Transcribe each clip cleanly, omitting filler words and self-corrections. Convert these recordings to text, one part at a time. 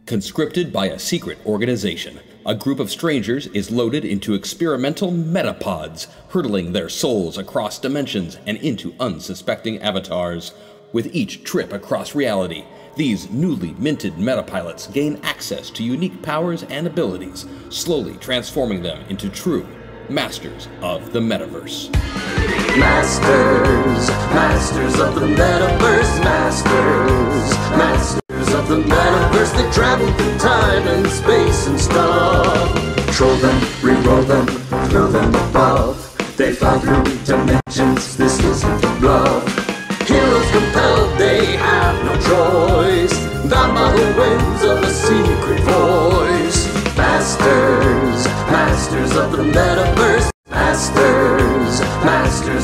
Conscripted by a secret organization, a group of strangers is loaded into experimental metapods, hurtling their souls across dimensions and into unsuspecting avatars. With each trip across reality, these newly minted metapilots gain access to unique powers and abilities, slowly transforming them into true masters of the Metaverse. Masters of the Metaverse, masters of the Metaverse. They travel through time and space and stuff. Control them, re-roll them, throw them above. They fly through dimensions, this isn't a bluff. Heroes compelled, they have no choice. Bound by the winds of a secret voice. Masters of the Metaverse. Masters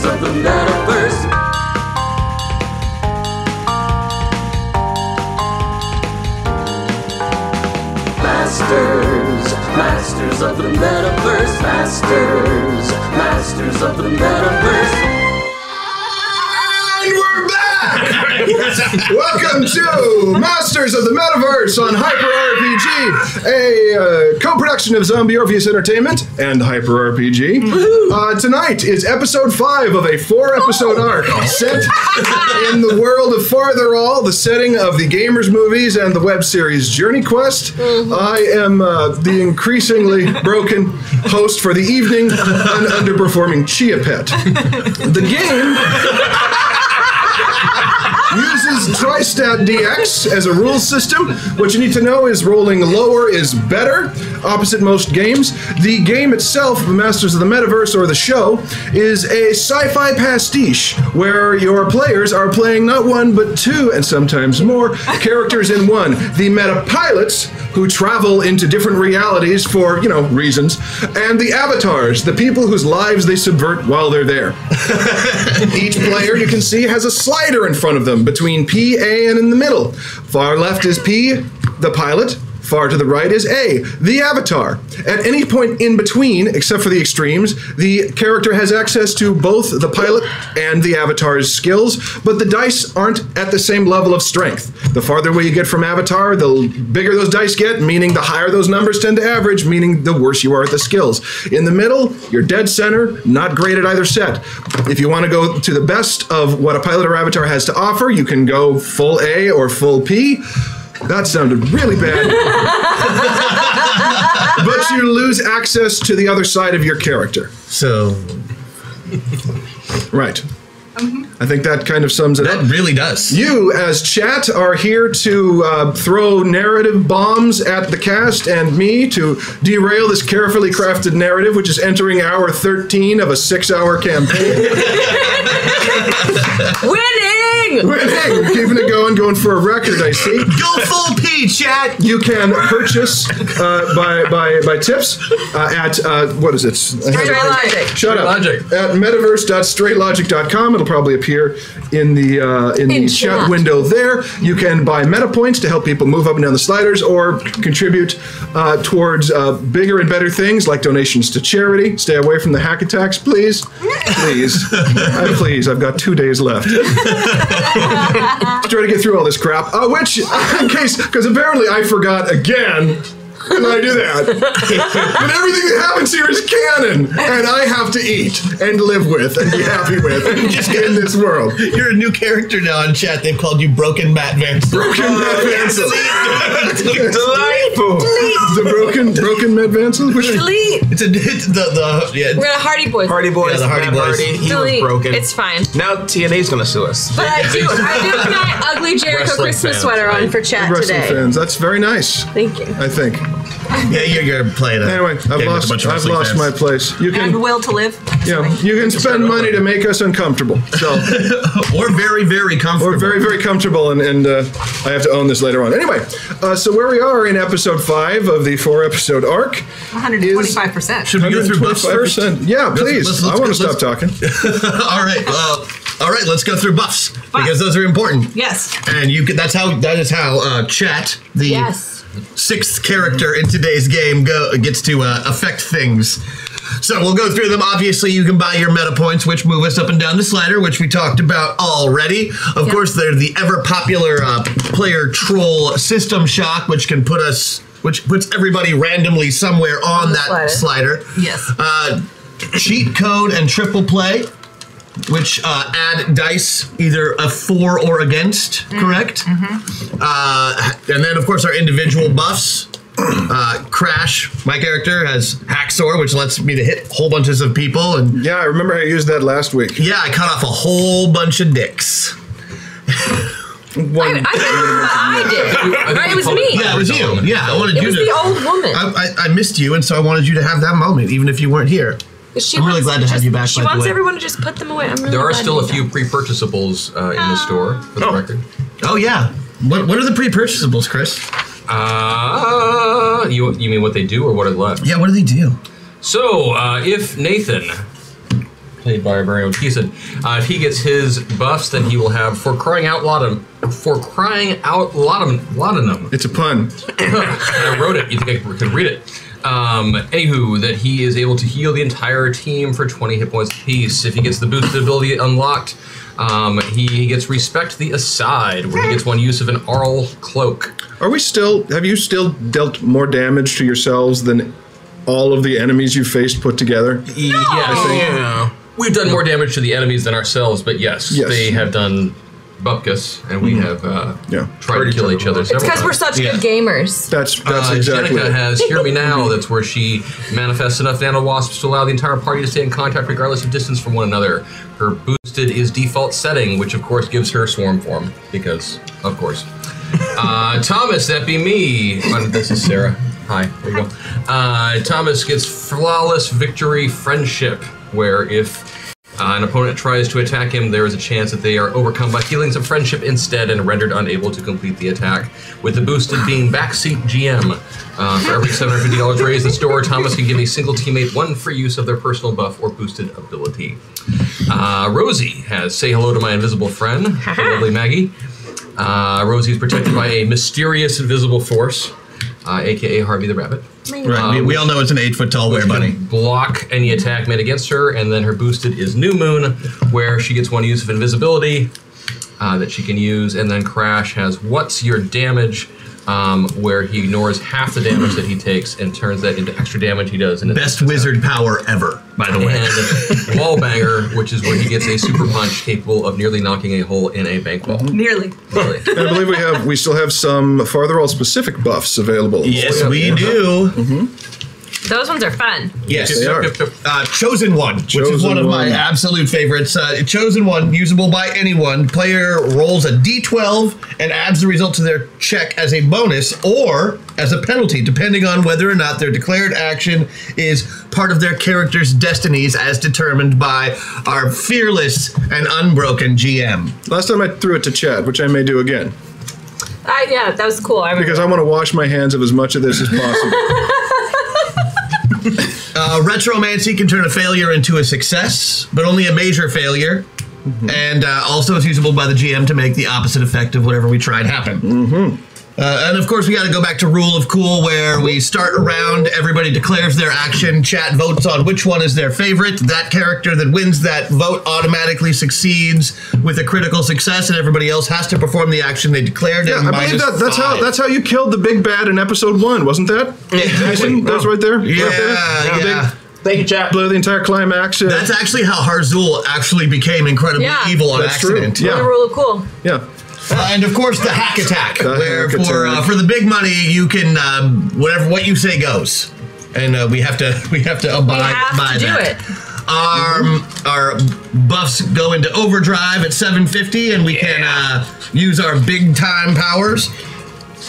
of the Metaverse. Masters of the Metaverse. Masters of the Metaverse. And we're back! Welcome to Masters of the Metaverse on Hyper RPG, a co-production of Zombie Orpheus Entertainment and Hyper RPG. Tonight is episode 5 of a 4-episode arc set in the world of Farther All, the setting of the Gamers movies and the web series Journey Quest. I am the increasingly broken host for the evening, an underperforming Chia Pet. The game uses Tristat DX as a rule system. What you need to know is rolling lower is better, opposite most games. The game itself, Masters of the Metaverse, or the show, is a sci-fi pastiche where your players are playing not one, but 2, and sometimes more, characters in one. The metapilots, who travel into different realities for, reasons, and the avatars, the people whose lives they subvert while they're there. Each player, you can see, has a slider in front of them between P, A, and in the middle. Far left is P, the pilot. Far to the right is A, the avatar. At any point in between, except for the extremes, the character has access to both the pilot and the avatar's skills, but the dice aren't at the same level of strength. The farther away you get from avatar, the bigger those dice get, meaning the higher those numbers tend to average, meaning the worse you are at the skills. In the middle, you're dead center, not great at either set. If you want to go to the best of what a pilot or avatar has to offer, you can go full A or full P. That sounded really bad. But you lose access to the other side of your character. So... Right. I think that kind of sums it up. That really does. You, as chat, are here to throw narrative bombs at the cast and me to derail this carefully crafted narrative, which is entering hour 13 of a 6-hour campaign. Winning! Keeping it going for a record, I see. Go full P, chat! You can purchase by tips at, what is it? Straylogic. Shut up. At metaverse.straylogic.com. It'll probably appear in the chat window there. You can buy meta points to help people move up and down the sliders, or contribute towards bigger and better things like donations to charity. Stay away from the hack attacks, please. Please. Please, I've got 2 days left. Try to get through all this crap. Which, in case, because apparently I forgot again. And I do that. But everything that happens here is canon, and I have to eat and live with and be happy with in this world. You're a new character now in chat. They've called you Broken Matt Vance. Broken Matt Vance. Delightful. The broken Matt Vance. Delete. It's We're gonna Hardy Boys. Hardy Boys. Yeah, the Hardy Boys. He Delete. was broken. It's fine. Now TNA's gonna sue us. But I do have my ugly Jericho Wrestling Christmas fans, sweater on right? for chat Wrestling today. fans. That's very nice. Thank you. I think. Yeah, you're playing it. Anyway, I've lost my place. You can, And will to live. you can spend money to make us uncomfortable. So, or very, very comfortable. or very, very comfortable, and I have to own this later on. Anyway, so where we are in episode 5 of the 4-episode arc 125%. Should we go through buffs first? 125%. Yeah, please. Let's I want to stop talking. All right. All right. Let's go through buffs because those are important. Yes. And that is how chat, the 6th character in today's game, gets to affect things. So we'll go through them. Obviously, you can buy your meta points, which move us up and down the slider, which we talked about already. Of course, there's the ever popular player troll system shock, which can put us, which puts everybody randomly somewhere on that slider. Yes. Cheat code and triple play, which add dice either a for or against, correct? And then, of course, our individual buffs. Crash, my character, has Hacksaw, which lets me to hit whole bunches of people. And yeah, I remember I used that last week. Yeah, I cut off a whole bunch of dicks. I did. Right, it was me. Yeah, it was you. Yeah, I wanted you to. It was the old woman. I missed you, and so I wanted you to have that moment, even if you weren't here. I'm really glad to have you back. She wants everyone to just put them away. I'm really there are still a few pre-purchasables in the store, for the record. Oh, yeah. What are the pre-purchasables, Chris? You mean what they do or what are left? Yeah, what do they do? So, if Nathan, played by our very own Keeson, if he gets his buffs, then he will have for crying out laudanum. It's a pun. I wrote it. You think I could read it? Anywho, that he is able to heal the entire team for 20 hit points apiece. If he gets the boosted ability unlocked, he gets Respect the Aside, where he gets one use of an Aural Cloak. Have you still dealt more damage to yourselves than all of the enemies you faced put together? Yeah. We've done more damage to the enemies than ourselves, but yes. They have done Bupkis, and we have tried to kill each other. It's because we're such good gamers. That's exactly Jenica has Hear Me Now. That's where she manifests enough nano-wasps to allow the entire party to stay in contact regardless of distance from one another. Her boosted is default setting, which of course gives her swarm form, because, of course. Thomas, that be me. This is Sarah. Hi, there you go. Thomas gets Flawless Victory Friendship, where if an opponent tries to attack him, there is a chance that they are overcome by feelings of friendship instead and rendered unable to complete the attack. With the boosted being Backseat GM. For every $750 raised in the store, Thomas can give a single teammate one free use of their personal buff or boosted ability. Rosie has Say Hello to My Invisible Friend, the lovely Maggie. Rosie is protected by a mysterious invisible force, aka Harvey the Rabbit. Right. We all know it's an 8-foot-tall bunny. Block any attack made against her, and then her boosted is New Moon, where she gets one use of invisibility that she can use, and then Crash has What's Your Damage, where he ignores half the damage that he takes and turns that into extra damage he does. Best wizard power ever, by the way. And Wallbanger, which is where he gets a super punch capable of nearly knocking a hole in a bank wall. Nearly. And I believe we still have some Farther All specific buffs available. Yes, we do. Those ones are fun. Yes, they are. Chosen One, which is one of my absolute favorites. Chosen One, usable by anyone. Player rolls a d12 and adds the result to their check as a bonus or as a penalty, depending on whether or not their declared action is part of their character's destinies as determined by our fearless and unbroken GM. Last time I threw it to Chad, which I may do again. Yeah, that was cool. Because I want to wash my hands of as much of this as possible. Retromancy can turn a failure into a success, but only a major failure. And also is usable by the GM to make the opposite effect of whatever we tried happen. And of course, we got to go back to Rule of Cool, where we start a round, everybody declares their action, chat votes on which one is their favorite. That character that wins that vote automatically succeeds with a critical success, and everybody else has to perform the action they declared. Yeah, I believe that's how you killed the big bad in episode 1, wasn't that? Exactly. That was right there? Yeah. Thank you, chat. Blew the entire climax. That's actually how Harzul actually became incredibly evil on accident. True. Yeah. The Rule of Cool. Yeah. And of course, the hack attack, where for the big money you can what you say goes, and we have to abide by that. Our buffs go into overdrive at 750, and we can use our big time powers.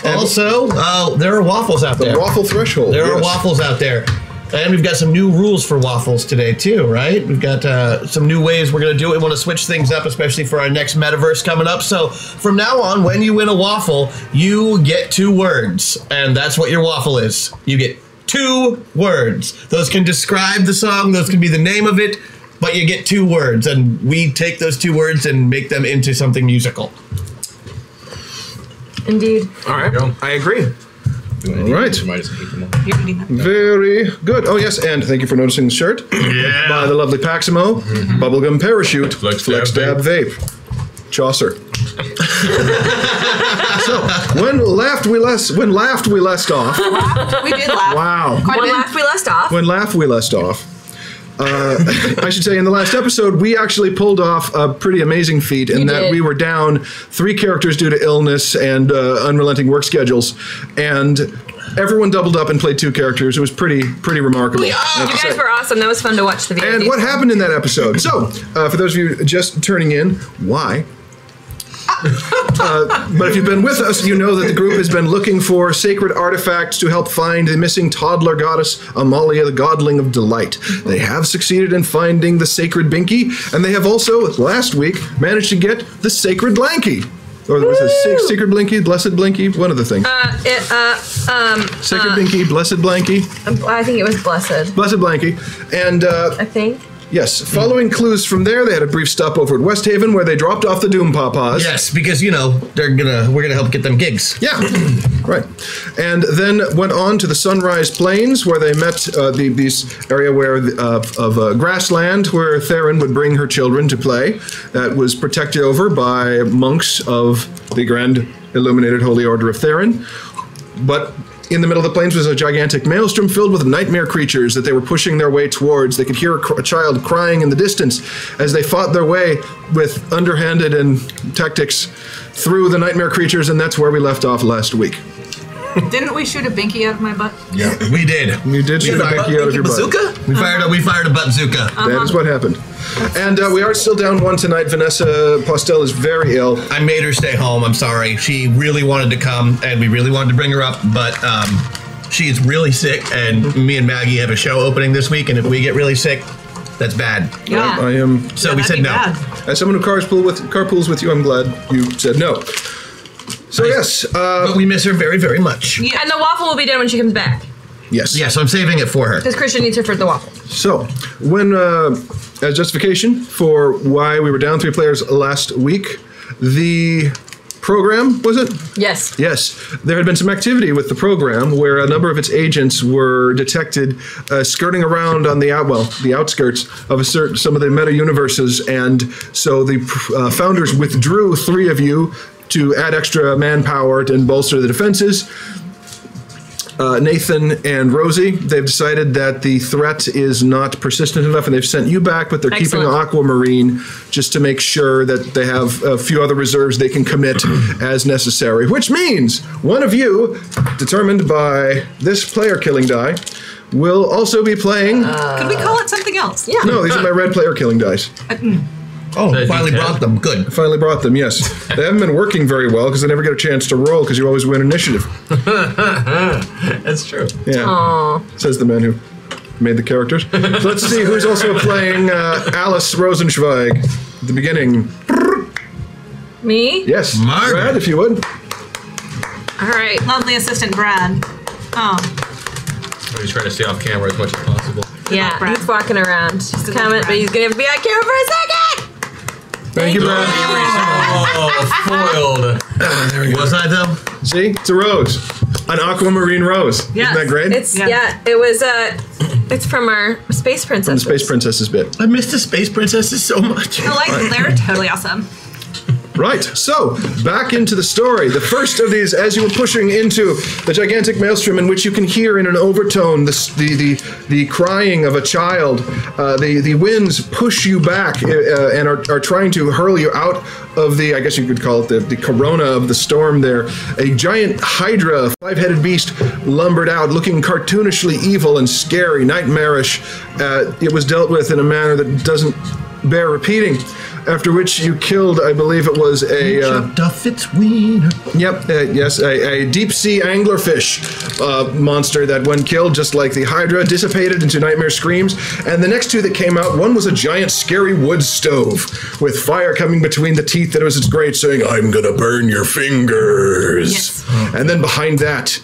Also, there are waffles out there. The waffle threshold. There are waffles out there. And we've got some new rules for waffles today, too, right? We've got some new ways we're going to do it. We want to switch things up, especially for our next Metaverse coming up. So from now on, when you win a waffle, you get 2 words. And that's what your waffle is. You get 2 words. Those can describe the song. Those can be the name of it. But you get 2 words. And we take those 2 words and make them into something musical. Indeed. All right. I agree. All right. You might just hate them all. You're eating them. Very good. Oh, yes, and thank you for noticing the shirt. Yeah. By the lovely Paximo. Bubblegum Parachute. Flex Dab Vape. Chaucer. So, when laughed we left off. We did laugh. Wow. Quite a One bit. laugh we left off. When laughed we left off. I should say in the last episode, we actually pulled off a pretty amazing feat in that did. we were down 3 characters due to illness and unrelenting work schedules, and everyone doubled up and played 2 characters. It was pretty remarkable. I have to You say. guys were awesome. That was fun to watch the video. And what happened in that episode? So, for those of you just turning in, why? But if you've been with us, you know that the group has been looking for sacred artifacts to help find the missing toddler goddess, Amalia, the godling of delight. They have succeeded in finding the sacred binky, and they have also, last week, managed to get the sacred blanky. Or was it secret blinky, blessed blinky? One of the things. Sacred binky, blessed blanky. I think it was blessed. Blessed blanky. And I think. yes, following clues from there, they had a brief stop over at West Haven where they dropped off the Doom Pawpaws. Yes, because we're gonna help get them gigs. Yeah, right. And then went on to the Sunrise Plains where they met these area where of grassland where Theron would bring her children to play. That was protected over by monks of the Grand Illuminated Holy Order of Theron. But in the middle of the plains was a gigantic maelstrom filled with nightmare creatures that they were pushing their way towards. They could hear a child crying in the distance as they fought their way with underhanded and tactics through the nightmare creatures, and that's where we left off last week. Didn't we shoot a binky out of my butt? Yeah, we did. You did shoot a binky out of your butt. Bazooka? We fired a bazooka. That is what happened. And we are still down 1 tonight. Vanessa Postel is very ill. I made her stay home. I'm sorry. She really wanted to come, and we really wanted to bring her up, but she's really sick, and me and Maggie have a show opening this week, and if we get really sick, that's bad. Yeah. I am. So we said no. As someone who carpools with you, I'm glad you said no. So yes, But we miss her very, very much. Yeah. And the waffle will be done when she comes back. yes. Yeah, so I'm saving it for her. Because Christian needs her for the waffle. So, when, as justification for why we were down 3 players last week, the program, was it? Yes. Yes. There had been some activity with the program where a number of its agents were detected skirting around on the outskirts of some of the meta universes, and so the founders withdrew 3 of you to add extra manpower and bolster the defenses. Nathan and Rosie, they've decided that the threat is not persistent enough, and they've sent you back, but they're keeping Aquamarine just to make sure that they have a few other reserves they can commit as necessary, which means one of you, determined by this player killing die, will also be playing... Could we call it something else? Yeah. no, these are my red player killing dice. Oh, finally brought them. Good. Finally brought them, yes. They haven't been working very well because I never get a chance to roll because you always win initiative. That's true. Yeah. Aww. Says the man who made the characters. So let's see who's also playing Alice Rosenzweig at the beginning. Me? Yes. Margaret. Brad, if you would. All right. Lovely assistant Brad. Oh. He's trying to stay off camera as much as possible. Yeah, Brad. he's walking around. He's coming, but he's going to have to be on camera for a second. Thank you, Brad. Oh, foiled. There we go. Was I, though? See? It's a rose. An aquamarine rose. Yes. Isn't that great? It's, Yeah. it was, it's from our Space Princess. From the Space Princesses bit. I missed the Space Princesses so much. I like them. They're totally awesome. Right, so back into the story. The first of these, as you were pushing into the gigantic maelstrom, in which you can hear in an overtone the crying of a child, the winds push you back and are trying to hurl you out of the, I guess you could call it the corona of the storm there. A giant hydra, 5-headed beast, lumbered out, looking cartoonishly evil and scary, nightmarish. It was dealt with in a manner that doesn't bear repeating. After which you killed, I believe it was a... chopped off its wiener. Yep, yes, a deep-sea anglerfish monster that when killed, just like the Hydra, dissipated into nightmare screams. And the next 2 that came out, one was a giant scary wood stove with fire coming between the teeth that was its great, saying, "I'm gonna burn your fingers." Yes. And then behind that,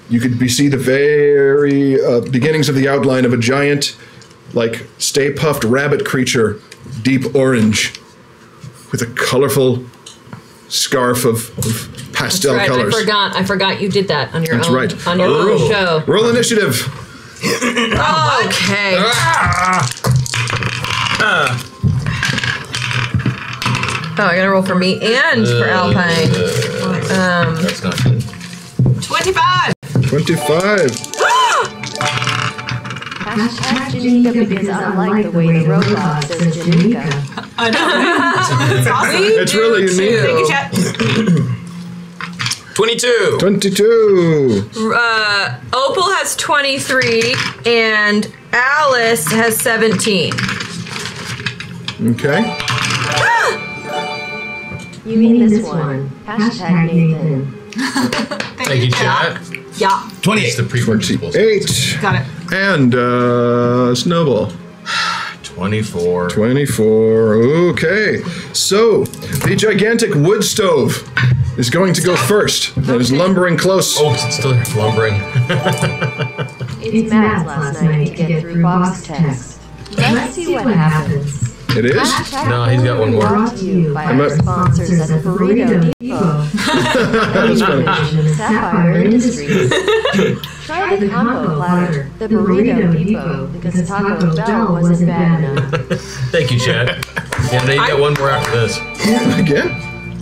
you could see the very beginnings of the outline of a giant, like, stay-puffed rabbit creature, deep orange, with a colorful scarf of pastel Right, colors. I forgot you did that on your That's own. right. On your own show. Roll initiative. Okay. Oh, I gotta roll for me and for Alpine. That's not good. 25. 25. Hashtag Janika because unlike the way the robot says Janika. I know. It's awesome. It's really unique. Thank you, chat. 22. 22. Opal has 23 and Alice has 17. Okay. You mean this one. Hashtag Nathan. Thank you, chat. Yeah. 28. The pre-purchase. 8. Got it. And Snowball. 24. 24. Okay. So, the gigantic wood stove is going to go first. It is lumbering close. Oh, it's still lumbering. It's Matt's last night to get through box test. Let's see what happens. It is? No, he's got one more. Brought to you by our sponsors at the Burrito Depot. That's funny. Sapphire Industries. Try the combo platter, the Burrito Depot, because Taco Bell wasn't bad enough. Thank you, chat. Yeah, now you get one more after this. Again?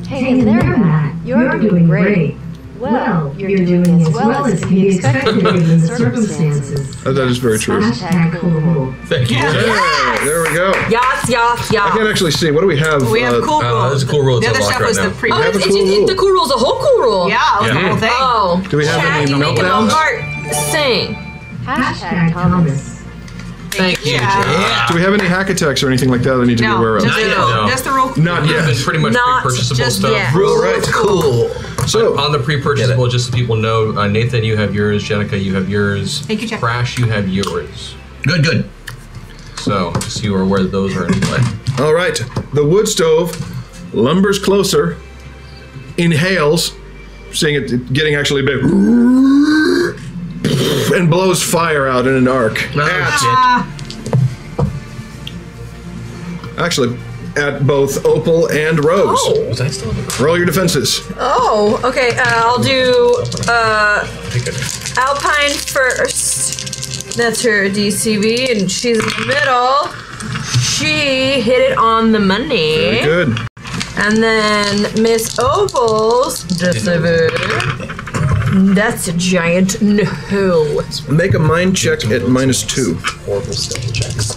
Hey there, Matt. You're doing great. Well, you're doing as well as can be expected in the circumstances. That is very true. Hashtag cool. Thank you. Yeah, there we go. Yas. I can't actually see. What do we have? We have cool rule. There's a cool rule The that's other stuff unlocked was right the now. pre. Oh, have a it's, cool rule. the cool rule's a whole cool rule. Yeah, it was the whole thing. Oh. Do we have Chat, any you make it all meltdowns? heart sing. Hashtag Thomas. Thank you, Yeah. chat. Do we have any hack attacks or anything like that I need to be aware No, of? just the Not yet, rule. no. Just the rule. Not It's yet. pretty much Not pre-purchasable just stuff. yet. All right. Cool. So, On the pre-purchasable, just so people know, Nathan, you have yours. Jenica, you have yours. Thank you, Jack. Crash, you have yours. Good. So, just so you are aware that those are in play. all right. The wood stove lumbers closer, inhales, seeing it getting actually big, and blows fire out in an arc. Actually, at both Opal and Rose. Oh. Was I still in the Roll your defenses. Oh, okay. I'll do pick it? Alpine first. That's her DCV, and she's in the middle. She hit it on the money. Very good. And then Miss Opal's DCV. That's a giant no. Make a mind check at -2. Horrible skill checks.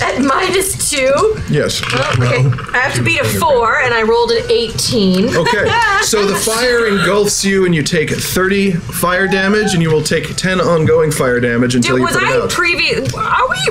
At -2. Yes. Okay. I have to beat a 4, and I rolled an 18. Okay. So the fire engulfs you, and you take 30 fire damage, and you will take 10 ongoing fire damage until you Was put it I out.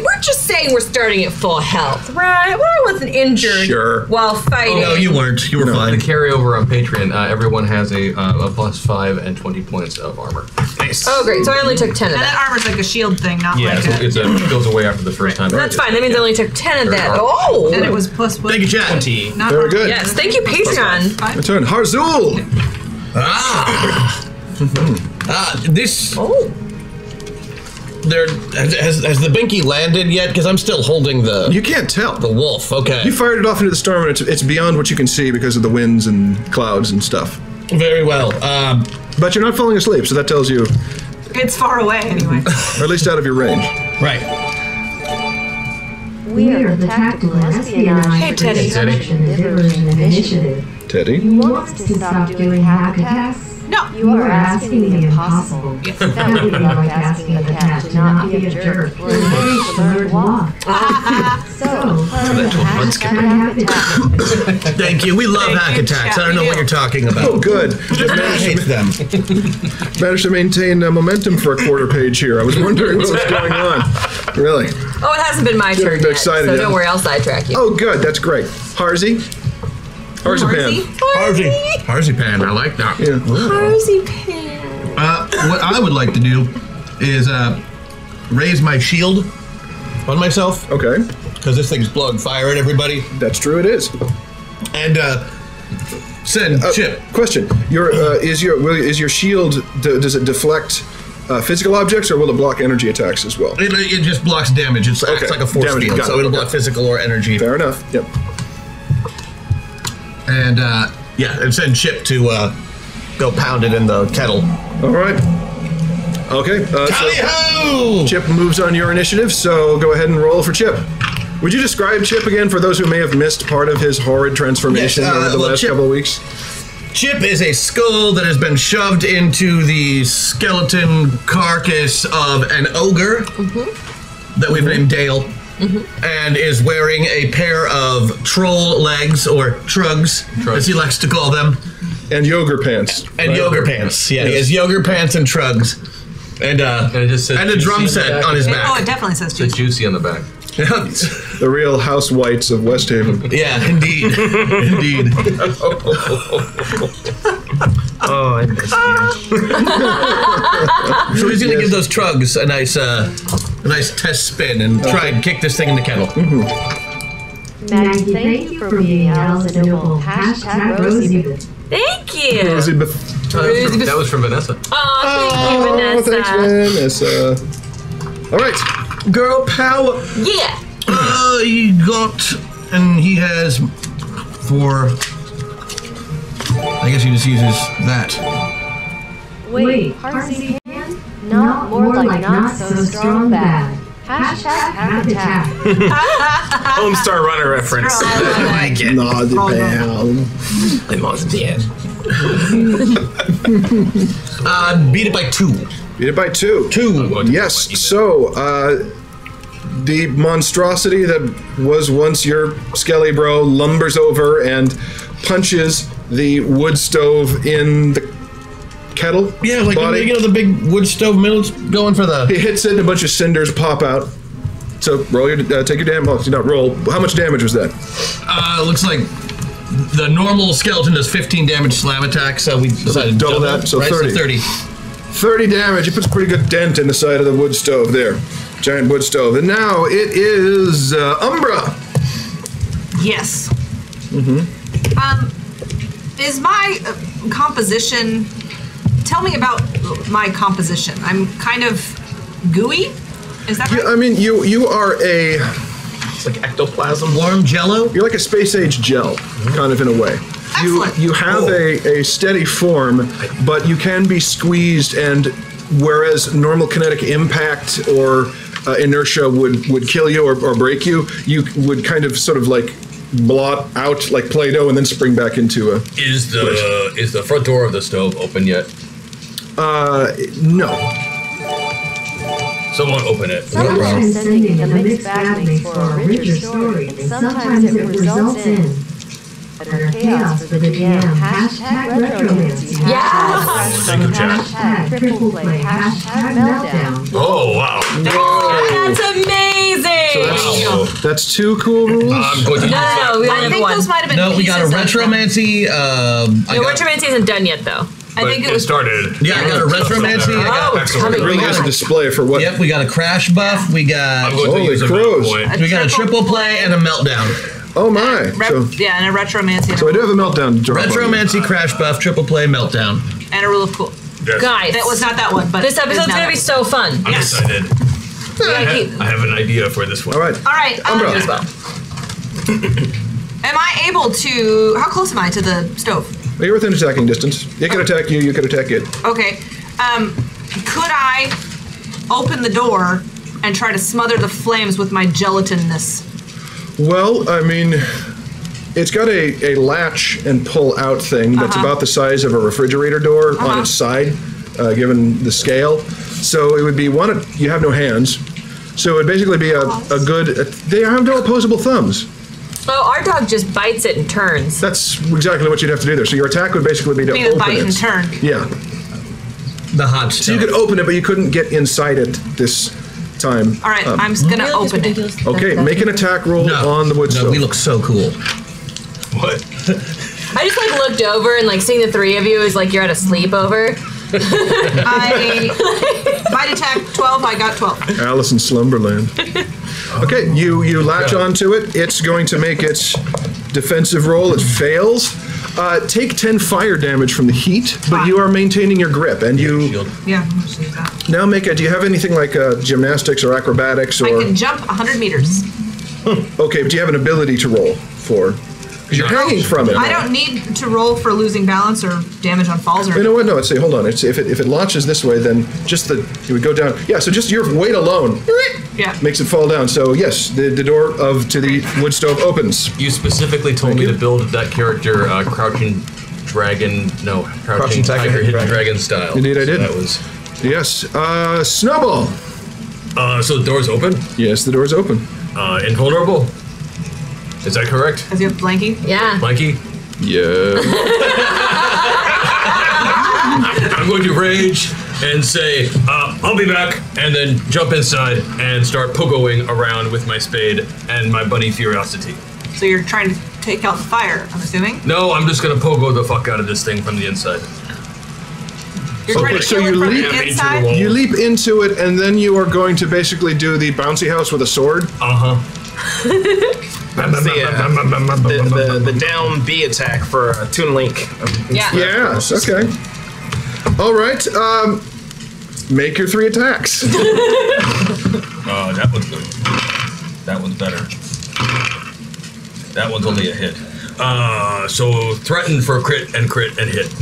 we're just saying we're starting at full health, right? Well, I wasn't injured Sure. while fighting. No, you weren't. You were The fine. carryover on Patreon, everyone has a +5 and 20 points of armor. Nice. Oh, great. So I only took 10 of And that. that armor's like a shield thing, not Yeah, like so a... it goes away after the first time. That's fine. That means I only took 10 of that. Oh! And it was plus what? Thank you, chat. 20. Not Very good. Yes, thank you, Patreon. My turn. Harzul! This. Oh. There has the binky landed yet? Because I'm still holding the You can't tell. wolf. Okay. You fired it off into the storm, and it's beyond what you can see because of the winds and clouds and stuff. Very well. But you're not falling asleep, so that tells you, It's far away anyway. or at least out of your range. Right. We are the Tactical Espionage Hey, Teddy. Detection Diversion Initiative. Teddy? You want us to stop doing hack attacks? No. You are asking the impossible. That would be like asking a cat to not be a jerk or a fish to learn to walk. So, hashtag hack attacks. Thank you. We love Thank hack you, attacks. chat. I don't know We what do. you're talking Oh, about. good. I hate them. Managed to maintain momentum for a quarter page here. I was wondering what was going on. Really? Oh, it hasn't been my Getting turn a bit yet, excited, so yeah. don't worry, I'll sidetrack you. Oh, good. That's great. Harzy? Harzipan. Marzipan. I like that. Yeah. Marzipan. What I would like to do is raise my shield on myself Okay. because this thing's blowing fire at everybody, That's true. It is. and send Chip. Question: is your shield? Does it deflect physical objects, or will it block energy attacks as well? It just blocks damage. It acts Okay. like a force Damage, field, got so it, it'll okay. block physical or energy. Fair enough. Yep. And and send Chip to go pound it in the kettle. All right. Okay. Tally-ho! Chip moves on your initiative, so go ahead and roll for Chip. Would you describe Chip again for those who may have missed part of his horrid transformation over the last couple of weeks? Chip is a skull that has been shoved into the skeleton carcass of an ogre that we've named Dale, and is wearing a pair of troll legs, or trugs, as he likes to call them. And yogurt pants. And yogurt pants, yeah. He has yogurt pants and trugs. And it just says a drum set on his back. Oh, it definitely says It's juicy on the back. The real house whites of West Haven. Yeah, indeed. Indeed. Oh, I missed you. So he's going to give those trugs a nice test spin and try and kick this thing in the kettle. Maggie, thank you for being Allison Noble. Hashtag Rosie. Thank you. That was from Vanessa. Oh, thank you, Vanessa. Thanks, Vanessa. All right. Girl power. Yeah. He got, and he has 4. I guess he just uses that. Wait, Parsi can? Not more like not so strong bad. Hashtag hack attack. Homestar Runner reference. Not the bell. I'm almost dead. Beat it by 2. Beat it by 2. 2. Yes. So, the monstrosity that was once your Skelly Bro lumbers over and punches the wood stove in the kettle. Yeah, like body. the big wood stove middle's going for the. He hits it and a bunch of cinders pop out. So roll your take your damage. Well, not roll. How much damage was that? Looks like the normal skeleton does 15 damage slam attack, so we decided to double that. So right? 30. So 30. 30 damage. He puts a pretty good dent in the side of the wood stove there. Giant wood stove. And now it is Umbra. Yes. Is my composition... Tell me about my composition. I'm kind of gooey? Is that right? I mean, you are a... It's like ectoplasm. Warm jello? You're like a space-age gel, kind of in a way. Excellent. You have a steady form, but you can be squeezed, and whereas normal kinetic impact or inertia would kill you or break you, you would kind of sort of like blot out like Play-Doh and then spring back into a... Is the front door of the stove open yet? No. Someone open it. Sometimes sending a mixed bag makes for a richer story, and sometimes it results in utter chaos for the DM. Hashtag retromancy. Yes! Thank you, chat. Hashtag triple play. Hashtag meltdown. Oh, wow. That's amazing! That's 2 cool rules? I'm going to use No, we I only have think one. those might have been No, we got a pieces of them. retromancy. No, retromancy isn't done yet, though. I think it was... started. Yeah, I got a retromancy. I got, coming. Really has a display for what... Yep, we got a crash buff. We I'm got going to Holy use a crows. point. we got a triple play and a meltdown. Oh my. So yeah, and a retromancy. I do have a meltdown to drop on you. Retromancy, crash buff, triple play, meltdown. And a rule of cool. Yes. Guys, That was not that one, but this episode's it's now gonna be that so fun. I'm excited. I have an idea for this one. All right. one. All right. Umbra. As well. Am I able to... How close am I to the stove? Well, you're within attacking distance. It can attack you, you can attack it. Okay. Could I open the door and try to smother the flames with my gelatinness? Well, I mean, it's got a latch and pull out thing that's about the size of a refrigerator door on its side, given the scale. So it would be one, you have no hands. So it would basically be a good, they have no opposable thumbs. Oh, our dog just bites it and turns. That's exactly what you'd have to do there. So your attack would basically be to Be open the bite it. and turn. Yeah. The hot So you stove. could open it, but you couldn't get inside it this time. All right, I'm just gonna open it. Okay, make an attack roll on the wood No, stove. we look so cool. What? I just like looked over and like seeing the 3 of you is like you're at a sleepover. I bite attack 12. I got 12. Alice in Slumberland. Okay, you latch onto it. It's going to make its defensive roll. It fails. Take 10 fire damage from the heat, but you are maintaining your grip. And you Yeah, I'm just use that. now make it. Do you have anything like gymnastics or acrobatics I or? can jump 100 meters. Okay, but do you have an ability to roll for? Because you're hanging from it. I don't need to roll for losing balance or damage on falls or. You know what? No, hold on. If it launches this way, then just it would go down. Yeah. So just your weight alone. Yeah. Makes it fall down. So yes, the door to the wood stove opens. You specifically told me to build that character crouching tiger, hidden dragon style. Indeed, I did. So that was. Yes. Snowball. So the door's open? Yes, the door's open. Invulnerable. Is that correct? Does he have Blanky? Yeah. Blanky? Yeah. I'm going to rage and say, I'll be back, and then jump inside and start pogoing around with my spade and my bunny curiosity. So you're trying to take out the fire, I'm assuming? No, I'm just going to pogo the fuck out of this thing from the inside. You're trying to kill it from the inside? You leap into it, and then you are going to basically do the bouncy house with a sword. The down B attack for Toon Link. Yeah. Yes. Okay. All right. Make your 3 attacks. That one's good. That one's better. That one's only a hit. So threaten for crit and hit.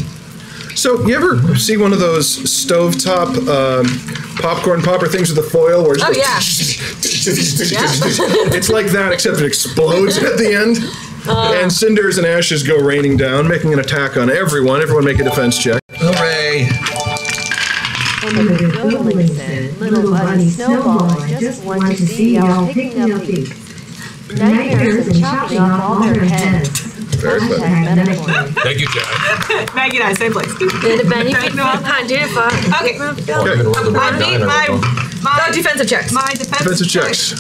So you ever see one of those stovetop popcorn popper things with the foil where it's like that, except it explodes at the end, and cinders and ashes go raining down, making an attack on everyone. Everyone make a defense check. Hooray! Little bunny Snowball, I just want to see y'all picking up these nightmares and chopping off all their heads. Thank you, Jack. Maggie and I, same place. Okay. Defensive checks. My defensive checks.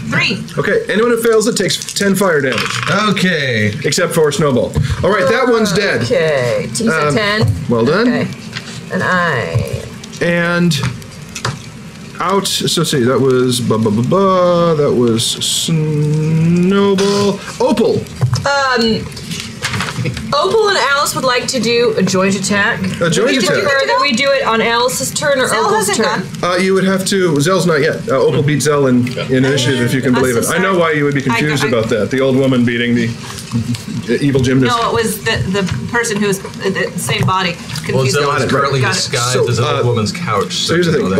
3. Okay, anyone who fails it takes 10 fire damage. Okay. Except for Snowball. All right, that one's dead. Okay, T-set 10. Well done. Okay. And out. So see, that was that was Snowball. Opal. Opal and Alice would like to do a joint attack. A joint attack. Would you prefer that we do it on Alice's turn or Opal's turn? You would have to. Zell's not yet. Opal beat Zell in initiative, if you can believe it. I know why you would be confused about that. The old woman beating the evil gymnast. No, it was the person who was the same body. Well, Zell is currently disguised as an old woman's couch. So here's the thing: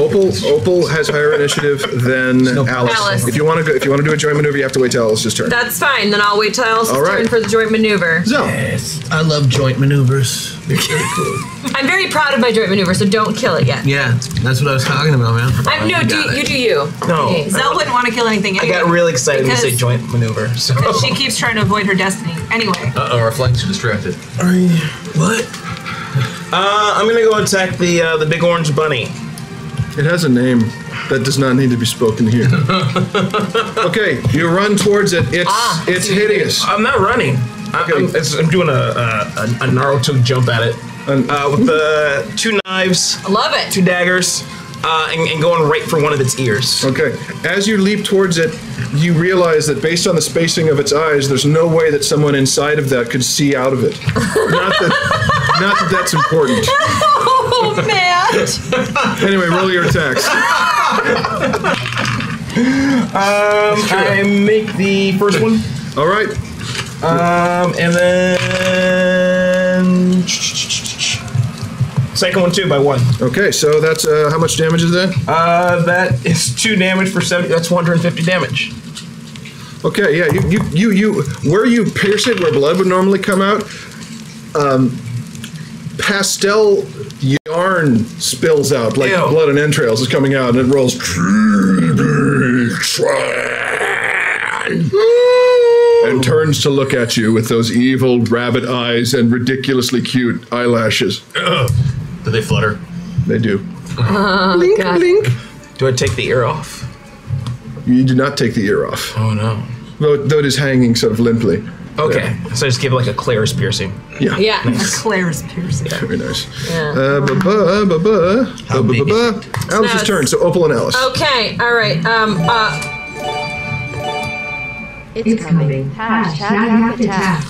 Opal has higher initiative than Alice. If you want to do a joint maneuver, you have to wait till Alice's turn. That's fine. Then I'll wait till Alice's turn for the joint maneuver. Zell. Yes, I love joint maneuvers. They're very cool. I'm very proud of my joint maneuver, so don't kill it yet. Yeah, that's what I was talking about, man. You do you. No. Zell wouldn't want to kill anything anyway. I got really excited when you say joint maneuver. So. She keeps trying to avoid her destiny. Anyway. Our flanks are distracted. What? I'm gonna go attack the big orange bunny. It has a name that does not need to be spoken here. Okay, you run towards it. It's hideous. I'm not running. I'm doing a Naruto jump at it with the 2 knives. I love it. 2 daggers. And going right for one of its ears. Okay. As you leap towards it, you realize that based on the spacing of its eyes, there's no way that someone inside of that could see out of it. Not that that's important. Oh, man. Anyway, roll your attacks. I make the first one. All right. And then second one too by 1. Okay, so that's how much damage is that? That is 2 damage for 70. That's 150 damage. Okay, yeah, you where you pierce it, where blood would normally come out, pastel yarn spills out, like blood and entrails is coming out, and it rolls. And turns to look at you with those evil rabbit eyes and ridiculously cute eyelashes. Do they flutter? They do. Blink, blink. Do I take the ear off? You do not take the ear off. Oh no. Though it is hanging sort of limply. Okay, so I just give it like a Claire's piercing. Yeah. Yeah. Nice. A Claire's piercing. Yeah. Very nice. Yeah. Alice's turn, so Opal and Alice. Okay, all right. It's coming. Hashtag attack.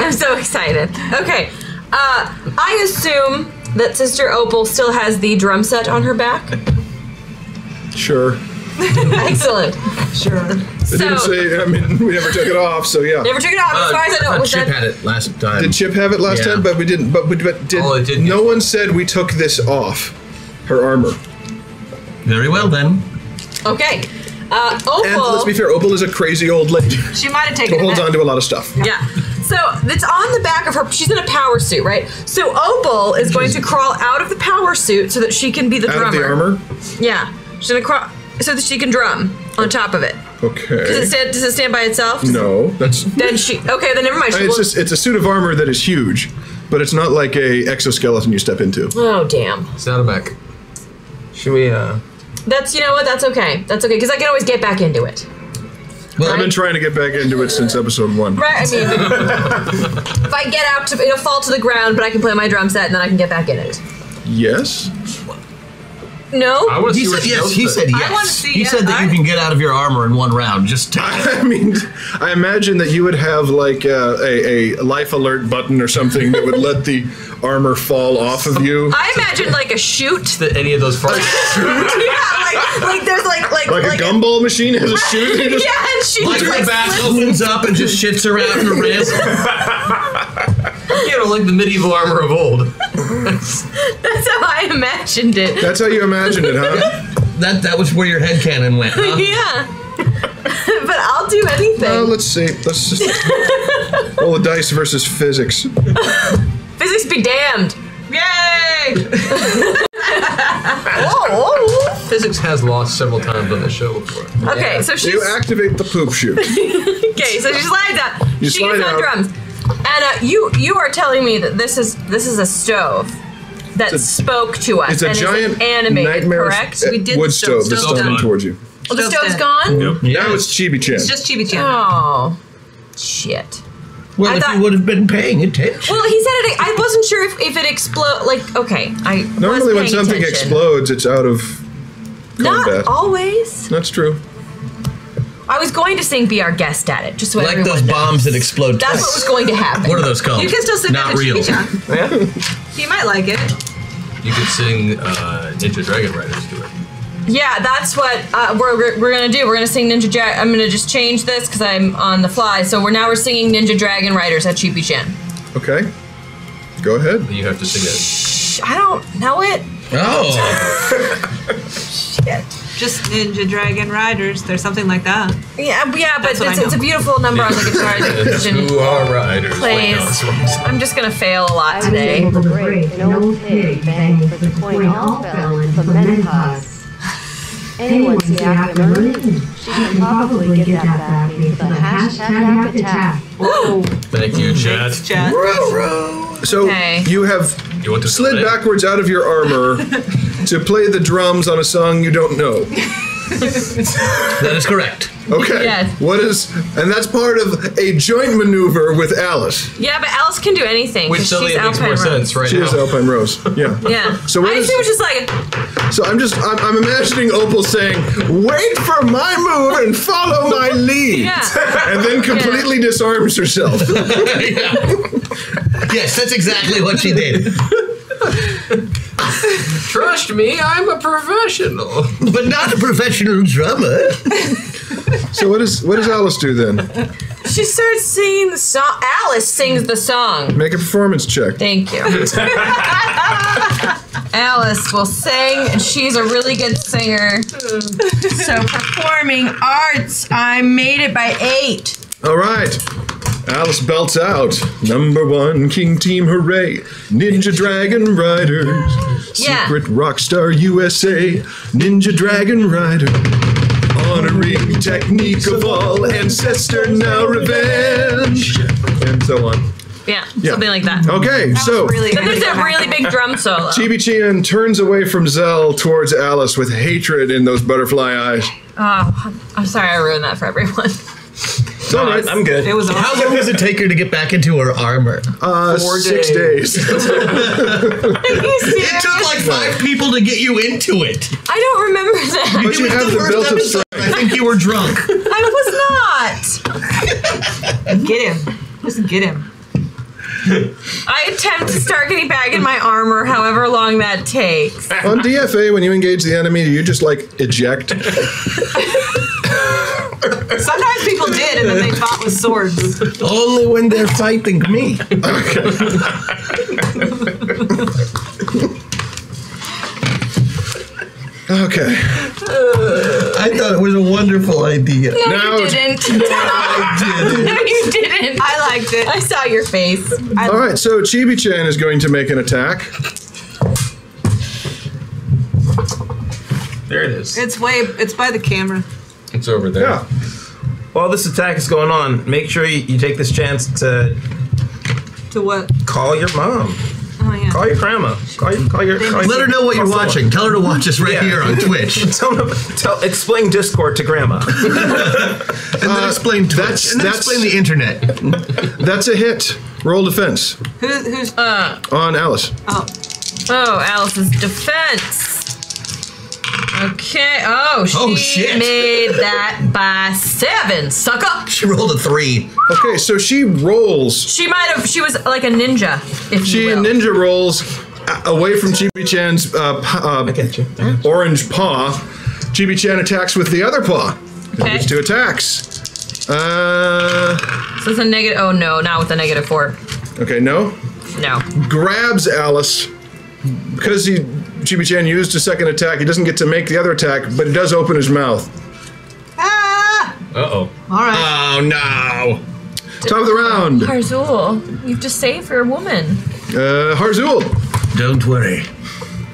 I'm so excited. Okay. I assume that Sister Opal still has the drum set on her back. Sure. Excellent. Sure. It didn't say, I mean, we never took it off, so yeah. Never took it off. As far as I know, was Chip that had it last time. Did Chip have it last time? But we didn't. But did no one said we took this off her armor? Very well then. okay? Opal. And let's be fair, Opal is a crazy old lady She might have taken who holds it. on to a lot of stuff. Yeah. So it's on the back of her. She's in a power suit, right? So Opal is going to crawl out of the power suit so that she can be the Out drummer. of the armor? Yeah. She's gonna crawl so that she can drum on top of it. Okay. Does it stand by itself? No, that's. Then she. Okay, then never mind. She will- It's a suit of armor that is huge, but it's not like a exoskeleton you step into. Oh damn. It's not a mech. Should we? That's you know what? That's okay. That's okay because I can always get back into it. Well, I've been trying to get back into it since episode 1. Right. I mean, if I get out, it'll fall to the ground, but I can play my drum set and then I can get back in it. Yes. No. I want to He see said where she yes. goes He with said it. yes. I wanna see- he said that you can get out of your armor in 1 round. Just I mean, I imagine that you would have like a life alert button or something that would let the armor fall off of you. I imagine like a chute. That any of those falls. Yeah, like there's like Like a gumball machine has a chute. You just- Yeah, and she like just her back slips- opens up and just shits around her wrist. You know, like the medieval armor of old. That's how I imagined it. That's how you imagined it, huh? That was where your headcanon went, huh? Yeah. But I'll do anything. Well, let's see. Let's just roll the dice versus physics. Physics be damned. Yay! Whoa. Physics has lost several times on the show before. Okay, so she's You activate the poop chute. okay. So she slides out. You She slide gets on out. drums. And you are telling me that this is a stove that spoke to us It's a and giant is animated, nightmare correct? We did wood the stove. stove that's Stove's coming gone. towards you. Oh, the Stove's stove's dead. gone. Now it's Chibi-chan. It's just Chibi-chan. Oh, shit. Well, I if thought- you would have been paying attention. Well, he said it. I wasn't sure if it explode. Like, okay, I Normally, was when paying something attention. explodes, it's out of combat. Not always. That's true. I was going to sing "Be Our Guest" at it, just so Like everyone those knows. bombs that explode That's twice. what was going to happen. What are those called? You can still sit Not down to real. Chibi-chan. Yeah. He might like it. You could sing Ninja Dragon Riders to it. Yeah, that's what we're gonna do. We're gonna sing Ninja Dragon. I'm gonna just change this because I'm on the fly. So we're singing Ninja Dragon Riders at Chibi-chan. Okay. Go ahead. You have to sing it. I don't know it. Oh. Shit. Just Ninja Dragon Riders. There's something like that. Yeah, but That's what I it's a know. beautiful number on the guitar. It's who are riders. Plays. Wait, no, it's wrong. I'm just gonna fail a lot I was today. able to break an old pig banging for the coin all fell into menopause. Anyone see Ackerman? She can probably get that back into the hashtag attack. Whoa. Thank you, chat. Chat. So Okay. you have You want to slid play? backwards out of your armor to play the drums on a song you don't know. That is correct. Okay. Yes. What is, and that's part of a joint maneuver with Alice. Yeah, but Alice can do anything. Which 'cause suddenly she's it makes more Alpine Rose. sense right She now. is Alpine Rose. Yeah. Yeah. So what I is- see what she's like. So I'm imagining Opal saying, "Wait for my move and follow my lead," Yeah. and then completely disarms herself. Yes, that's exactly what she did. Trust me, I'm a professional. But not a professional drummer. So what does Alice do then? She starts singing the song. Alice sings the song. Make a performance check. Thank you. Alice will sing, and she's a really good singer. So performing arts, I made it by 8. All right. Alice belts out. #1 King Team Hooray. Ninja Dragon Riders. Yeah. Secret Rockstar USA. Ninja Dragon Rider. Honoring technique of all ancestor, now revenge. And so on. Yeah, something like that. Okay, so Really Then there's a really big drum solo. Chibi-chan turns away from Zell towards Alice with hatred in those butterfly eyes. Oh, I'm sorry I ruined that for everyone. It's all right. I'm good. It was How awesome. long does it take her to get back into her armor? 6 days. Are you It serious? took like 5 people to get you into it. I don't remember that. But you It was have the the first belt of episode. strength. I think you were drunk. I was not. Get him. Just get him. I attempt to start getting back in my armor, however long that takes. On DFA, when you engage the enemy, you just like eject. Sometimes people did, and then they fought with swords. Only when they're fighting me. Okay. I thought it was a wonderful idea. No, you didn't. I did. No, you didn't. I liked it. I saw your face. All right, so Chibi-chan is going to make an attack. There it is. It's by the camera. It's over there. Yeah. While this attack is going on, make sure you take this chance to what? call your mom. Oh yeah. Call your grandma. Call your Let her know what you're watching. Tell her to watch us right here on Twitch. Explain Discord to grandma. And then explain Twitch. And then explain the internet. That's a hit. Roll defense. Who's on Alice. Oh, Alice's defense. Okay. Oh, shit. made that by 7, sucker. She rolled a 3. Okay, so she rolls. She was like a ninja, if She you will. ninja rolls away from Chibi-chan's orange paw. Chibi-chan attacks with the other paw. Okay. It's 2 attacks. So it's a negative. Oh no, not with a -4. Okay, no. No. Grabs Alice. Because Chibi-chan used a second attack, he doesn't get to make the other attack, but he does open his mouth. ah! Uh-oh. All right. Oh, no. Top of the round. Harzul, you've just saved your woman. Harzul. Don't worry.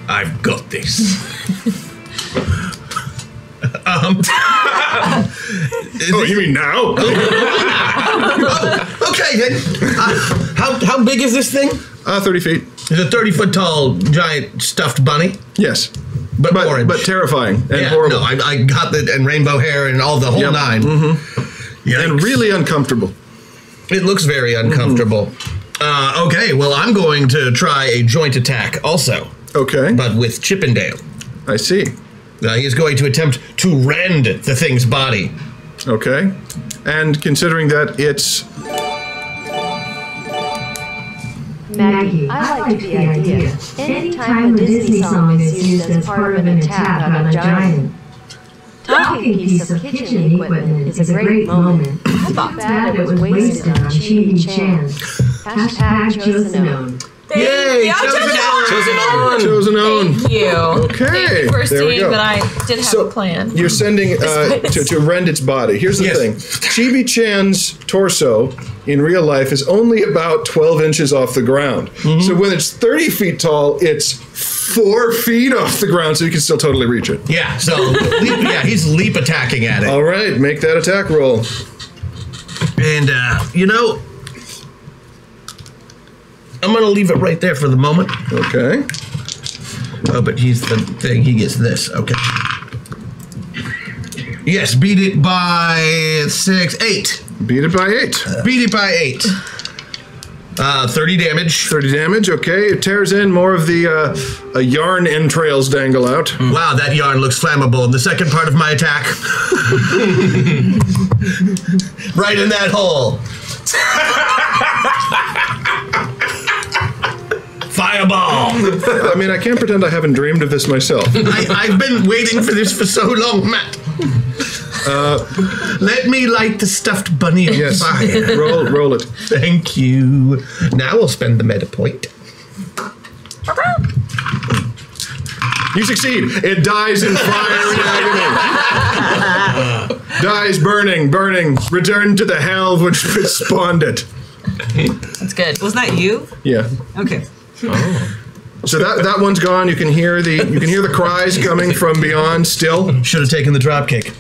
I've got this. You mean now? Okay, then. How big is this thing? 30 feet. It's a 30-foot tall giant stuffed bunny. Yes. But orange. But terrifying and horrible. No, I got the and rainbow hair and all the whole 9. Mm-hmm. Yikes. And really uncomfortable. It looks very uncomfortable. Okay, well, I'm going to try a joint attack also. Okay. But with Chippendale. I see. He is going to attempt to rend the thing's body. Okay. And considering that it's... Maggie, I like the idea. Anytime a Disney song is used as part of an attack on a giant, talking piece of kitchen equipment is a great moment. Too bad it was wasted on Chibi-chan. #chosen. Yay! Chosen on. Thank you. Okay. Thank you for there we seeing go. that I did have a plan. You're sending to rend its body. Here's the thing. Chibi-chan's torso in real life is only about 12 inches off the ground. So when it's 30 feet tall, it's 4 feet off the ground, so you can still totally reach it. Yeah, so he's leap attacking at it. All right, make that attack roll. And, I'm going to leave it right there for the moment. Okay. Oh, but he's the thing. He gets this. Okay. Yes, beat it by 8. Beat it by 8. Beat it by 8. 30 damage. 30 damage, okay. It tears in, more of the yarn entrails dangle out. Wow, that yarn looks flammable. And the second part of my attack. Right in that hole. Fireball! I mean, I can't pretend I haven't dreamed of this myself. I've been waiting for this for so long, Matt. Let me light the stuffed bunny on fire. Roll it. Thank you. Now we'll spend the meta point. You succeed. It dies in fire and agony. Dies burning. Return to the hell which spawned it. That's good. Was that you? Yeah. Okay. Oh. So that one's gone. You can hear the cries coming from beyond still. Should have taken the drop kick.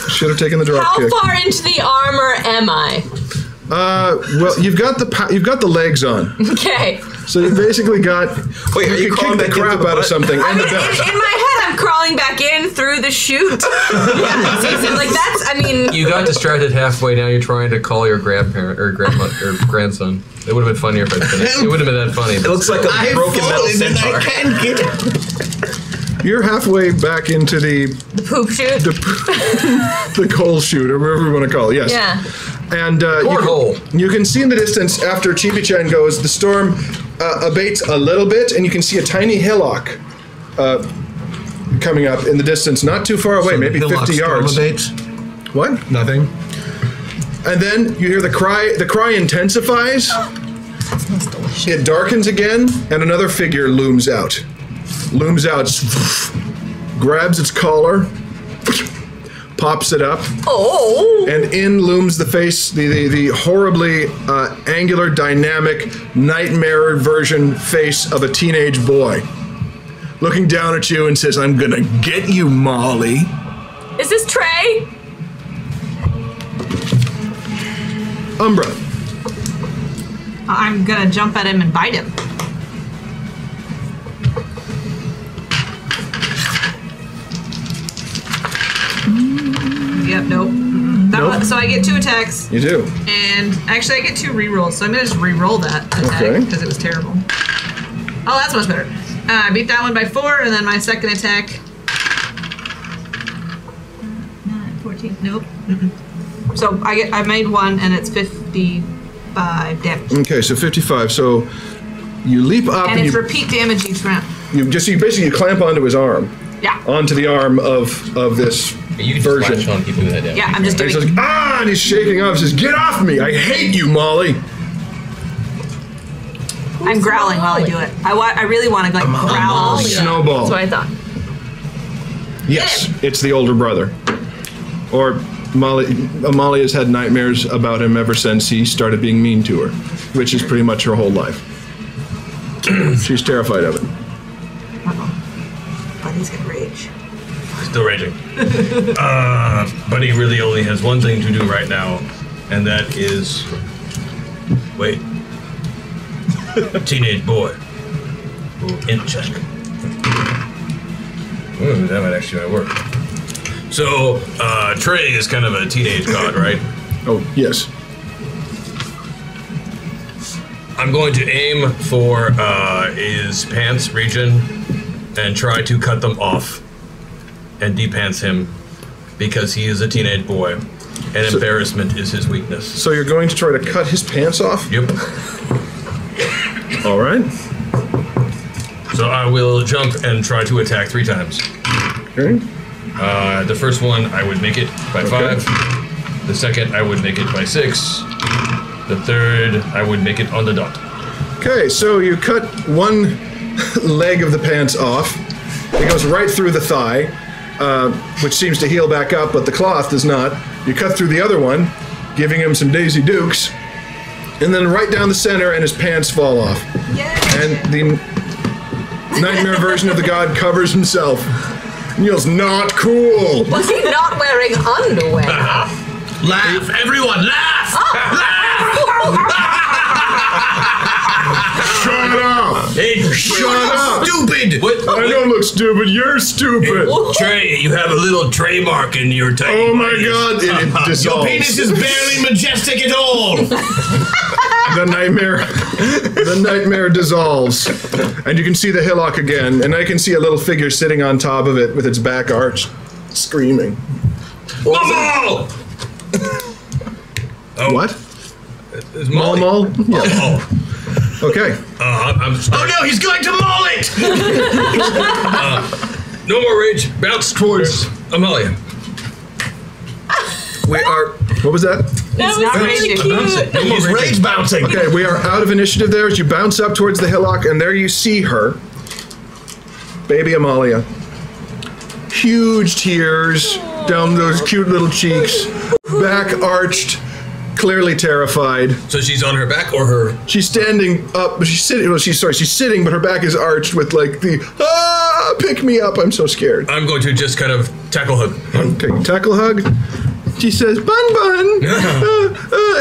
Should have taken the drop How kick. far into the armor am I? Well, you've got the legs on. Okay. So you basically got. Wait, are you kick crawling the back crap into the out of butt? something I and mean, the belt. in my head, I'm crawling back in through the chute. Yeah, so like that's. I mean, You got distracted halfway. Now you're trying to call your grandparent or grandma or grandson. It would have been funnier if I'd finished. It wouldn't have been that funny. It looks like a broken metal centaur. I can't get it. You're halfway back into the poop chute. the coal chute, or whatever you want to call it. Yes. Yeah. And you can see in the distance, after Chibi-chan goes, the storm abates a little bit, and you can see a tiny hillock coming up in the distance, not too far away, so maybe 50 yards. Abates? What? Nothing. And then you hear the cry. The cry intensifies. That smells delicious. It darkens again, and another figure looms out. Grabs its collar, pops it up, and in looms the face, the horribly angular, dynamic, nightmare version face of a teenage boy, looking down at you and says, "I'm gonna get you, Molly." Is this Trey? Umbra. I'm gonna jump at him and bite him. Yep, nope. So I get 2 attacks. You do. And actually I get 2 rerolls, so I'm gonna just reroll that attack because it was terrible. Oh, that's much better. I beat that one by 4, and then my second attack. 9, 14. Nope. So I made 1, and it's 55 damage. Okay, so 55. So you leap up, and it's repeat damage each round. You basically clamp onto his arm. Yeah. Onto the arm of this you can version. Just on keep doing that damage. Yeah, I'm just doing. And he says, and he's shaking off. He says, "Get off me! I hate you, Molly." I'm growling while I do it. I really want to like growl. Snowball. That's what I thought. Yes, it's the older brother. Or Amalia's had nightmares about him ever since he started being mean to her, which is pretty much her whole life. She's terrified of it. Buddy's gonna rage. Still raging. Buddy really only has one thing to do right now, and that is wait. Teenage boy. Ooh, int check. Ooh, that might actually work. So, Trey is kind of a teenage god, right? Oh, yes. I'm going to aim for his pants region and try to cut them off and depants him because he is a teenage boy and embarrassment is his weakness. So you're going to try to cut his pants off? Yep. All right. So I will jump and try to attack 3 times. Okay. The first one, I would make it by 5. The second, I would make it by 6. The third, I would make it on the dot. Okay, so you cut one leg of the pants off. It goes right through the thigh, which seems to heal back up, but the cloth does not. You cut through the other one, giving him some Daisy Dukes, and then right down the center, and his pants fall off. And the nightmare version of the god covers himself. And yells, "Not cool!" Was he not wearing underwear? Laugh! Everyone, laugh! Shut up! Hey, Shut up! Stupid! I don't look stupid, you're stupid! Trey, you have a little Trey mark in your tiny Oh my god, it dissolves. Your penis is barely majestic at all! The nightmare dissolves. And you can see the hillock again, and I can see a little figure sitting on top of it with its back arched, screaming. Momo! What? Is Molly? Momo? Yeah. Okay. Oh no, he's going to maul it! No more rage. Bounce towards Amalia. We are. What was that? That was not really raging. cute. He's rage bouncing. Okay, we are out of initiative there as you bounce up towards the hillock, and there you see her. Baby Amalia. Huge tears down those cute little cheeks, back arched, clearly terrified. So she's on her back or her? She's standing up, but she's sitting. Well, she's sitting, but her back is arched with like the pick me up. I'm so scared. I'm going to just kind of tackle hug. Okay, tackle hug. She says, "Bun bun,"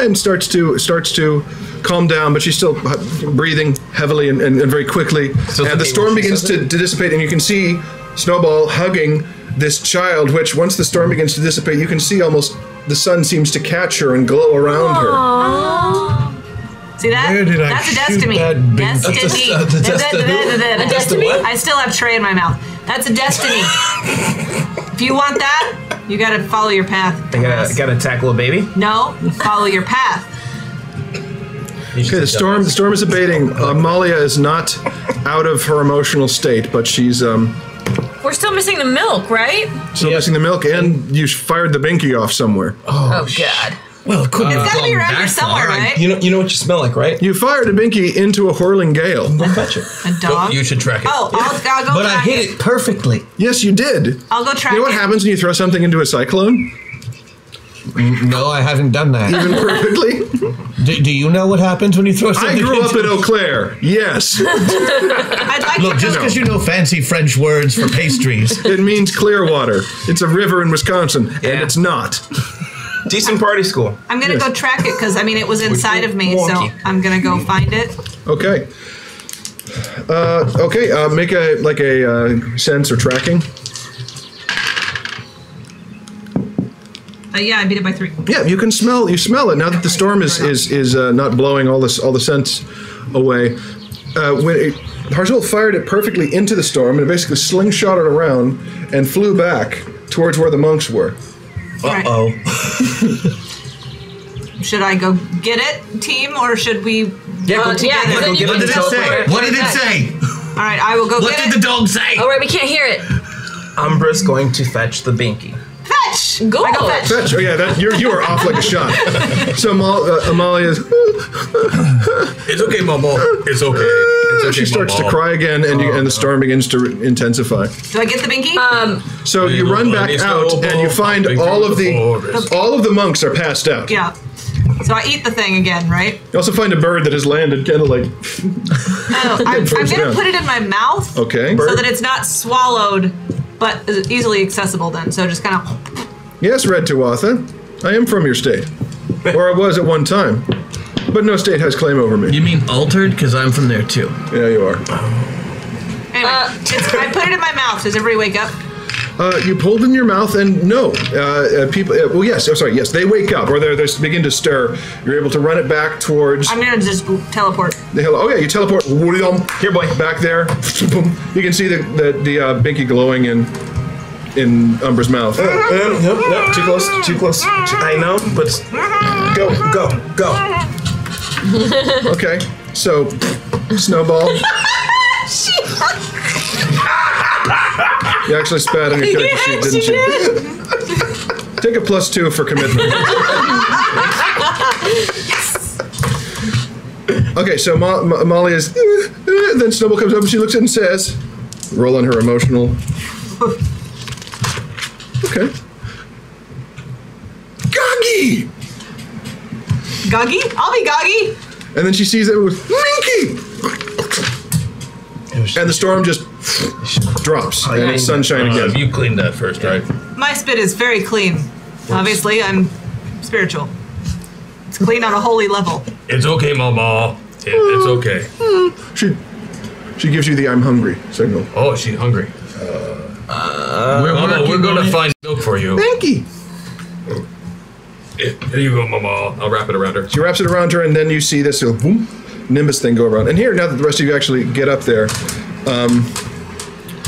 and starts to calm down, but she's still breathing heavily and very quickly. And the storm begins to dissipate, and you can see Snowball hugging this child, which once the storm begins to dissipate, you can see almost the sun seems to catch her and glow around her. See that? Where did I That's a shoot destiny. that big- Destiny. A destiny? I still have Trey in my mouth. That's a destiny. If you want that, You gotta follow your path. I gotta tackle a baby? No, follow your path. Okay, the storm is abating. Amalia is not out of her emotional state, but she's We're still missing the milk, right? still missing the milk, and you fired the binky off somewhere. Oh God. Well, it couldn't It's have gotta be gone around here that somewhere, far. right? You know what you smell like, right? You fired a binky into a whirling gale. Go fetch it. A dog? You should track it. Oh, I'll go But I track hit it perfectly. Yes, you did. I'll go track You know what it. happens when you throw something into a cyclone? No, I haven't done that. Even perfectly? Do you know what happens when you throw something I grew up into in Eau Claire. Yes. I'd like Look, to just go. because you know fancy French words for pastries. It means clear water. It's a river in Wisconsin, and it's not. Decent party school. I'm gonna go track it because it was inside of me, so wonky. I'm gonna go find it. Okay. Make a sense or tracking. Yeah, I beat it by 3. Yeah, you smell it now that the storm is not blowing all the scents away. When Harzul fired it perfectly into the storm and it basically slingshot it around and flew back towards where the monks were. Uh-oh. Should I go get it, team, or should we? Yeah, go yeah, together. then Go you get What it. did it say? What did it say? All right, I will go What get did it. the dog say? Oh right, we can't hear it. Umbra's going to fetch the binky. Fetch! Go. I go fetch. Fetch. Oh yeah, you are off like a shot. So Amalia's. It's okay, Mama. It's okay. It's okay, She starts to Mama. cry again, and the storm begins to intensify. Do I get the binky? So you run back out, and you find all of the monks are passed out. Yeah. So I eat the thing again, right? You also find a bird that has landed, kind of like. I'm First gonna down. put it in my mouth. Okay. So that it's not swallowed, but is easily accessible then. So just kind of. Yes, Red Tuatha, I am from your state, or I was at one time, but no state has claim over me. You mean altered? Because I'm from there too. Yeah, you are. Anyway, I put it in my mouth. Does everybody wake up? You pulled in your mouth, and no, people. Well, yes. Oh, sorry. Yes, they wake up, or they begin to stir. You're able to run it back towards. I'm gonna just teleport. Oh yeah, you teleport. Here, boy. Back there. You can see the binky glowing in Umbra's mouth. Nope. Too close. Too close. I know, but go. Okay, so snowball. You actually spat on your character sheet, didn't you? Take a +2 for commitment. Okay, so Amalia's. Then Snowball comes up and she looks at it and says, roll on her emotional. Okay. Goggy! Goggy? I'll be Goggy. And then she sees it with Minky! And the storm just drops, and it's sunshine again. You cleaned that first, right? My spit is very clean. Obviously, I'm spiritual. It's clean on a holy level. It's okay, Mama. It's okay. She gives you the I'm hungry signal. Oh, she's hungry. Mama, we're gonna find milk for you. Minky! Here you go, Mama. I'll wrap it around her. She wraps it around her, and then you see this boom, Nimbus thing go around. And here, now that the rest of you actually get up there,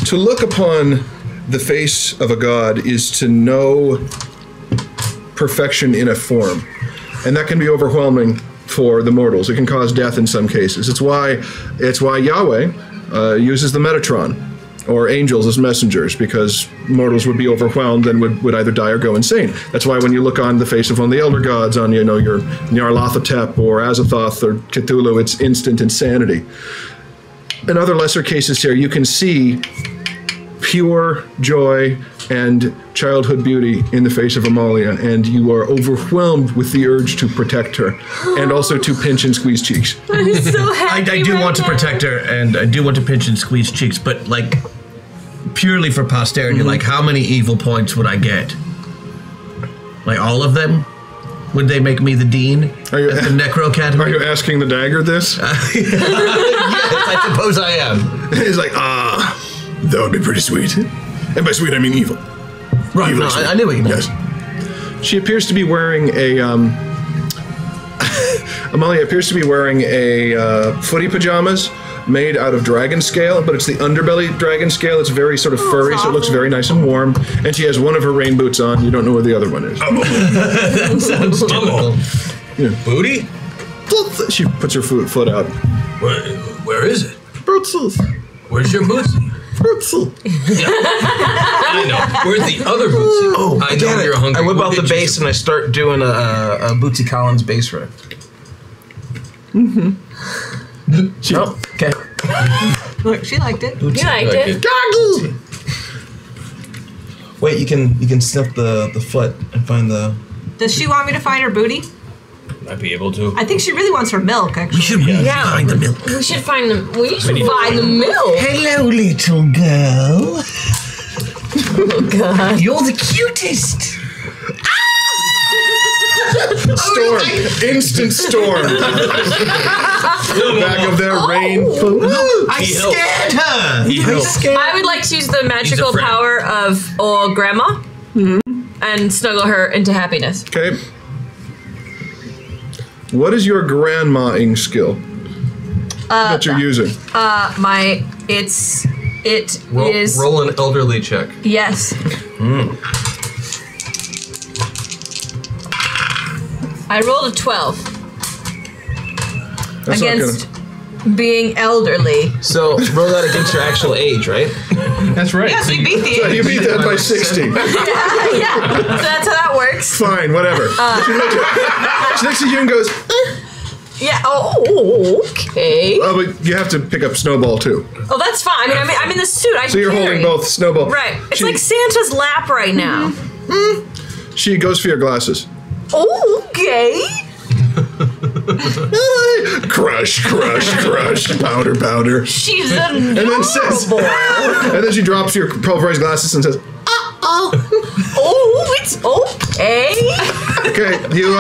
to look upon the face of a god is to know perfection in a form. And that can be overwhelming for the mortals. It can cause death in some cases. It's why Yahweh uses the Metatron, or angels as messengers, because mortals would be overwhelmed and would either die or go insane. That's why when you look on the face of one of the elder gods, on your Nyarlathotep or Azathoth or Cthulhu, it's instant insanity. In other lesser cases here, you can see pure joy and childhood beauty in the face of Amalia, and you are overwhelmed with the urge to protect her, and also to pinch and squeeze cheeks. I'm so happy. I do right want to now. protect her, and I do want to pinch and squeeze cheeks, but like purely for posterity, like how many evil points would I get? Like all of them? Would they make me the dean at the Necro Academy? Are you asking the dagger this? Yes, I suppose I am. He's like, that would be pretty sweet. And by sweet, I mean evil. Right, Evil no, sweet. I knew what you meant. Yes. She appears to be wearing a, Amalia appears to be wearing a footy pajamas, made out of dragon scale, but it's the underbelly dragon scale. It's very sort of furry, so it looks very nice and warm. And she has one of her rain boots on. You don't know where the other one is. That sounds typical. Yeah. Booty? She puts her foot out. Where is it? Brutzels. Where's your bootsy? Brutzel. I know. Where's the other bootsy? Oh, I know you're hungry. I whip We'll out the get you bass some- and I start doing a Bootsy Collins bass riff. Oh, okay. Look, she liked it. You liked it. Goggle! Wait, you can sniff the foot and find the. Does she want me to find her booty? Might be able to. I think she really wants her milk, actually. We should find the milk. We should find the. We should find the milk. Hello, little girl. Oh God. You're the cutest. Storm. Instant storm. Back of their rain. I scared her. I would like to use the magical friend. power of old grandma and snuggle her into happiness. Okay. What is your grandma-ing skill that you're using? It is Roll an elderly check. yes. I rolled a 12 That's not against being elderly. So roll that against your actual age, right? That's right. Yes, we beat the So you age. beat that by 60. yeah. So that's how that works. Fine, whatever. She looks at you and goes, Yeah. Oh, okay. oh, but you have to pick up Snowball too. Oh, that's fine. I mean, I'm in the suit. I So you're can holding carry. both Snowball. Right. It's She- like Santa's lap right now. She goes for your glasses. Oh, okay. Crush, crush, crush, powder, powder. She's And then says, adorable. and then she drops your pulverized glasses and says, Oh, it's okay. okay, you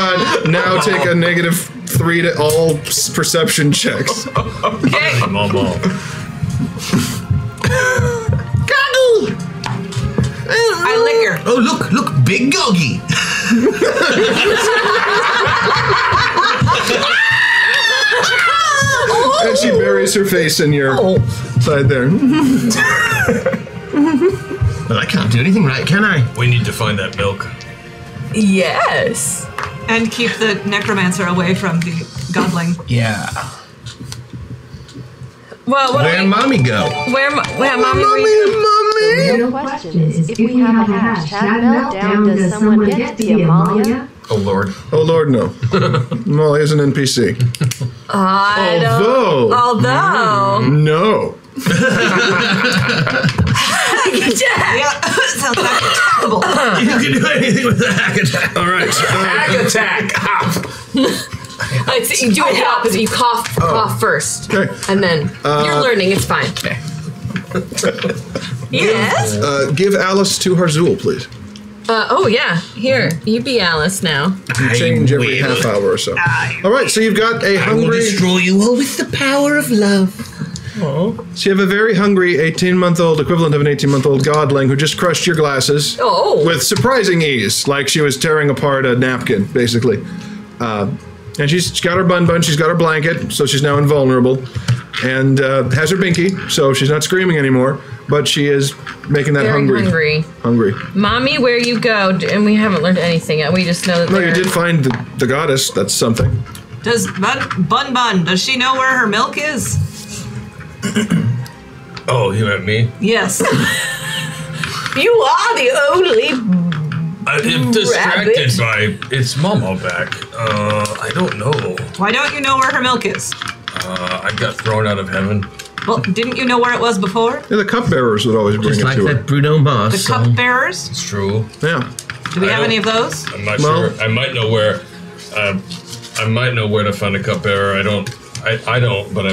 now take a -3 to all perception checks. Okay. Mama. I lick her. Oh, look, big doggy. And she buries her face in your side there. Well, I can't do anything right, can I? We need to find that milk. Yes. And keep the necromancer away from the godling. Yeah. Well, what Where'd mommy go? where mommy? Were you? The real question is, if we have a hashtag meltdown, does someone get to be Amalia? Oh Lord. Oh Lord, no. Molly is an NPC. I don't. Although. No. Yeah, sounds like attackable. You can do anything with the hack attack. All right. Hack attack. You do it opposite. You cough first, Okay. and then you're learning. It's fine. Okay. Yes. Give Alice to Harzul, please. Oh yeah. Here, you be Alice now. Change every half hour or so. All right, so you've got a I will hungry. destroy you all with the power of love. So you have a very hungry 18-month-old equivalent of an 18-month-old godling who just crushed your glasses with surprising ease, like she was tearing apart a napkin, basically. And she's got her bun, she's got her blanket, so she's now invulnerable, and has her binky, so she's not screaming anymore, but she is making that Very hungry. Mommy, where you go? And we haven't learned anything yet. We just know that. No, you did find the goddess. That's something. Does Bun, does she know where her milk is? Oh, you meant me? Yes. You are the only. I'm distracted by it's Mama back. I don't know. Why don't you know where her milk is? I got thrown out of heaven. Well, didn't you know where it was before? Yeah, the cupbearers would always bring Just it like to her. that Bruno Mars The song. cupbearers? It's true. Yeah. Do we I have don't- any of those? I'm not Well- sure. I might know where. I might know where to find a cupbearer. I don't, but I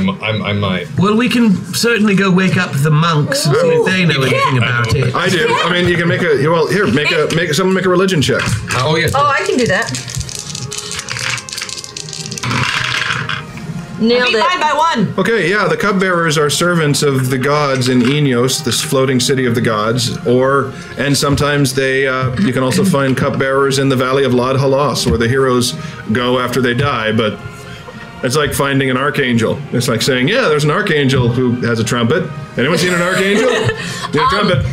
might. Well, we can certainly go wake up the monks and see if they know anything about it. I do. I mean, you can make someone make a religion check. Oh yeah. Oh, I can do that. Nailed Beat mine it. by 1. Okay, yeah, the cupbearers are servants of the gods in Enos, this floating city of the gods, and sometimes you can also find cupbearers in the valley of Lod Halas, where the heroes go after they die, but It's like finding an archangel. It's like saying, yeah, there's an archangel who has a trumpet. Anyone seen an archangel? Yeah, trumpet.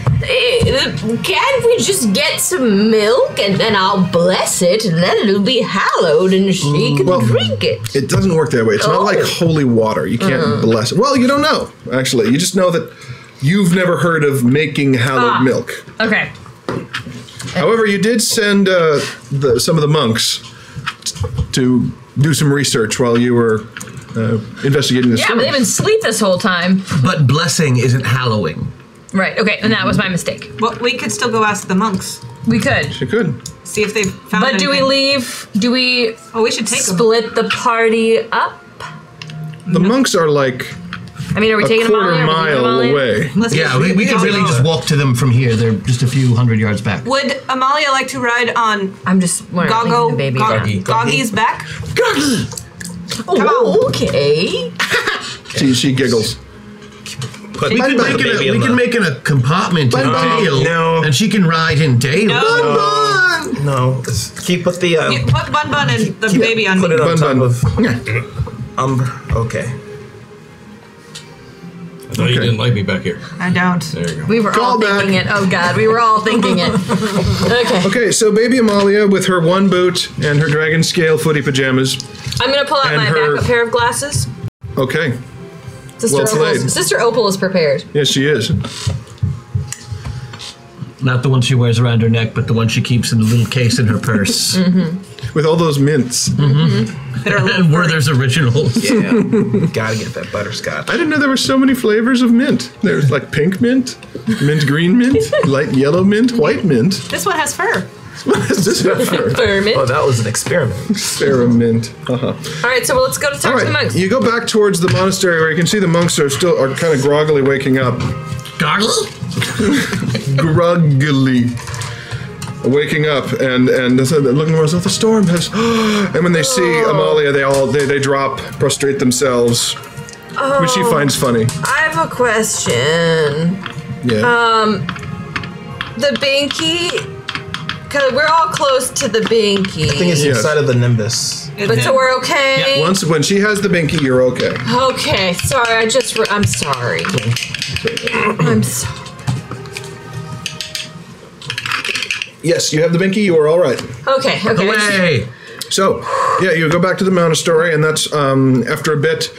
Can't we just get some milk and then I'll bless it and then it'll be hallowed and she can drink it? It doesn't work that way. It's not like holy water. You can't bless it. Well, you don't know, actually. You just know that you've never heard of making hallowed milk. Okay. However, you did send some of the monks to do some research while you were investigating this. Yeah, but they've been asleep this whole time. But blessing isn't hallowing. Right, okay, and that was my mistake. Well, we could still go ask the monks. We could. She could. See if they found But do we anything. leave? Do we we should take split the party up? The monks are like I mean, are we taking a quarter mile away. Yeah, we could really just walk to them from here. They're just a few hundred yards back. Would Amalia like to ride on I'm just Goggy's back? Goggy! Oh, okay. She giggles. We can make it a compartment in tail, and she can ride in tail. No, keep put the put Bun Bun and the baby on put me. it on top of okay. I thought you didn't like me back here. I don't. There you go. We were all thinking it. Oh God, we were all thinking it. Okay. Okay, so baby Amalia with her one boot and her dragon scale footy pajamas. I'm gonna pull out And my her- backup pair of glasses. Okay. Sister Opal is prepared. Yes, she is. Not the one she wears around her neck, but the one she keeps in the little case in her purse. With all those mints. And Werther's originals. Yeah, gotta get that butterscotch. I didn't know there were so many flavors of mint. There's like pink mint, mint green mint, light yellow mint, white mint. This one has fur. What is this for? Fur mint. Oh, that was an experiment. Experiment. All right, so let's go to talk to the monks. You go back towards the monastery where you can see the monks are kind of groggily waking up. Gargle? Groggily waking up and they're looking around. The storm has. And when they see Amalia, they drop, prostrate themselves, which she finds funny. I have a question. Yeah. The binky, because we're all close to the binky. I think it's inside of the nimbus. But so we're okay. Yeah. When she has the binky, you're okay. Okay, sorry. I'm sorry. I'm sorry. Yes, you have the binky. You are all right. Okay. Away. So, yeah, you go back to the monastery, and that's after a bit.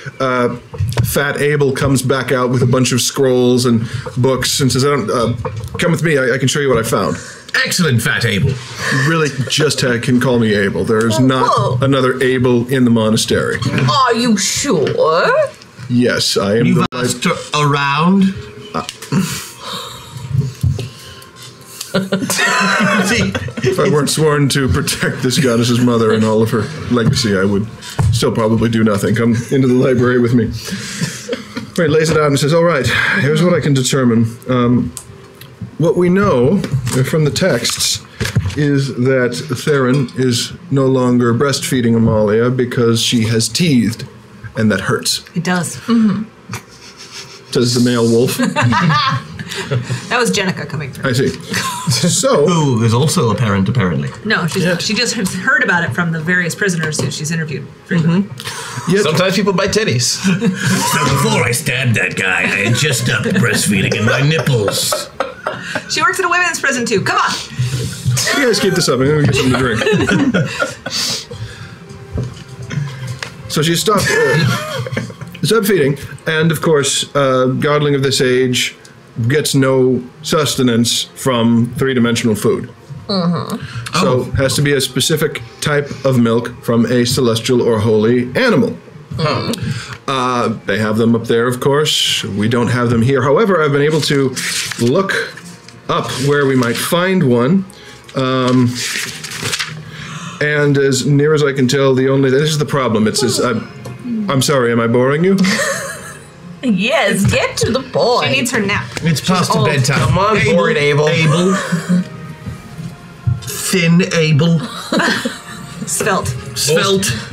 Fat Abel comes back out with a bunch of scrolls and books and says, "Come with me. I can show you what I found." Excellent, Fat Abel. You really just can call me Abel. There is not another Abel in the monastery. Are you sure? Yes, I am. You've asked around. If I weren't sworn to protect this goddess's mother and all of her legacy, I would still probably do nothing. Come into the library with me. He lays it out and says, all right, here's what I can determine. What we know from the texts is that Theron is no longer breastfeeding Amalia because she has teethed, and that hurts. It does. Says the male wolf. That was Jenica coming through. I see. So, who is also a parent, apparently. No, she just has heard about it from the various prisoners who she's interviewed frequently. Sometimes people bite titties. So before I stabbed that guy, I had just stopped breastfeeding in my nipples. She works at a women's prison too. Come on. You guys keep this up. I'm going to get something to drink. So she stopped feeding, and of course, godling of this age gets no sustenance from three-dimensional food. So it has to be a specific type of milk from a celestial or holy animal. They have them up there, of course. We don't have them here. However, I've been able to look up where we might find one. And as near as I can tell, this is the problem. It says, I'm sorry, am I boring you? Yes, get to the point. She needs her nap. It's past the bedtime. Come on, bored Abel. Thin Abel. Svelte.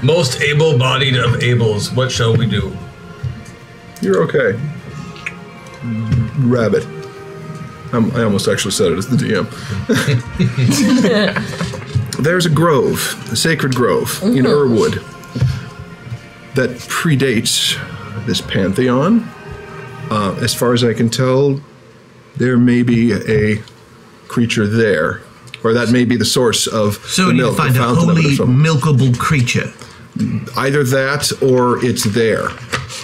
Most able-bodied of Abels. What shall we do? You're okay. Rabbit. I almost actually said it as the DM. There's a grove, a sacred grove in Urwood. that predates this pantheon. As far as I can tell, there may be a creature there, or that may be the source of the milk. So you find a holy, milkable creature. Either that, or it's there.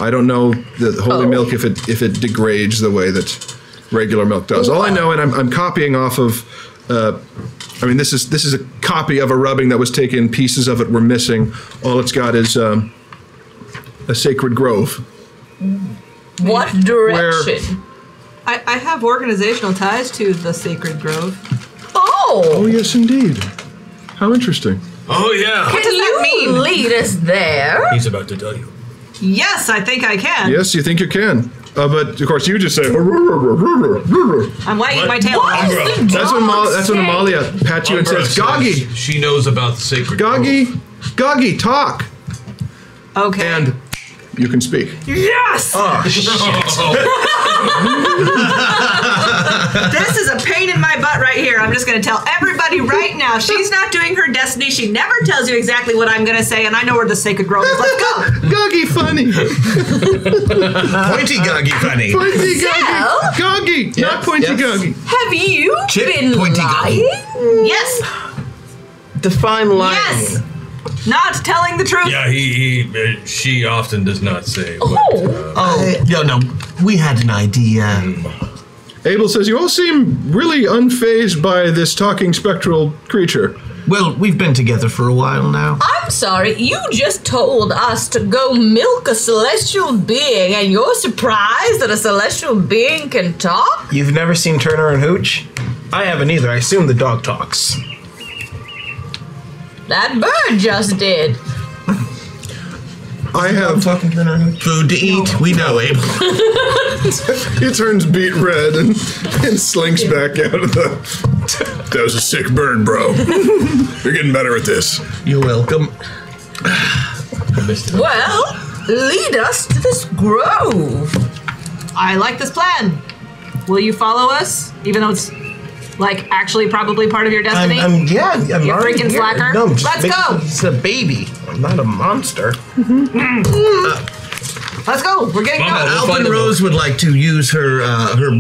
I don't know the holy milk if it degrades the way that regular milk does. All I know, and I'm copying off of. I mean, this is a copy of a rubbing that was taken. Pieces of it were missing. All it's got is a sacred grove. What direction? I have organizational ties to the sacred grove. Oh, yes, indeed. How interesting. Oh, yeah. What does that mean? Lead us there. He's about to tell you. Yes, I think I can. Yes, you think you can. But of course, you just say. I'm wagging my tail. That's when Amalia pats you and says, "Goggy." She knows about the sacred. Goggy, talk. Okay. And you can speak. Yes. Oh, This is a pain in my butt right here. I'm just going to tell everybody right now. She's not doing her destiny. She never tells you exactly what I'm going to say, and I know where the sacred grove is. Let's go. Goggy funny. Pointy Goggy funny. Pointy Goggy. Goggy, not Pointy Goggy. Have you been Pointy lying? Yes. Define lying. Yes. Not telling the truth. Yeah, she often does not say. But, No, we had an idea. Abel says, you all seem really unfazed by this talking spectral creature. Well, we've been together for a while now. I'm sorry, you just told us to go milk a celestial being, and you're surprised that a celestial being can talk? You've never seen Turner and Hooch? I haven't either. I assume the dog talks. That bird just did. I have food to eat. We know, Abel. He turns beet red and slinks back out of the. That was a sick burn, bro. You're getting better at this. You're welcome. Well, lead us to this grove. I like this plan. Will you follow us, even though it's like actually probably part of your destiny? I'm you already freaking here. slacker. No, Let's go. It's a baby. I'm not a monster. Let's go. We're getting going. Alvin Rose would like to use her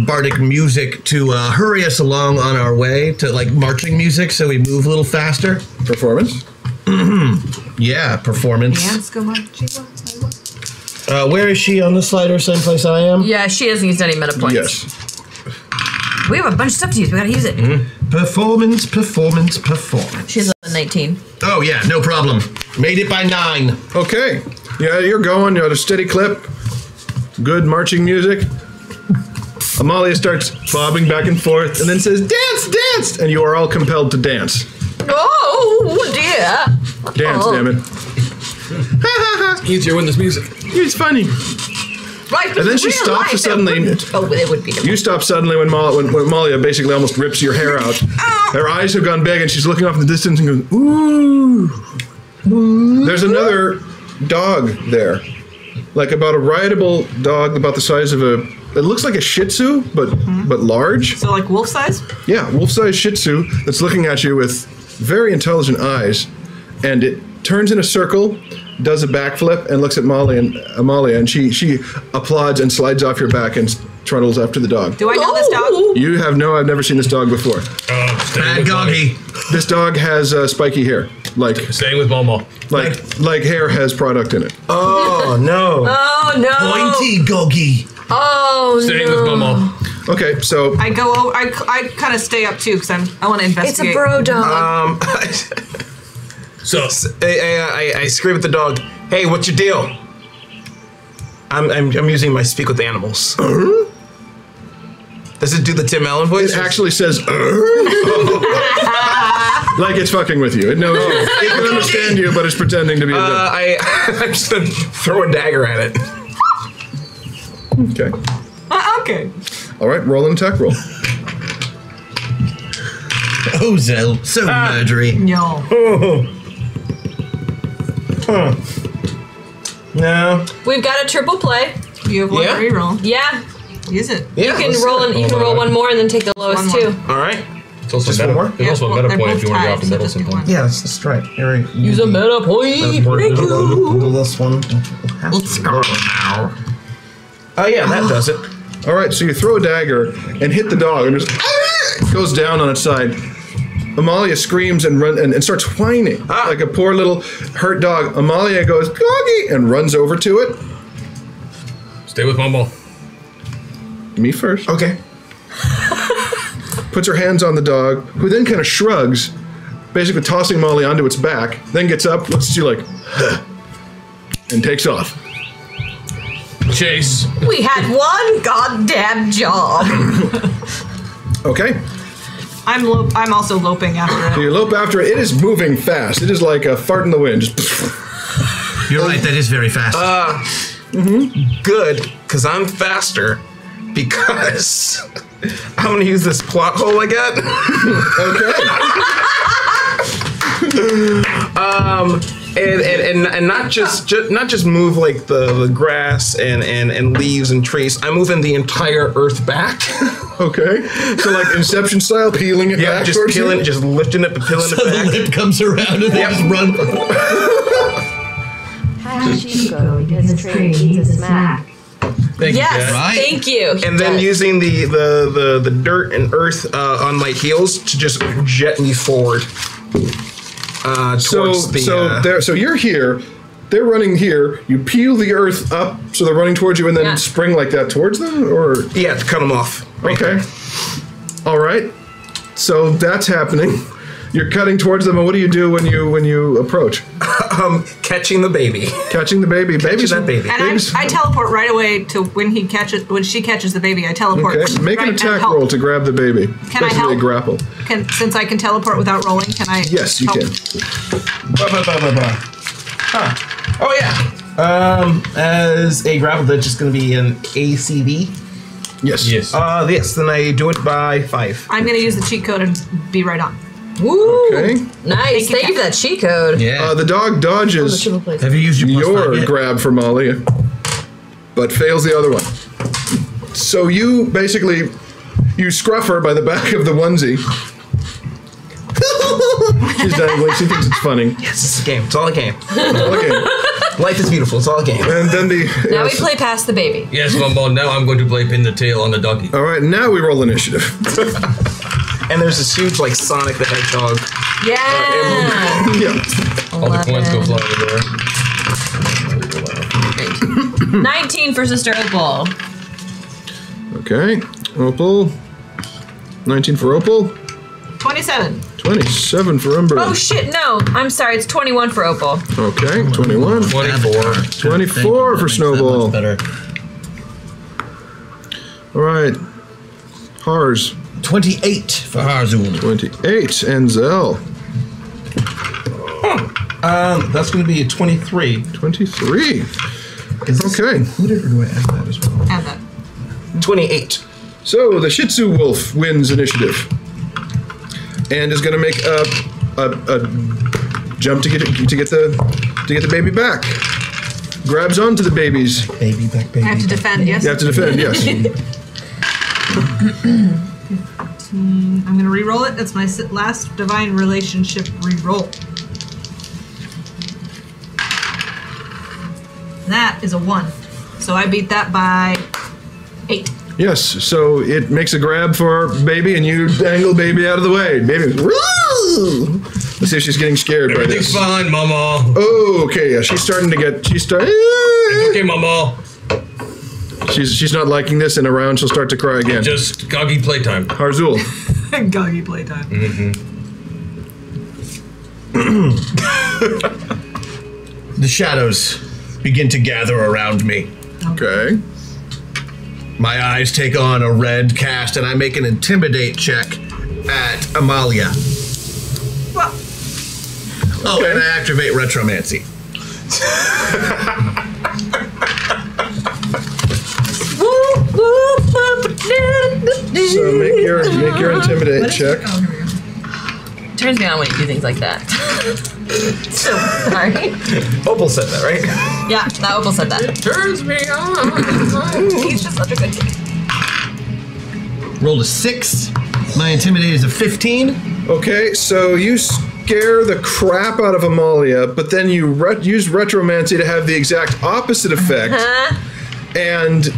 bardic music to hurry us along on our way to like marching music, so we move a little faster. Performance. Yeah, performance. Dance, go marching. Where is she on the slider? Same place I am. Yeah, she hasn't used any meta points. Yes. We have a bunch of stuff to use. We gotta use it. Performance. She's a 19. Oh yeah, no problem. Made it by 9. Okay. Yeah, you're going. You're at a steady clip. Good marching music. Amalia starts bobbing back and forth and then says, "Dance, dance!" And you are all compelled to dance. Oh dear. Dance, damn it. Easier when there's music. It's funny. Right, and then she stops suddenly. Oh, it would be. You stop suddenly when Amalia basically almost rips your hair out. Her eyes have gone big and she's looking off in the distance and goes, "Ooh." There's another dog there. Like about a rideable dog about the size of a... It looks like a Shih Tzu, but large. So like wolf size? Yeah, wolf-sized Shih Tzu that's looking at you with very intelligent eyes. And it turns in a circle, does a backflip, and looks at Amalia, and she applauds and slides off your back and trundles after the dog. Do I know this dog? You have I've never seen this dog before. Bad doggy. This dog has spiky hair. Like staying with Momo. Like hair has product in it. Oh no. Oh no. Pointy Goggy. Oh staying with Momo. Okay, so I go over, I kind of stay up too because I want to investigate. It's a bro dog. So I scream at the dog. Hey, what's your deal? I'm using my speak with animals. Does it do the Tim Allen voice? It actually says like it's fucking with you. It knows you. It can understand you, but it's pretending to be a dog. I'm just gonna throw a dagger at it. Okay. Okay. All right, roll an attack roll. Oh, Zell, so murdery. No. Huh. No. We've got a triple play. You have one reroll. Yeah. Use it. Yeah, You can roll one more and then take the lowest too. All right. It's also Just a one meta, more? there's also a Yeah, meta they're point both if you want to drop tied, the so middle just do sometime. one. Yeah, that's right. Here, Use a meta point. Thank you. Do this one. Let's go now. Oh yeah, that does it. All right, so you throw a dagger and hit the dog, and it goes down on its side. Amalia screams and and starts whining like a poor little hurt dog. Amalia goes doggy and runs over to it. Stay with Mumble. Me first. Okay. Puts her hands on the dog, who then kind of shrugs, basically tossing Molly onto its back. Then gets up, looks at you like, and takes off. Chase. We had one goddamn job. Okay. I'm also loping after So it. you lope after it. It is moving fast. It is like a fart in the wind. Just You're right, that is very fast. Good, because I'm faster. Because I'm gonna use this plot hole again. and not just move like the grass and leaves and trees. I'm moving the entire earth back. Okay. So like Inception style, peeling it back. just towards you? peeling it, just lifting it, peeling So it the back. lip comes around and they just run. Hash Chico because Trey needs a smack. Thank Yes, you, Kat. Right. thank you. And then using the dirt and earth on my heels to just jet me forward. Towards So you're here. They're running here. You peel the earth up, so they're running towards you, and then Yeah. spring like that towards them, or yeah, to cut them off. Right okay. All right. So that's happening. You're cutting towards them, and what do you do when you approach? Catching the baby. Catching the baby. Baby's that baby. And baby's- I teleport right away to when she catches the baby. I teleport. Okay. Make an right and attack help. roll to grab the baby. Can I Basically help? a grapple. Since I can teleport without rolling, can I? Yes, you help? can. Oh yeah. As a grapple, that's just going to be an ACV. Yes. Yes. Yes. Then I do it by 5. I'm going to use the cheat code and be right on. Woo! Okay. Nice. Thank you for that cheat code. Yeah. The dog dodges Triple place. Have you used your plus your 5 yet? grab for Molly, but fails the other one. So you basically scruff her by the back of the onesie. She's dangling. She thinks it's funny. Yes, it's a game. It's all a game. Okay. Life is beautiful. It's all a game. And then Now we play past the baby. Yes, Mumble. Now I'm going to play pin the tail on the donkey. All right, now we roll initiative. And there's this huge like Sonic the Hedgehog. Yeah. Yeah. All the coins go flying over. 19 for Sister Opal. Okay. Opal. 19 for Opal. 27. 27 for Umber. Oh shit, no. I'm sorry, it's 21 for Opal. Okay. 21. 24. 24 for Snowball. Better. All right. Hars. 28 for Harzul. 28. And Zell. That's going to be a 23. 23. Okay. Included or do I add that as well? Add that. 28. So the Shih Tzu Wolf wins initiative, and is going to make a jump to get the baby back. Grabs onto the baby's. Baby back, baby. I have to defend, yes? You have to defend. Yes. I'm going to re-roll it. That's my last divine relationship re-roll. That is a 1. So I beat that by 8. Yes. So it makes a grab for baby, and you dangle baby out of the way. Baby. Woo! Let's see if she's getting scared by Everything's this. fine, Mama. Oh, okay. Yeah, she's starting to get. Okay, Mama. She's not liking this, and around she'll start to cry again. Just goggy playtime. Harzul. Goggy playtime. The shadows begin to gather around me. Okay. My eyes take on a red cast, and I make an intimidate check at Amalia. Well, Oh, and I activate retromancy. So make your intimidate check. Oh, here we go. Turns me on when you do things like that. So sorry. Opal said that, right? Yeah, that Opal said that. Turns me on. He's just such a good kid. Rolled a 6. My intimidate is a 15. Okay, so you scare the crap out of Amalia, but then you use retromancy to have the exact opposite effect, and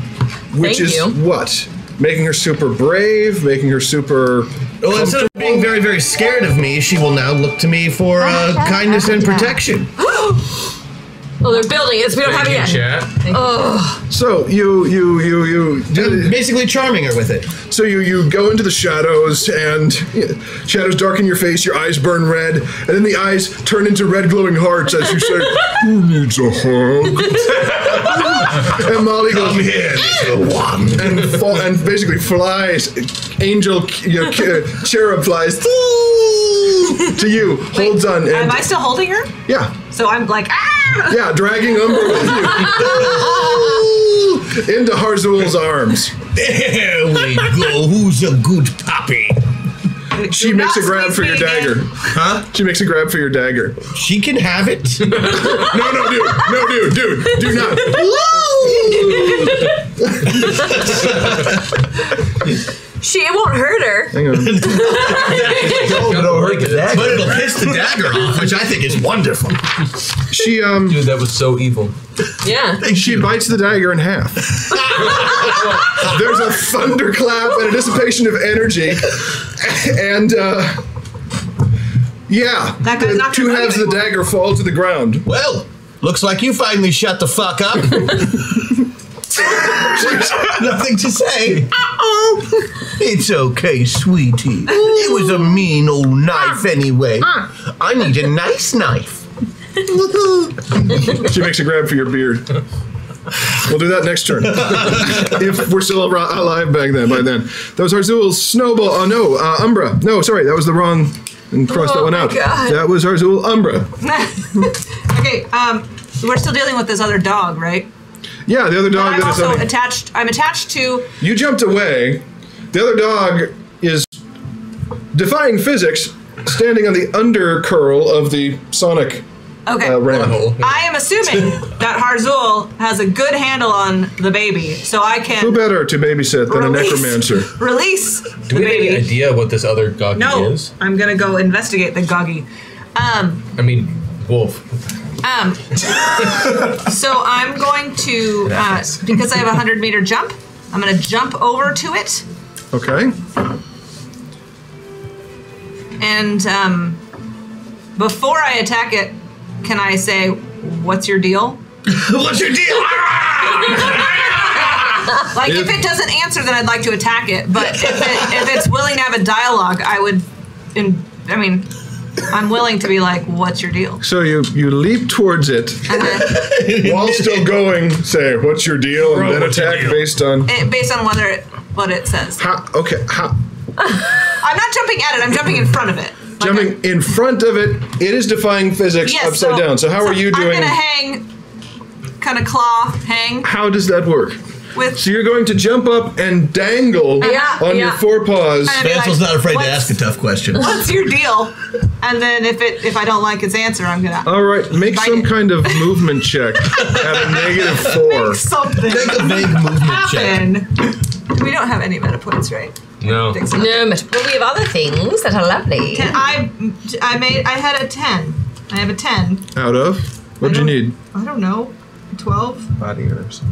which is what? Making her super brave, making her super. Well, instead of being very, very scared of me, she will now look to me for kindness and protection. Well, they're building it, so we don't have it yet. Chat. So you basically charming her with it. So you go into the shadows, and shadows darken your face, your eyes burn red, and then the eyes turn into red glowing hearts as you say, "Who needs a hug?" And Molly goes, "Come here, little one," and basically flies, angel, cherub flies to you, holds on. And, am I still holding her? Yeah. So I'm like, ah! Yeah, dragging Umbra with you into Harzul's arms. There we go. Who's a good puppy? She makes a grab for your dagger. Huh? She makes a grab for your dagger. She can have it. No, dude, do not. It won't hurt her. Hang on. But it'll piss the dagger off, which I think is wonderful. She Dude, that was so evil. Yeah. She bites the dagger in half. There's a thunderclap and a dissipation of energy, and that guy's not two halves of the dagger fall to the ground. Well, looks like you finally shut the fuck up. Nothing to say. It's okay, sweetie. It was a mean old knife anyway. I need a nice knife. She makes a grab for your beard. We'll do that next turn. If we're still alive by then. That was Harzul's snowball. Oh no, Umbra. No, sorry, that was the wrong. And cross that one out. God. That was Harzul Umbra. Okay, we're still dealing with this other dog, right? Yeah, the other dog. I'm also attached. I'm attached to. You jumped away. The other dog is defying physics, standing on the under curl of the sonic ram. I am assuming that Harzul has a good handle on the baby, so I can. Who better to babysit than a necromancer? Release Do we have any idea what this other goggy is? No, I'm gonna go investigate the goggy. I mean, wolf. So I'm going to, because I have a 100-meter jump, I'm going to jump over to it. Okay. And before I attack it, can I say, "What's your deal?" What's your deal? Like, if it doesn't answer, then I'd like to attack it. But if it's willing to have a dialogue, I'm willing to be like, "What's your deal?" So you leap towards it while still going. Say, "What's your deal?" and then attack based on what it says. Okay. I'm not jumping at it. I'm jumping in front of it. Jumping in front of it, it is defying physics upside down. So how are you doing? I'm gonna hang, kind of claw, hang. How does that work? So you're going to jump up and dangle on your forepaws. Vansel's not afraid to ask a tough question. What's your deal? And then if I don't like its answer, I'm gonna. All right, make some kind of movement check at a -4. Make something. Make a vague movement check. We don't have any meta points, right? No. So. No, but we have other things that are lovely. I had a 10. I have a 10. Out of? What'd you need? I don't know. 12? Body herbs.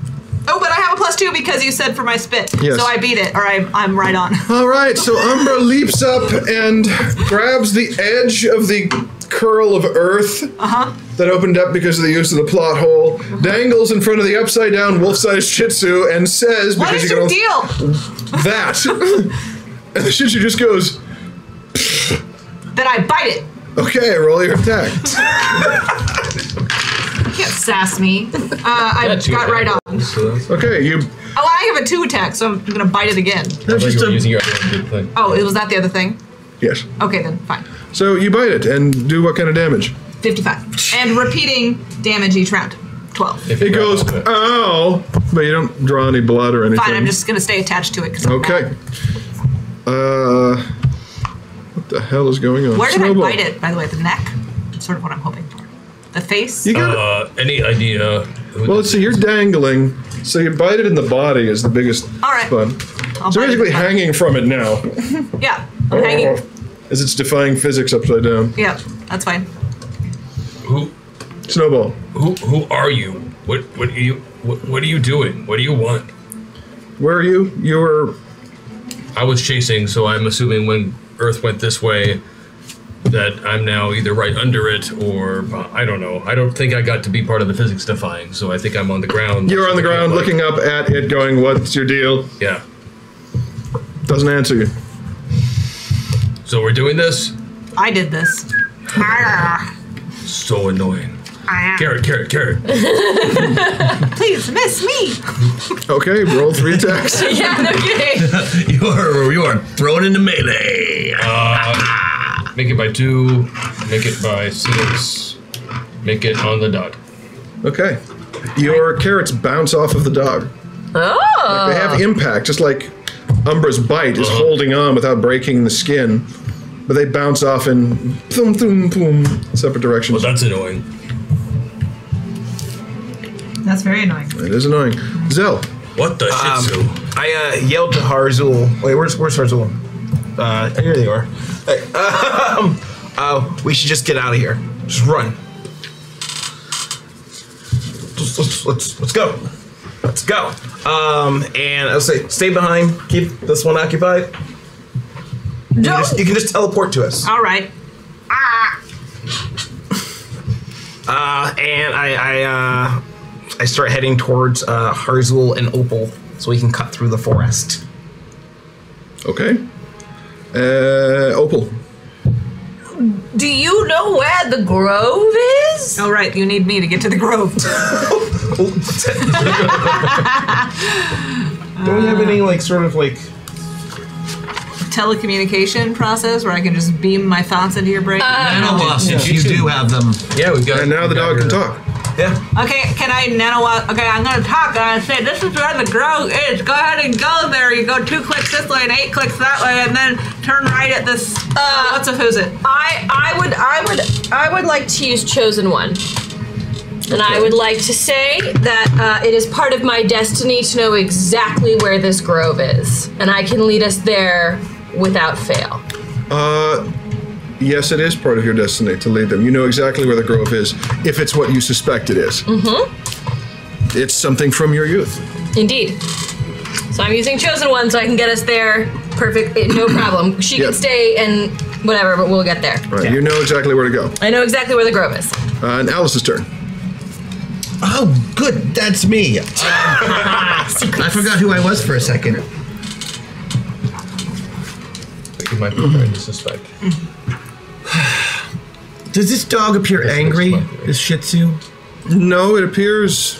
Oh, but I have a +2 because you said for my spit. Yes. So I beat it, or I'm right on. All right, so Umbra leaps up and grabs the edge of the curl of earth that opened up because of the use of the plot hole, dangles in front of the upside-down wolf-sized Shih Tzu, and says, "What is your deal?" That. And the Shih Tzu just goes. Then I bite it. Okay, roll your attack. You can't sass me. I got right on. Okay, you. Oh, I have a 2 attack, so I'm gonna bite it again. That's just using your other thing. Oh, was that the other thing? Yes. Okay, then fine. So you bite it and do what kind of damage? 55. And repeating damage each round. 12. It goes, ow, but you don't draw any blood or anything. Fine, I'm just gonna stay attached to it. Okay. What the hell is going on? Where did I bite it, by the way? The neck? That's sort of what I'm hoping for. The face? You got any idea? Well, let's see, you're dangling, so you bite it in the body is the biggest All right. fun. I'll So bite it basically in the body. hanging from it now. Yeah. I'm hanging. As it's defying physics upside down. Yeah, that's fine. Who? Snowball. Who are you? What are you? What are you doing? What do you want? Where are you? You were. I was chasing, so I'm assuming when Earth went this way, that I'm now either right under it or I don't know. I don't think I got to be part of the physics defying, so I think I'm on the ground. You're on the ground looking up at it going, what's your deal? Yeah. Doesn't answer you. So we're doing this? I did this. So annoying. Carrot. Please miss me. Okay, roll 3 attacks. Yeah, no kidding. You are thrown into melee. Make it by 2, make it by 6, make it on the dot. Okay. Your carrots bounce off of the dog. Oh. Like they have impact, just like Umbra's bite is holding on without breaking the skin. But they bounce off in boom, boom, boom, separate directions. Well, that's annoying. That's very annoying. It is annoying. Zell. What the shih tzu? I yelled to Harzul. Wait, where's Harzul? Here they are. Hey, we should just get out of here. Just run. Let's go. Let's go. And I'll say, stay behind. Keep this one occupied. You can just teleport to us. All right. And I start heading towards Harzul and Opal so we can cut through the forest. Okay. Opal. Do you know where the grove is? Oh, right. You need me to get to the grove. Don't we have any, like, sort of, like... telecommunication process where I can just beam my thoughts into your brain? Nanoblasters, you do have them. Yeah, we've got. And now the dog can talk. Yeah. Okay, can I okay, I'm gonna talk and I say, this is where the grove is. Go ahead and go there. You go 2 clicks this way and 8 clicks that way and then turn right at this, who's it? I would like to use Chosen One. And I would like to say that it is part of my destiny to know exactly where this grove is. And I can lead us there without fail. Yes, it is part of your destiny to lead them. You know exactly where the grove is, if it's what you suspect it is. Mm-hmm. It's something from your youth. Indeed. So I'm using Chosen One so I can get us there. Perfect, no problem. She can stay and whatever, but we'll get there. Right, you know exactly where to go. I know exactly where the grove is. And Alice's turn. Oh, good, that's me. I forgot who I was for a second. You might be trying to suspect. Does this dog appear angry, this Shih Tzu? No, it appears...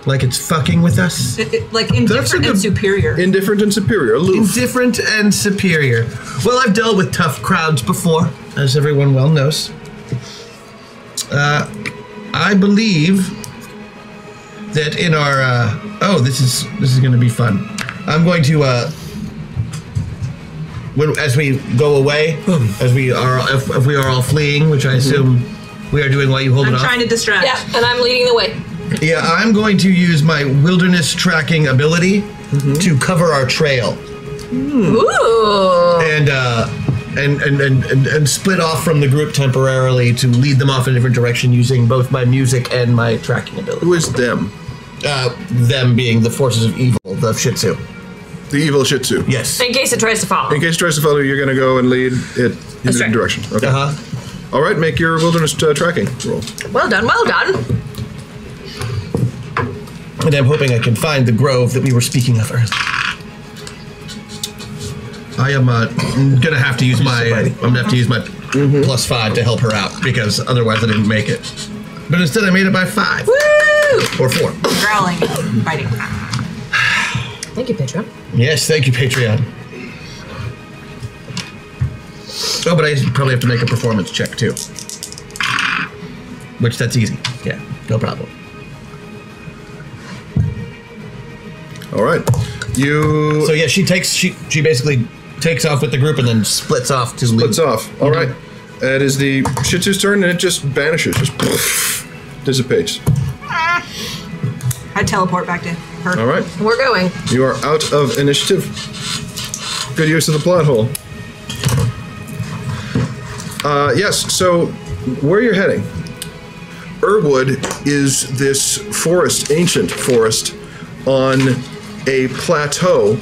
like it's fucking with us? Like indifferent and superior. Indifferent and superior, aloof. Indifferent and superior. Well, I've dealt with tough crowds before, as everyone well knows. I believe that in our... this is going to be fun. I'm going to... as we go away, as we are, if we are all fleeing, which I assume we are doing while you hold it off. I'm trying to distract. Yeah, and I'm leading the way. Yeah, I'm going to use my wilderness tracking ability to cover our trail. Ooh. And split off from the group temporarily to lead them off in a different direction using both my music and my tracking ability. Who is them? Them being the forces of evil, the Shih Tzu. The evil Shih Tzu. Yes. In case it tries to follow. In case it tries to follow, you're going to go and lead it in a different direction. Okay. All right, make your wilderness tracking roll. Well done, well done. And I'm hoping I can find the grove that we were speaking of earlier. I am gonna have to use my +5 to help her out because otherwise I didn't make it. But instead I made it by 5. Woo! Or 4. Growling, biting. Thank you, Patreon. Yes, thank you, Patreon. Oh, but I probably have to make a performance check too. Which that's easy. Yeah, no problem. All right. So yeah, she basically takes off with the group and then splits off to leave. Splits off. All right. It is the Shih Tzu's turn, and it just vanishes, just poof, dissipates. I teleport back to her. All right. We're going. You are out of initiative. Good use of the plot hole. Yes, so where you're heading, Irwood is this forest, ancient forest, on a plateau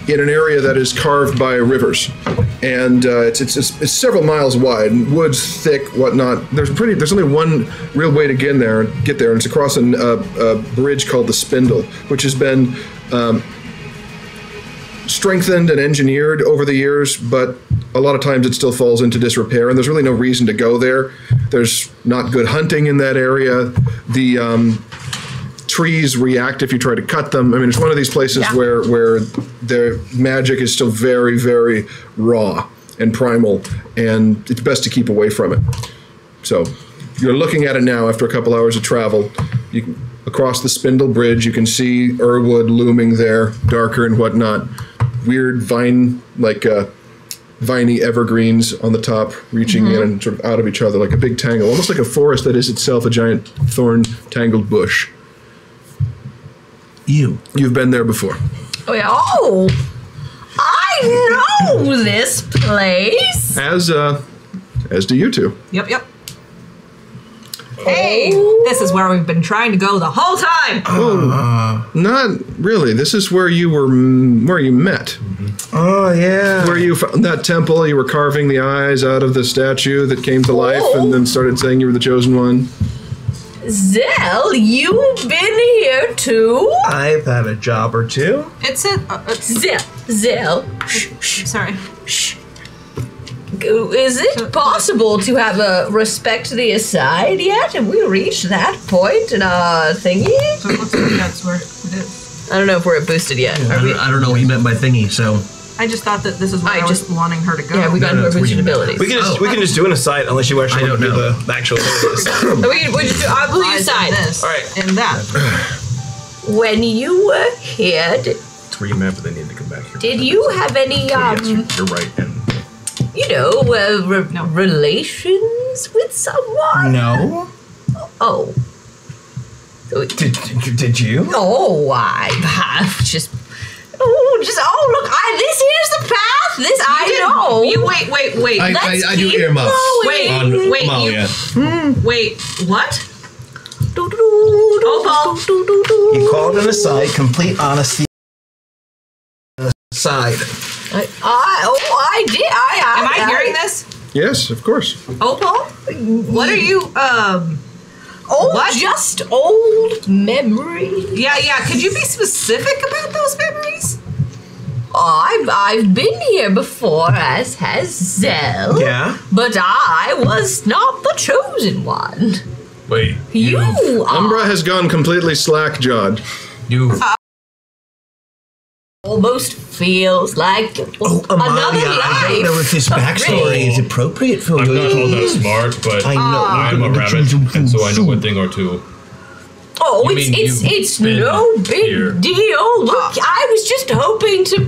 in an area that is carved by rivers. And it's several miles wide, and woods thick, whatnot. There's only one real way to get there, and it's across a bridge called the Spindle, which has been strengthened and engineered over the years, but a lot of times it still falls into disrepair, and there's really no reason to go there. There's not good hunting in that area. The trees react if you try to cut them. I mean, it's one of these places where their magic is still very, very raw and primal, and it's best to keep away from it. So you're looking at it now after a couple hours of travel. Across the Spindle Bridge, you can see Irwood looming there, darker and whatnot. Weird viney evergreens on the top, reaching in and sort of out of each other like a big tangle, almost like a forest that is itself a giant thorn-tangled bush. You've been there before. Oh, I know this place. As do you two. Yep. Hey, this is where we've been trying to go the whole time. Oh, not really. This is where you met. Oh, yeah. Where you found that temple, you were carving the eyes out of the statue that came to life and then started saying you were the chosen one. Zell, you've been here too? I've had a job or two. It's a... Zell. Sorry. Is it possible to have a respect the aside yet? Have we reached that point in our thingy? So it looks like that's where it is. I don't know if we're boosted yet. I don't know what you meant by thingy, so... I just thought that this is where I was wanting her to go. Yeah, we got her boosted abilities. We can just do an aside unless you actually want to do the actual thing. I will use aside. All right. And that. When you were here, That's where you meant, but they need to come back here. did you have any, Yes, you're right. And relations with someone? No. Oh. So Did you? No, I've just... look, this here's the path. I know. You wait. I do earmuffs. Wait, Amalia. Wait, what? You called an aside, complete honesty. Aside. I did. Am I hearing this? Yes, of course. Opal? What are you, what? Just old memories. Yeah. Could you be specific about those memories? I've been here before, as has Zell. Yeah. But I was not the chosen one. Wait. You Umbra has gone completely slack-jawed. almost feels like Amalia, another life. I don't know if this backstory is appropriate for I'm you. not all that smart, but I know. I'm a rabbit, and so I know a thing or two. Oh, You mean it's you've no been big here? deal. Look, I was just hoping to,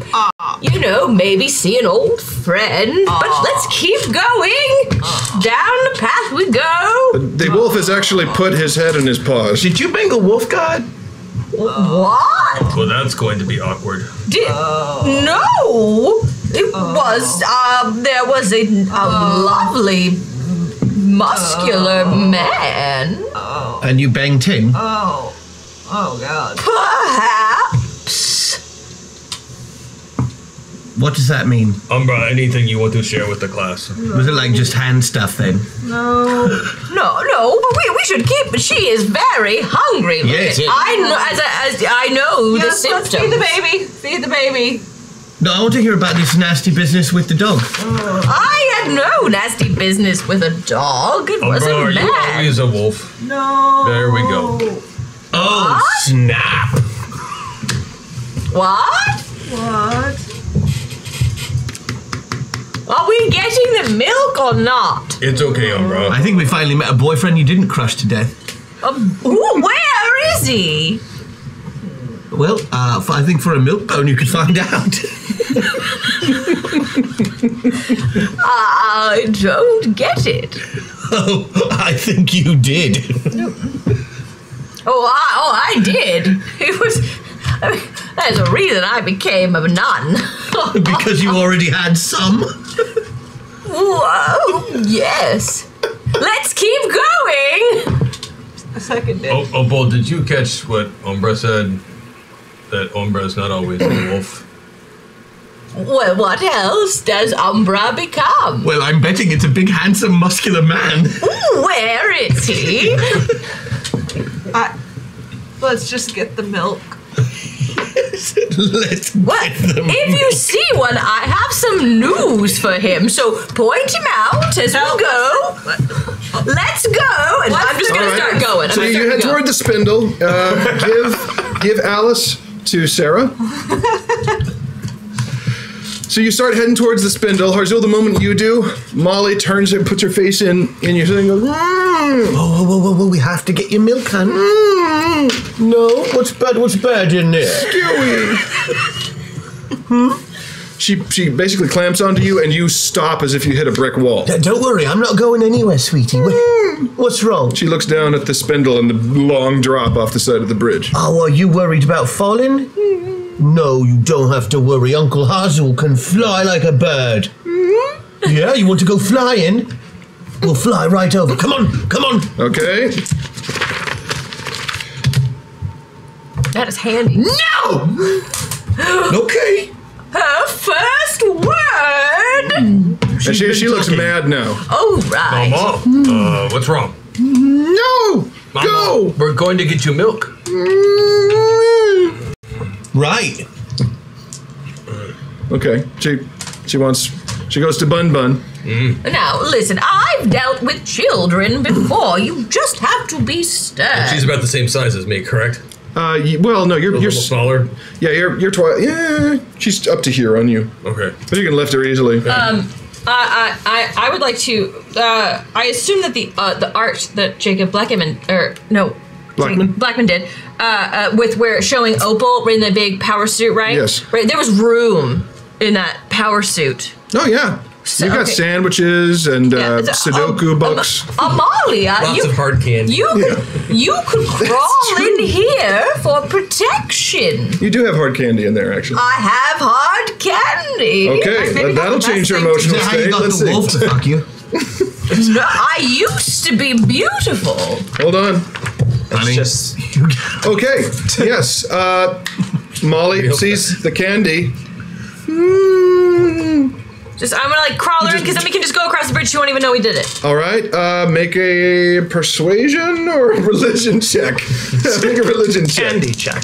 maybe see an old friend. But let's keep going. Down the path we go. The wolf has actually put his head in his paws. Did you bang a wolf god? What? Well, that's going to be awkward. No, it was. There was a lovely, muscular man. And you banged him? Oh God. Perhaps. What does that mean? Umbra, anything you want to share with the class? Was it like just hand stuff then? No, but we should keep. She is very hungry. Yes, yes. I know, as I know the Yes, let's symptoms. feed the baby. No, I want to hear about this nasty business with the dog. I had no nasty business with a dog. It was Umbra, a are you man. always a wolf? No. There we go. Oh, snap. What? Are we getting the milk or not? It's okay, Umbra. I think we finally met a boyfriend you didn't crush to death. Where is he? Well, I think for a milk bone you could find out. I don't get it. Oh, I think you did. I did. It was. There's a reason I became a nun. Because you already had some. Whoa, yes. Let's keep going. A second. Oh, Bull, did you catch what Umbra said? That Umbra is not always a wolf. Well, what else does Umbra become? Well, I'm betting it's a big, handsome, muscular man. Ooh, where is he? Let's just get the milk. Let's What? If you see one, I have some news for him. So point him out as we go. Let's go. And I'm just gonna start going. So you head toward the spindle. Give Alice to Sarah. So you start heading towards the spindle. Harzul, the moment you do, Molly turns and puts her face in your thing and goes, Whoa, we have to get your milk, hon. No, what's bad in there? She basically clamps onto you and you stop as if you hit a brick wall. Don't worry, I'm not going anywhere, sweetie. What's wrong? She looks down at the spindle and the long drop off the side of the bridge. Oh, are you worried about falling? No, you don't have to worry. Uncle Hazel can fly like a bird. Yeah, you want to go flying? We'll fly right over. Come on. Okay. That is handy. No! Okay. Her first word. And she looks mad now. Oh, right. Mom, what's wrong? No! Mama, Go! we're going to get you milk. Right. Okay. She goes to Bun Bun. Now, listen, I've dealt with children before. You just have to be stern. And she's about the same size as me, correct? Well, no, you're A little smaller. Yeah, you're twice. Yeah, she's up to here on you. Okay. But you can lift her easily. I would like to. I assume that the art that Jacob Blackman Blackman did with where showing Opal in the big power suit, right? Yes. Right. There was room in that power suit. Oh yeah. So, you got sandwiches and Sudoku books. Amalia, Lots of hard candy. You could crawl in here for protection. You do have hard candy in there, actually. I have hard candy. Okay, that'll change your emotional state. Let's see. Wolf to fuck you. No, I used to be beautiful. Hold on. It's just Okay. Yes. Molly sees the candy. I'm gonna crawl her in because then we can just go across the bridge. She won't even know we did it. All right. Make a persuasion or a religion check. Make a religion check. candy check.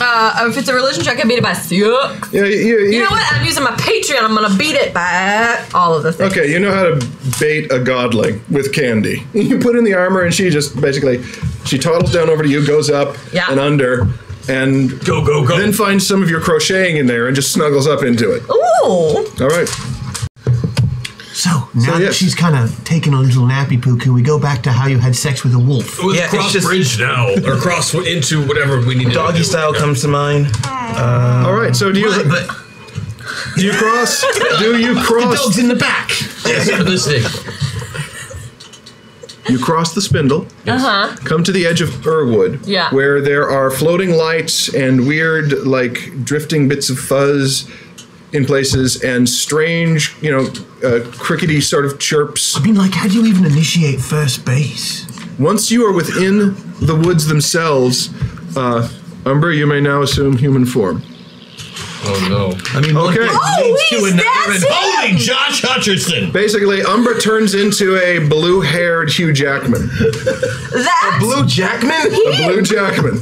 If it's a religion check, I beat it by 6. Yeah. You know what? I'm using my Patreon. I'm gonna beat it by all of the things. Okay, you know how to bait a godling with candy. You put in the armor, and she just basically she toddles down over to you, goes up and under. And go. Then finds some of your crocheting in there and just snuggles up into it. Ooh. All right. So now that she's kind of taken a little nappy poo, can we go back to how you had sex with a wolf? Cross bridge now, or cross into whatever we need to do. Doggy style comes to mind. All right. So do you? Do you cross? Do you cross? The dog's in the back. Yes, for this thing. You cross the spindle. Come to the edge of Irwood. Yeah. Where there are floating lights and weird, drifting bits of fuzz in places and strange, crickety sort of chirps. I mean, how do you even initiate first base? Once you are within the woods themselves, Umber, you may now assume human form. Oh no! I mean, okay. Holy Josh Hutcherson! Basically, Umber turns into a blue-haired Hugh Jackman. That's Blue Jackman? A blue Jackman.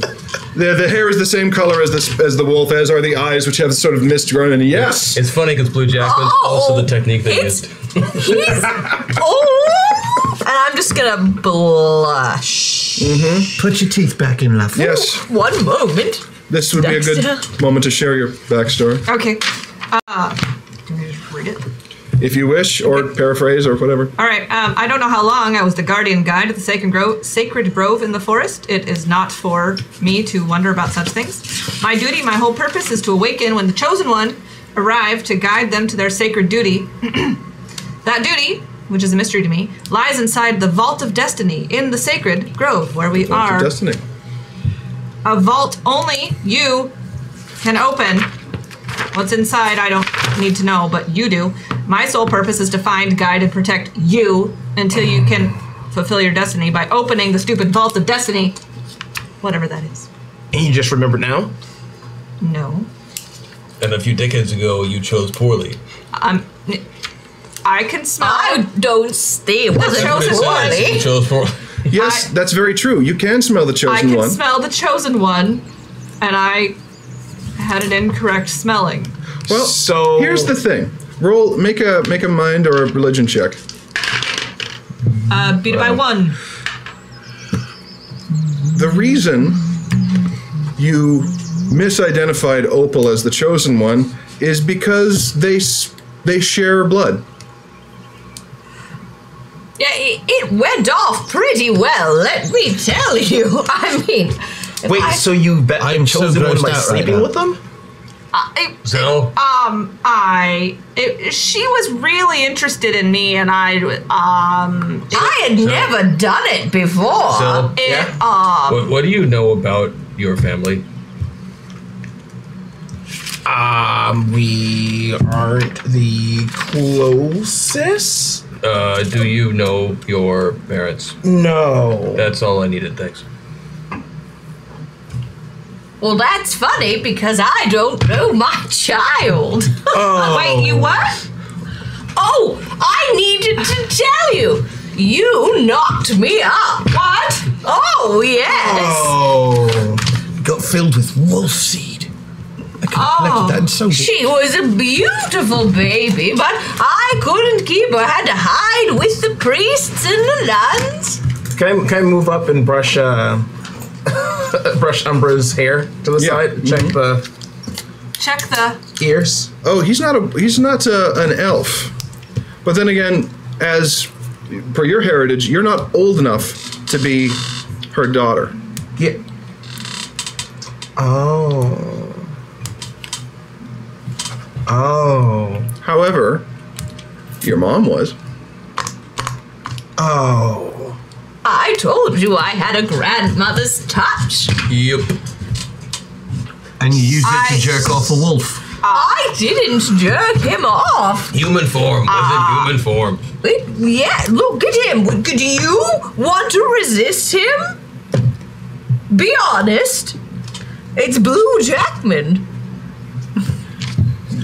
The hair is the same color as the wolf, as are the eyes, which have sort of mist growing. And yes, It's funny because Blue Jackman's also the technique they used. He's and I'm just gonna blush. Put your teeth back in, love. yes. One moment. This would be a good moment to share your backstory, Okay. Can we just read it? if you wish, or paraphrase, or whatever. All right. I don't know how long I was the guardian guide of the sacred grove in the forest. It is not for me to wonder about such things. My duty, my whole purpose, is to awaken when the chosen one arrive to guide them to their sacred duty. That duty, which is a mystery to me, lies inside the Vault of Destiny in the sacred grove, where we Vault are. of Destiny. A vault only you can open. What's inside, I don't need to know, but you do. My sole purpose is to find, guide, and protect you until you can fulfill your destiny by opening the stupid vault of destiny. Whatever that is. And you just remembered now? No. And a few decades ago, you chose poorly. I can smell. I don't stay. Was chosen poorly. You chose poorly. Yes, that's very true. You can smell the chosen one. I can smell the chosen one, and I had an incorrect smelling. Well, so here's the thing. Roll, make a mind or a religion check. Beat it by 1. The reason you misidentified Opal as the chosen one is because they share blood. Yeah, it went off pretty well, let me tell you. I mean... Wait, so you bet I'm chosen one by sleeping with them? She was really interested in me, and I had never done it before. So, what do you know about your family? We aren't the closest. Do you know your parents? No. That's all I needed, thanks. Well, that's funny because I don't know my child. Oh. Wait, you what? Oh, I needed to tell you. You knocked me up. What? Oh, yes. Oh. Got filled with wolf seed. I could have collected that in so she was a beautiful baby, but I couldn't keep her. I had to hide with the priests and the nuns. Can I move up and brush brush Umbra's hair to the side? check the ears. Oh, he's not an elf. But then again, as per your heritage, you're not old enough to be her daughter. Yeah. Oh. However, your mom was. Oh. I told you I had a grandmother's touch. Yep. And you used it to jerk off a wolf. I didn't jerk him off. Human form. Was it human form? Yeah, look at him. Do you want to resist him? Be honest. It's Blue Jackman.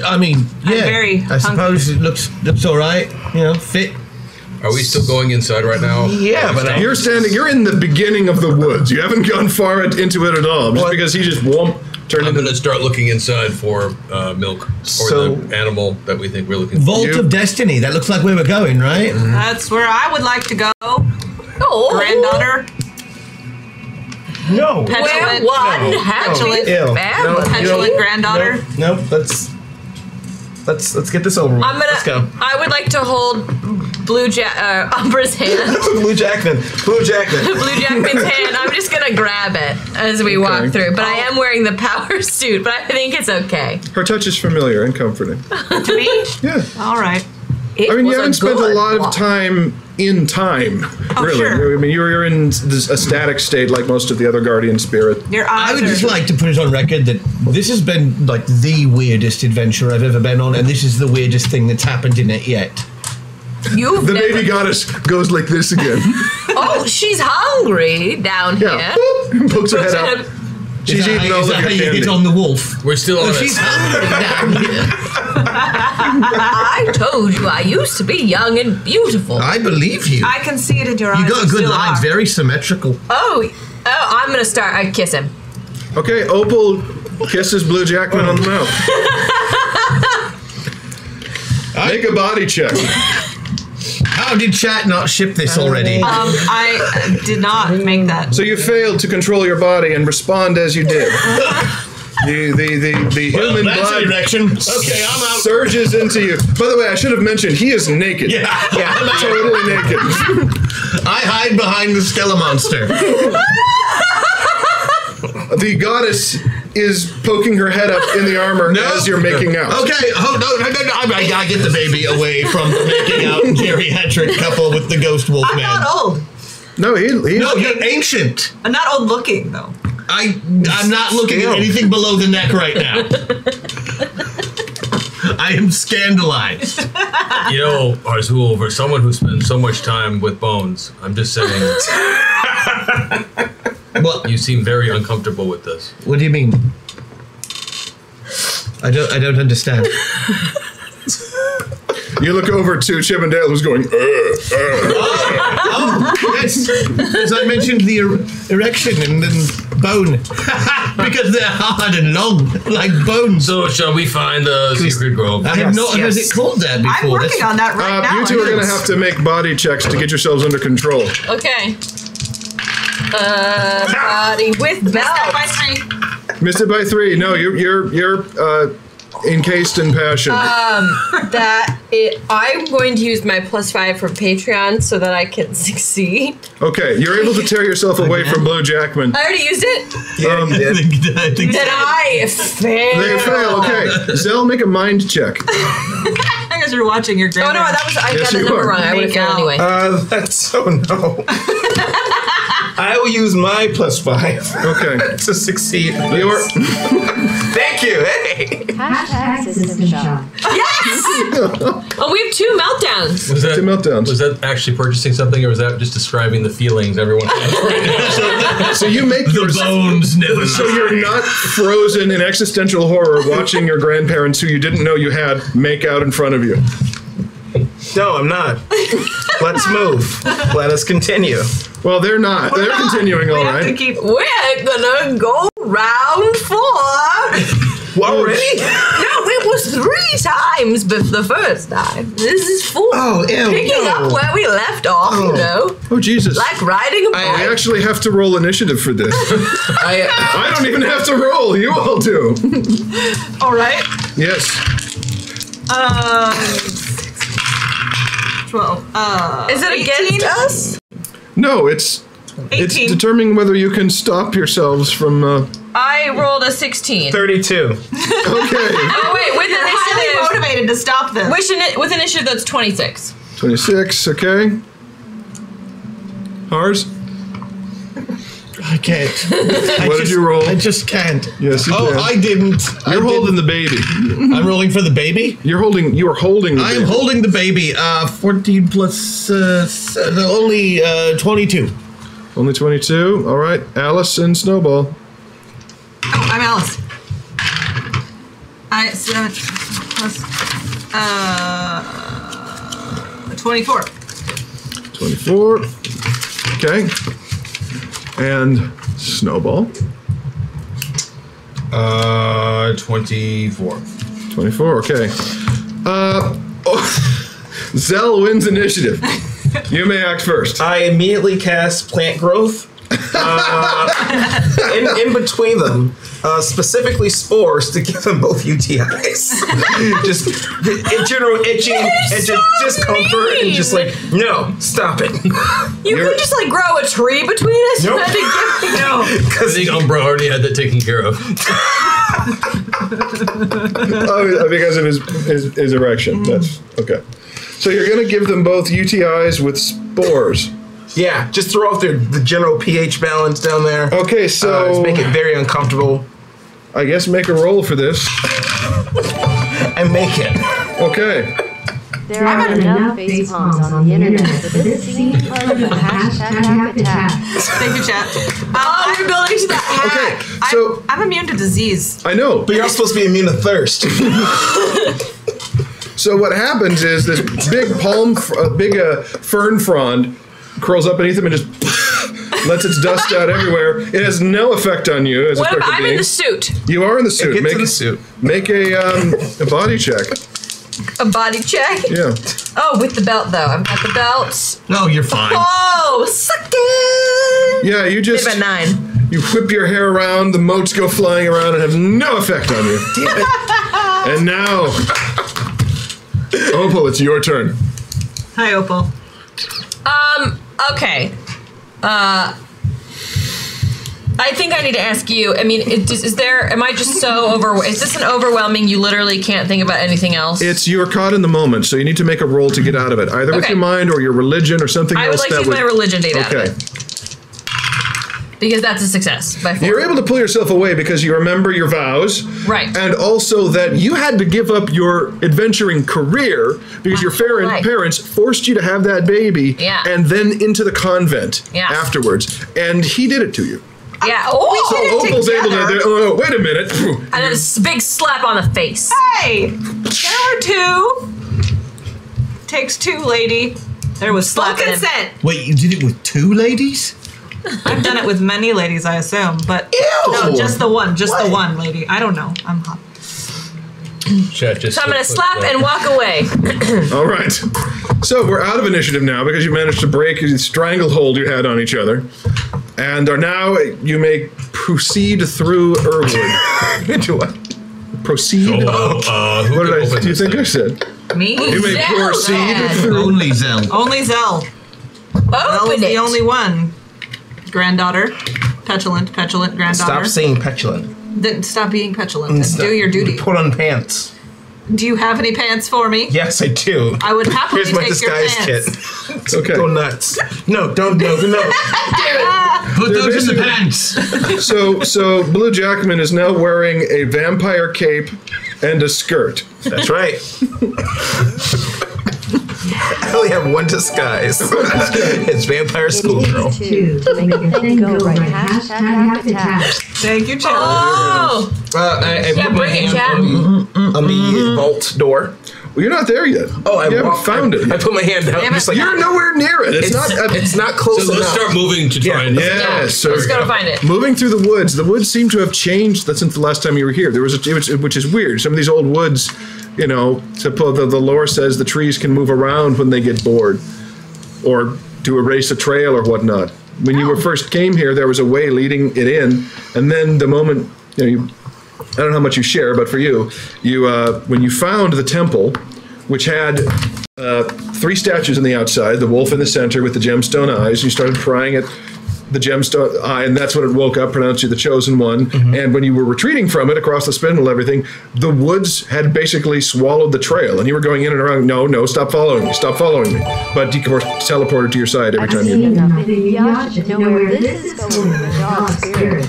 I mean, yeah. I suppose it looks all right. You know, fit. Are we still going inside right now? Yeah, but you're in the beginning of the woods. You haven't gone far into it at all. Just because he just won't turn. I'm going to start looking inside for milk or the animal that we think we're looking for. Vault of Destiny. That looks like where we're going, right? Mm-hmm. That's where I would like to go. Oh, granddaughter. No. Petulant, petulant granddaughter. Nope. Let's get this over with. Let's go. I would like to hold Umbra's hand. Blue Jackman. Blue Jackman's hand. I'm just gonna grab it as we walk through. But I am wearing the power suit. But I think it's okay. Her touch is familiar and comforting. To me? Yeah. All right. I mean, you haven't spent a lot of time in time, really. Sure. I mean, you're in a static state like most of the other guardian spirit. I would just like to put it on record that this has been like the weirdest adventure I've ever been on, and this is the weirdest thing that's happened in it yet. The baby goddess goes like this again. Oh, she's hungry down here. Boop, pokes her head up. She's eating all of your candy. You get on the wolf? We're still on it. She's hungry down here. I told you I used to be young and beautiful. I believe you. I can see it in your eyes. You got a good line, are. very symmetrical. Oh, I'm gonna start. I kiss him. Okay, Opal kisses Blue Jackman on the mouth. Make a body check. How did chat not ship this already? I did not make that. So you failed to control your body and respond as you did. The human blood Okay, I'm out. surges into you. By the way, I should have mentioned he is naked. Yeah. Totally naked. I hide behind the Skella monster. The goddess is poking her head up in the armor as you're making out. Okay, I gotta get the baby away from the making out geriatric couple with the ghost wolf I'm man. not old. No, he's you're ancient. I'm not old looking though. I'm not looking at anything below the neck right now. I am scandalized. You know, Arzul, for someone who spends so much time with bones, I'm just saying. Well, you seem very uncomfortable with this. What do you mean? I don't understand. You look over to Chippendale, who's going, yes. As I mentioned, the erection and then bone. Because they're hard and long, like bones. So, shall we find the secret grove? I have not heard it called that before. I'm working on that right now. You two are going to have to make body checks to get yourselves under control. Okay. Body with belt. By 3. Missed it by 3. No, you're encased in passion. I'm going to use my +5 from Patreon so that I can succeed. Okay, you're able to tear yourself away from Blue Jackman. I already used it. Yeah, I think Then I fail. They fail. Okay, Zell, make a mind check. I guess you're watching your grandma. Oh no, I got the number wrong. I would have failed anyway. That's so no. I will use my +5. Okay. To succeed. Thank you. Hey. Hashtag system shock. Yes! Oh, we have 2 meltdowns. Was that 2 meltdowns. Was that actually purchasing something, or was that just describing the feelings everyone has right now? So you make the bones never. So you're not frozen in existential horror watching your grandparents, who you didn't know you had, make out in front of you. No, I'm not. Let's move. Let us continue. Well, they're not. They're continuing all right. We're gonna go round 4. Already? No, it was 3 times the first time. This is 4. Oh, ew. Picking up where we left off, you know. Oh, Jesus. Like riding a bike. I actually have to roll initiative for this. I don't even have to roll. You all do. All right. Yes. 12. Is it 18? against us? No, it's 18. determining whether you can stop yourselves from. I rolled a 16. 32. Okay. Oh wait, with You're highly initiative. motivated to stop this. With initiative, that's 26. 26. Okay. Hars. I can't. What did you roll? I just can't. Yes, you can. I didn't. You're holding the baby. I'm rolling for the baby? You are holding the baby. I am holding the baby. 14 plus only 22. Only 22. All right. Alice and Snowball. Oh, I'm Alice. 7 plus 24. 24. Okay. And Snowball. 24. 24. Okay. Zell wins initiative. You may act first. I immediately cast Plant Growth. In between them, specifically spores to give them both UTIs. Just general itching and just discomfort and just like, no, stop it. You could just like grow a tree between us. Nope. You had to give me no. I think Umbra already had that taken care of. Oh, because of his erection. That's okay. So you're going to give them both UTIs with spores. Yeah, just throw off the general pH balance down there. Okay, so just make it very uncomfortable. I guess make a roll for this. And make it. Okay. There are enough face palms on the internet for this scene part of the hashtag attack. Thank you, chat. I'm building to that hack. Okay, so I'm immune to disease. I know, but you're supposed to be immune to thirst. So what happens is this big fern frond curls up beneath him and just lets its dust out everywhere. It has no effect on you as a cricket I'm being. in the suit. You are in the suit. Get to the suit. Make a body check. A body check? Yeah. Oh, with the belt though. I've got the belt. No, you're fine. Oh, suck it! Yeah, you just Maybe about 9. You whip your hair around, the motes go flying around and have no effect on you. Damn it. And now, Opal, it's your turn. Hi, Opal. Okay. I think I need to ask you. I mean, am I just so is this an overwhelming? You literally can't think about anything else. You're caught in the moment, so you need to make a roll to get out of it, either with your mind or your religion or something else. I would like to use my religion data. Okay. Because that's a success by 4. You're able to pull yourself away because you remember your vows. Right. And also that you had to give up your adventuring career because your parents forced you to have that baby and then into the convent afterwards. And he did it to you. Yeah. So Opal's able to. Oh, wait a minute. And then a big slap on the face. Hey! There were 2. Takes 2, lady. There was full consent. Wait, you did it with 2 ladies? I've done it with many ladies, I assume, but no, just the one, the one lady. I don't know. I'm hot. So I'm gonna slap and walk away. All right. So we're out of initiative now because you managed to break the stranglehold you had on each other, and are now you may proceed through Irwood. Do what? Proceed. What did I? Do you think I said? Me? You may proceed through. Only Zell. Only Zell. Zell is the only one. Granddaughter. Petulant granddaughter. Stop saying petulant. Then stop being petulant and do your duty. Put on pants. Do you have any pants for me? Yes, I do. I would happily Here's my take your disguise pants. kit. Okay. Go nuts. No, don't. No. Put those in the pants. So Blue Jackman is now wearing a vampire cape and a skirt. That's right. I only have one disguise. It's vampire schoolgirl. To make the thing go right. #hack. Thank you, Chad. Oh! I put my hand on the vault door. Well, you're not there yet. Oh, I haven't found it. I put my hand out. Just like, you're nowhere near it. It's not close So let's start moving to try and. So let's go to find it. Moving through the woods. The woods seem to have changed since the last time you were here. There was which is weird. Some of these old woods, the lore says the trees can move around when they get bored, or to erase a trail or whatnot. When you first came here, there was a way leading it in, and then the moment I don't know how much you share, but for you, when you found the temple, which had 3 statues on the outside, the wolf in the center with the gemstone eyes, you started prying at the gemstone eye, and that's when it woke up, pronounced you the chosen one. Mm-hmm. And when you were retreating from it across the spindle, everything, the woods had basically swallowed the trail, and you were going in and around. No, stop following me, But he teleported to your side every time you. Y'all should know where this is going with the dog spirit.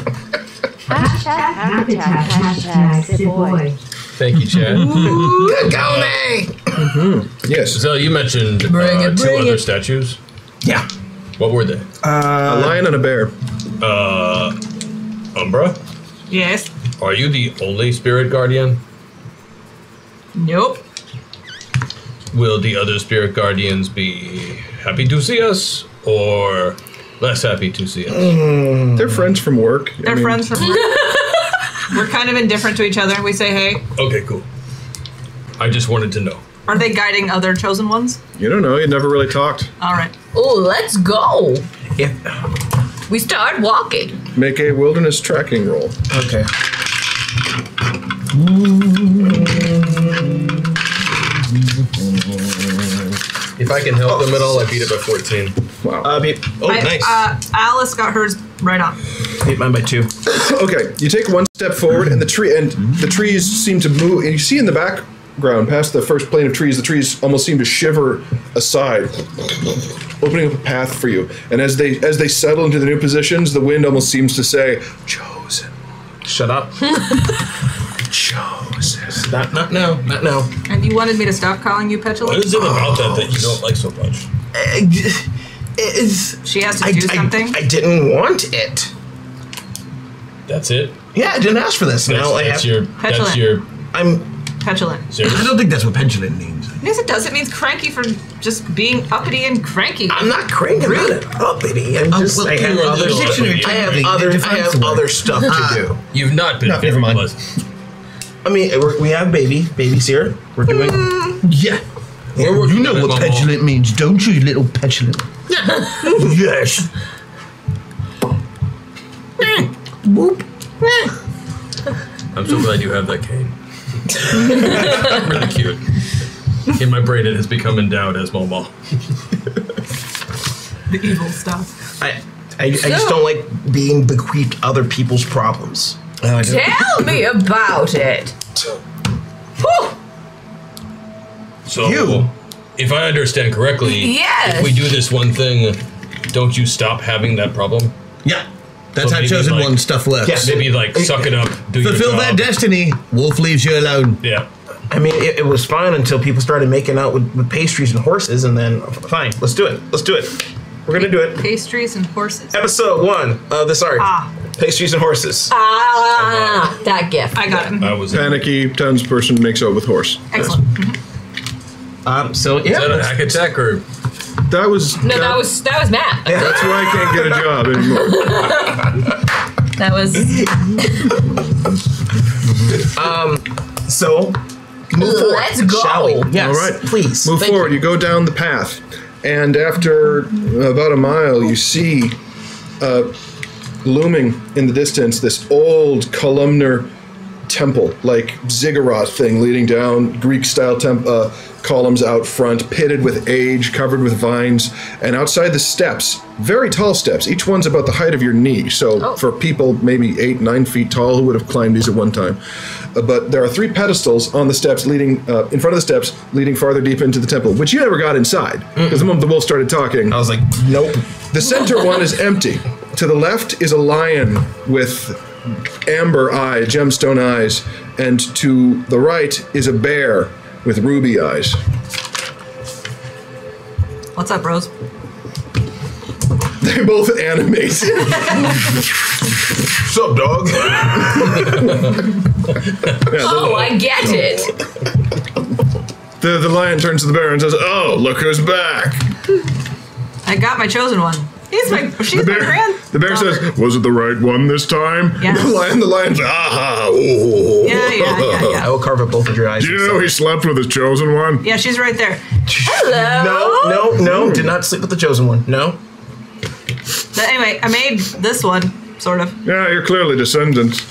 #hack #boy. Thank you, Chad. Good going. Yes. So you mentioned 2 other statues. Yeah. What were they? A lion and a bear. Umbra? Yes. Are you the only spirit guardian? Nope. Will the other spirit guardians be happy to see us, or less happy to see us? They're friends from work. They're friends from work. We're kind of indifferent to each other. We say hey. Okay, cool. I just wanted to know. Are they guiding other chosen ones? You don't know. You never really talked. All right. Oh, let's go. Yeah. We start walking. Make a wilderness tracking roll. Okay. If I can help them at all, I beat it by 14. Wow. Nice. Alice got hers right on. Beat mine by 2. Okay, you take one step forward, and the trees seem to move. And you see in the background, past the first plane of trees, the trees almost seem to shiver aside, opening up a path for you. And as they settle into the new positions, the wind almost seems to say, "Chosen." Shut up. Chosen. Not now. Not now. And you wanted me to stop calling you petulant? What is it about that you don't like so much? She has to do something? I didn't want it. That's it? Yeah, I didn't ask for this. That's your. I'm petulant. Serious? I don't think that's what petulant means. Yes, it does. It means cranky for just being uppity and cranky. I'm not cranky. I'm not uppity. I'm just. I have other stuff to do. You've not been. Never mind. I mean, we have baby's here. We're doing. Yeah. You know what petulant means, don't you little petulant? Yes. I'm so glad you have that cane. Really cute. In my brain, it has become endowed as Momo. The evil stuff. I just don't like being bequeathed other people's problems. Tell me about it. Whew. So, if I understand correctly, yes. if we do this one thing, don't you stop having that problem? Yeah. That's So how maybe, Chosen like- One stuff works. Yeah. Maybe like suck it up, do your Fulfill job. their destiny. Wolf leaves you alone. Yeah. I mean, it was fine until people started making out with pastries and horses, and then fine, let's do it. Let's do it. We're gonna do it. Pastries and horses. Episode 1 of this arc. Pastries and horses. That gift. I got it. I was. Panicky townsperson makes out with horse. Excellent. So Is that a hack attack or? That was No, that was Matt. That's why I can't get a job anymore. That was. So move forward. Let's go. Shall we? Yes. All right, Please. move Thank forward. You go down the path, and after about a mile, you see looming in the distance this old columnar temple, like ziggurat thing leading down, Greek-style columns out front, pitted with age, covered with vines, and outside the steps, very tall steps. Each one's about the height of your knee. So for people maybe 8, 9 feet tall who would have climbed these at one time. But there are 3 pedestals on the steps leading, in front of the steps, leading farther deep into the temple, which you never got inside. Because the moment the wolf started talking, I was like, nope. the center one is empty. To the left is a lion with amber eyes, gemstone eyes, and to the right is a bear with ruby eyes. What's up, Rose? They both animate. What's up, dog? I get it. The lion turns to the bear and says, "Oh, look who's back." I got my chosen one. She's my grand. The bear says, "Was it the right one this time?" Yes. The lion's, "Aha! Ooh." Yeah. I will carve up both of your eyes. Do you know he slept with his chosen one? Yeah, she's right there. Hello. No. Did not sleep with the chosen one. No. But anyway, I made this one, sort of. Yeah, you're clearly descendants.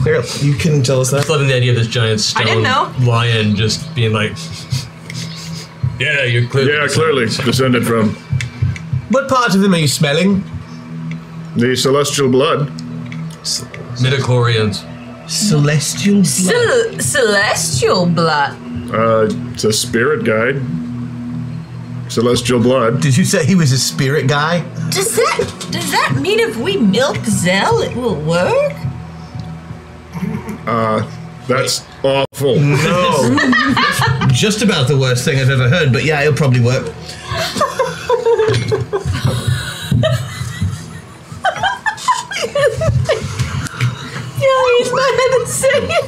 Clearly, you couldn't tell us I that. love the idea of this giant stone didn't know. lion just being like, "Yeah, you're clearly." Yeah, clearly descended from What part of them are you smelling? the celestial blood. Midichlorians. Celestial blood. Celestial blood. It's a spirit guide. Celestial blood. Did you say he was a spirit guy? Does that mean if we milk Zell, it will work? That's awful. No. Just about the worst thing I've ever heard, but yeah, it'll probably work. Use my head and say it.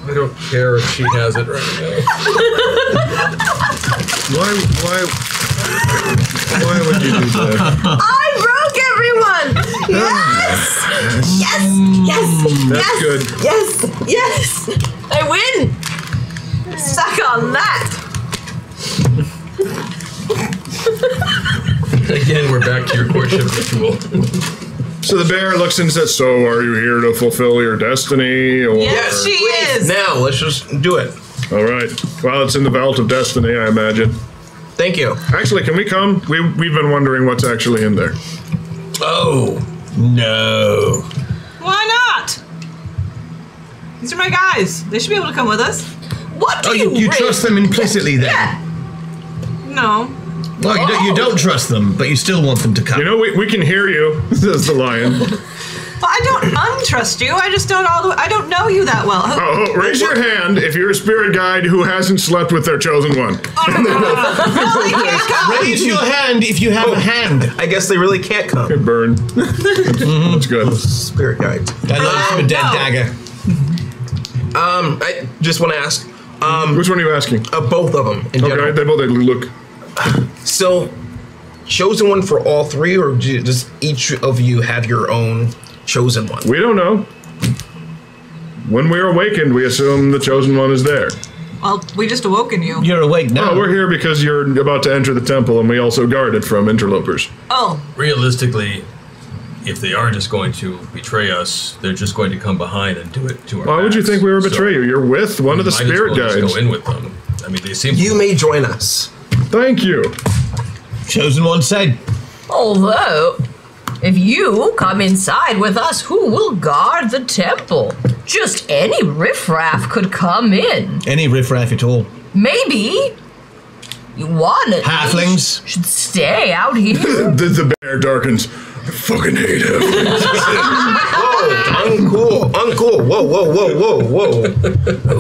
I don't care if she has it right now. Why would you do that? I broke everyone. Yes. That's good. Yes. I win. Suck on that. Again, we're back to your courtship ritual. So the bear looks and says, "So are you here to fulfill your destiny?" Or Yes, she is. Now, let's just do it. All right. Well, it's in the vault of destiny, I imagine. Thank you. Actually, can we come? We've been wondering what's actually in there. Oh, no. Why not? These are my guys. They should be able to come with us. What do Oh, you trust them implicitly then? Yeah. No. Oh, you don't trust them, but you still want them to come. You know, we can hear you, says the lion. Well, I don't untrust you. I just don't I don't know you that well. Oh, raise your hand if you're a spirit guide who hasn't slept with their chosen one. No, they can't come. Raise your hand if you have a hand. I guess they really can't come. Good burn. That's good. Spirit guide. I love it from a dead no. dagger. I just want to ask. Which one are you asking? Both of them in general. Okay, they both look. So, chosen one for all 3, or does each of you have your own chosen one? We don't know. When we are awakened, we assume the chosen one is there. Well, we just awoken you. You're awake now. Oh, we're here because you're about to enter the temple, and we also guard it from interlopers. Oh. Realistically, if they are just going to betray us, they're just going to come behind and do it to our Why would you backs. think we were So betray you? You're with one of the might as spirit well just guides. go in with them. I mean, they seem. You may join us. Thank you. Chosen one said. Although, if you come inside with us, who will guard the temple? Just any riffraff could come in. Any riffraff at all. Maybe want it. Halflings should stay out here. the bear darkens. I fucking hate him. Whoa, uncool. Whoa.